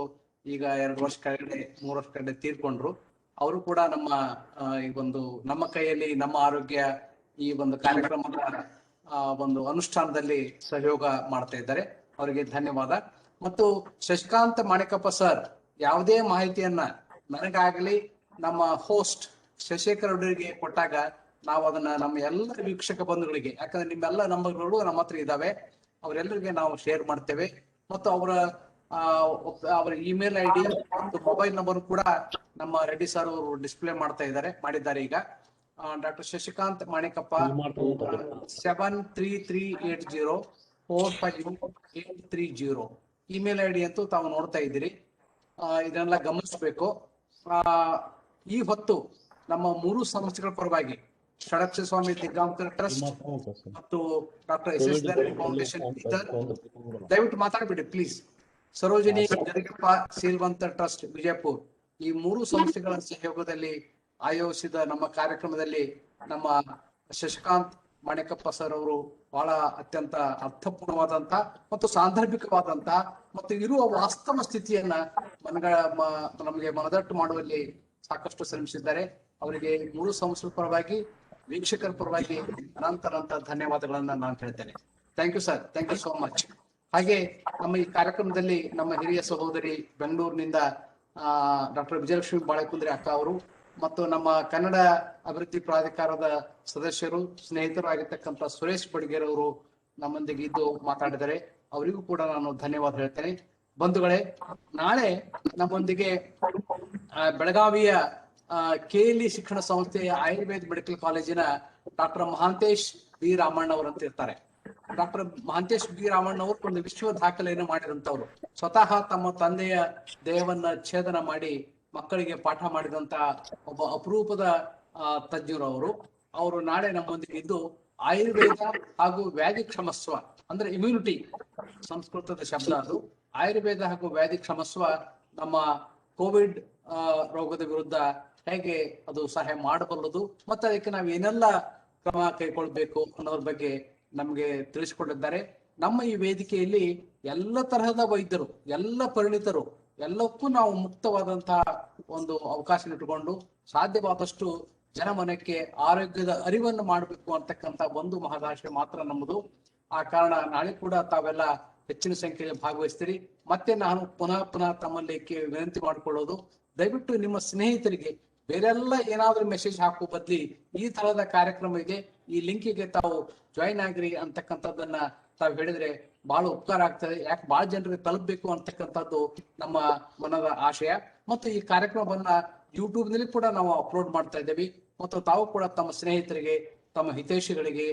ಈಗ 2 ವರ್ಷ ಕೆಳಗಡೆ 3 ವರ್ಷ ಕೆಳಗಡೆ ತೀರ್ಕೊಂಡ್ರು. ಅವರು ಕೂಡ ನಮ್ಮ ಈ ಒಂದು ನಮ್ಮ ಕೈಯಲ್ಲಿ ನಮ್ಮ ಆರೋಗ್ಯ ಈ ಒಂದು ಕಾರ್ಯಕ್ರಮದ ಒಂದು ಅನುಷ್ಠಾನದಲ್ಲಿ ಸಹಯೋಗ ಮಾಡ್ತಾ ಇದ್ದಾರೆ. ಅವರಿಗೆ ಧನ್ಯವಾದ. ಮತ್ತು ಶಶಿಕಾಂತ್ ಮಾಣಿಕಪ್ಪ ಸರ್ ಯಾವುದೇ ಮಾಹಿತಿಯನ್ನ ನನಗಾಗಲಿ ನಮ್ಮ ಹೋಸ್ಟ್ ಶಶಿಖರ್ ಅವರಿಗೆ ಕೊಟ್ಟಾಗ ನಾವು ಅದನ್ನ ನಮ್ಮ ಎಲ್ಲ ವೀಕ್ಷಕ ಬಂಧುಗಳಿಗೆ, ಯಾಕಂದ್ರೆ ನಿಮ್ಮೆಲ್ಲ ನಂಬರ್ಗಳು ನಮ್ಮ ಹತ್ರ ಇದಾವೆ, ಅವರೆಲ್ಲರಿಗೆ ನಾವು ಶೇರ್ ಮಾಡ್ತೇವೆ. ಮತ್ತು ಅವರ ಇಮೇಲ್ ಐಡಿ ಮತ್ತು ಮೊಬೈಲ್ ನಂಬರ್ ಕೂಡ ನಮ್ಮ ರೆಡ್ಡಿ ಸರ್ ಅವರು ಡಿಸ್ಪ್ಲೇ ಮಾಡಿದ್ದಾರೆ ಈಗ. ಡಾಕ್ಟರ್ ಶಶಿಕಾಂತ್ ಮಾಣಿಕಪ್ಪ 7338045830 ಇಮೇಲ್ ಐಡಿ ಅಂತೂ ತಾವು ನೋಡ್ತಾ ಇದ್ದೀರಿ. ಇದನ್ನೆಲ್ಲ ಗಮನಿಸಬೇಕು. ಈ ಹೊತ್ತು ನಮ್ಮ 3 ಸಂಸ್ಥೆಗಳ ಪರವಾಗಿ ಷಡಕ್ಷ ಸ್ವಾಮಿ ದಿಗ್ಗಾಂತರ ಟ್ರಸ್ಟ್ ಮತ್ತು ಡಾಕ್ಟರ್ S.S.Hiremath ಫೌಂಡೇಶನ್ ದಯವಿಟ್ಟು ಮಾತಾಡ್ಬಿಡಿ ಪ್ಲೀಸ್. ಸರೋಜಿನಿ ಜರಿಗಪ್ಪ ಸೀಲ್ವಂತ ಟ್ರಸ್ಟ್ ವಿಜಯಪುರ್, ಈ 3 ಸಂಸ್ಥೆಗಳ ಸಹಯೋಗದಲ್ಲಿ ಆಯೋಜಿಸಿದ ನಮ್ಮ ಕಾರ್ಯಕ್ರಮದಲ್ಲಿ ನಮ್ಮ ಶಶಿಕಾಂತ್ ಮಾಣಿಕಪ್ಪ ಸರ್ ಅವರು ಬಹಳ ಅತ್ಯಂತ ಅರ್ಥಪೂರ್ಣವಾದಂತ ಮತ್ತು ಸಾಂದರ್ಭಿಕವಾದಂತ ಮತ್ತು ಇರುವ ವಾಸ್ತವ ಸ್ಥಿತಿಯನ್ನ ನಮಗೆ ಮನದಟ್ಟು ಮಾಡುವಲ್ಲಿ ಸಾಕಷ್ಟು ಶ್ರಮಿಸಿದ್ದಾರೆ. ಅವರಿಗೆ 3 ಸಂಸ್ಥೆಗಳ ಪರವಾಗಿ ವೀಕ್ಷಕರ ಪರವಾಗಿ ಅನಂತ ಧನ್ಯವಾದಗಳನ್ನ ನಾನು ಹೇಳ್ತೇನೆ. Thank you sir, thank you so much. ಹಾಗೆ ನಮ್ಮ ಈ ಕಾರ್ಯಕ್ರಮದಲ್ಲಿ ನಮ್ಮ ಹಿರಿಯ ಸಹೋದರಿ ಬೆಂಗಳೂರಿನಿಂದ ಡಾಕ್ಟರ್ ವಿಜಯಲಕ್ಷ್ಮಿ ಬಾಳೆಕುಂದ್ರಿ ಅಕ್ಕ ಅವರು ಮತ್ತು ನಮ್ಮ ಕನ್ನಡ ಅಭಿವೃದ್ಧಿ ಪ್ರಾಧಿಕಾರದ ಸದಸ್ಯರು ಸ್ನೇಹಿತರು ಆಗಿರ್ತಕ್ಕಂಥ ಸುರೇಶ್ ಬಡಿಗೇರ್ ಅವರು ನಮ್ಮೊಂದಿಗೆ ಇದ್ದು ಮಾತಾಡಿದರೆ ಅವರಿಗೂ ಕೂಡ ನಾನು ಧನ್ಯವಾದ ಹೇಳ್ತೇನೆ. ಬಂಧುಗಳೇ, ನಾಳೆ ನಮ್ಮೊಂದಿಗೆ ಬೆಳಗಾವಿಯ KLE ಶಿಕ್ಷಣ ಸಂಸ್ಥೆಯ ಆಯುರ್ವೇದ ಮೆಡಿಕಲ್ ಕಾಲೇಜಿನ ಡಾಕ್ಟರ್ ಮಹಾಂತೇಶ್ ಬಿ ರಾಮಣ್ಣ ಅವರು ಅಂತ ಇರ್ತಾರೆ. ಡಾಕ್ಟರ್ ಮಹಾಂತೇಶ್ ಬಿ ರಾಮಣ್ಣ ಅವರು ಒಂದು ವಿಶ್ವ ದಾಖಲೆಯನ್ನು ಮಾಡಿದಂತವ್ರು. ಸ್ವತಃ ತಮ್ಮ ತಂದೆಯ ದೇಹವನ್ನ ಛೇದನ ಮಾಡಿ ಮಕ್ಕಳಿಗೆ ಪಾಠ ಮಾಡಿದಂತ ಒಬ್ಬ ಅಪರೂಪದ ತಜ್ಞರು ಅವರು ನಾಳೆ ನಮ್ಮೊಂದಿಗೆ ಇದ್ದು ಆಯುರ್ವೇದ ಹಾಗೂ ವ್ಯಾಧಿ ಕ್ಷಮಸ್ವ ಅಂದ್ರೆ ಇಮ್ಯುನಿಟಿ, ಸಂಸ್ಕೃತದ ಶಬ್ದ ಅದು. ಆಯುರ್ವೇದ ಹಾಗೂ ವ್ಯಾಧಿ ಕ್ಷಮಸ್ವ ನಮ್ಮ ಕೋವಿಡ್ ರೋಗದ ವಿರುದ್ಧ ಹೇಗೆ ಅದು ಸಹಾಯ ಮಾಡಬಲ್ಲದು ಮತ್ತೆ ಅದಕ್ಕೆ ನಾವು ಏನೆಲ್ಲ ಕ್ರಮ ಕೈಗೊಳ್ಬೇಕು ಅನ್ನೋದ್ರ ಬಗ್ಗೆ ನಮ್ಗೆ ತಿಳಿಸಿಕೊಂಡಿದ್ದಾರೆ. ನಮ್ಮ ಈ ವೇದಿಕೆಯಲ್ಲಿ ಎಲ್ಲ ತರಹದ ವೈದ್ಯರು, ಎಲ್ಲ ಪರಿಣಿತರು, ಎಲ್ಲಕ್ಕೂ ನಾವು ಮುಕ್ತವಾದಂತಹ ಒಂದು ಅವಕಾಶ ಇಟ್ಟುಕೊಂಡು ಸಾಧ್ಯವಾದಷ್ಟು ಜನಮನಕ್ಕೆ ಆರೋಗ್ಯದ ಅರಿವನ್ನು ಮಾಡಬೇಕು ಅಂತಕ್ಕಂಥ ಒಂದು ಮಹದಾಶಯ ಮಾತ್ರ ನಮ್ಮದು. ಆ ಕಾರಣ ನಾಳೆ ಕೂಡ ತಾವೆಲ್ಲ ಹೆಚ್ಚಿನ ಸಂಖ್ಯೆಯಲ್ಲಿ ಭಾಗವಹಿಸ್ತೀರಿ. ಮತ್ತೆ ನಾನು ಪುನಃ ತಮ್ಮಲ್ಲಿ ವಿನಂತಿ ಮಾಡಿಕೊಳ್ಳೋದು, ದಯವಿಟ್ಟು ನಿಮ್ಮ ಸ್ನೇಹಿತರಿಗೆ ಬೇರೆಲ್ಲ ಏನಾದ್ರೂ ಮೆಸೇಜ್ ಹಾಕೋ ಬದ್ಲಿ ಈ ತರಹದ ಕಾರ್ಯಕ್ರಮ ಇದೆ, ಈ ಲಿಂಕಿಗೆ ತಾವು ಜಾಯಿನ್ ಆಗ್ರಿ ಅಂತಕ್ಕಂಥದ್ದನ್ನ ತಾವು ಹೇಳಿದ್ರೆ ಬಹಳ ಉಪಕಾರ ಆಗ್ತದೆ. ಯಾಕೆ ಬಹಳ ಜನರಿಗೆ ತಲುಪಬೇಕು ಅಂತಕ್ಕಂಥದ್ದು ನಮ್ಮ ಮನದ ಆಶಯ. ಮತ್ತು ಈ ಕಾರ್ಯಕ್ರಮವನ್ನ ಯೂಟ್ಯೂಬ್ ನಲ್ಲಿ ಕೂಡ ನಾವು ಅಪ್ಲೋಡ್ ಮಾಡ್ತಾ ಇದ್ದೇವೆ. ಮತ್ತು ತಾವು ಕೂಡ ತಮ್ಮ ಸ್ನೇಹಿತರಿಗೆ, ತಮ್ಮ ಹಿತೈಷಿಗಳಿಗೆ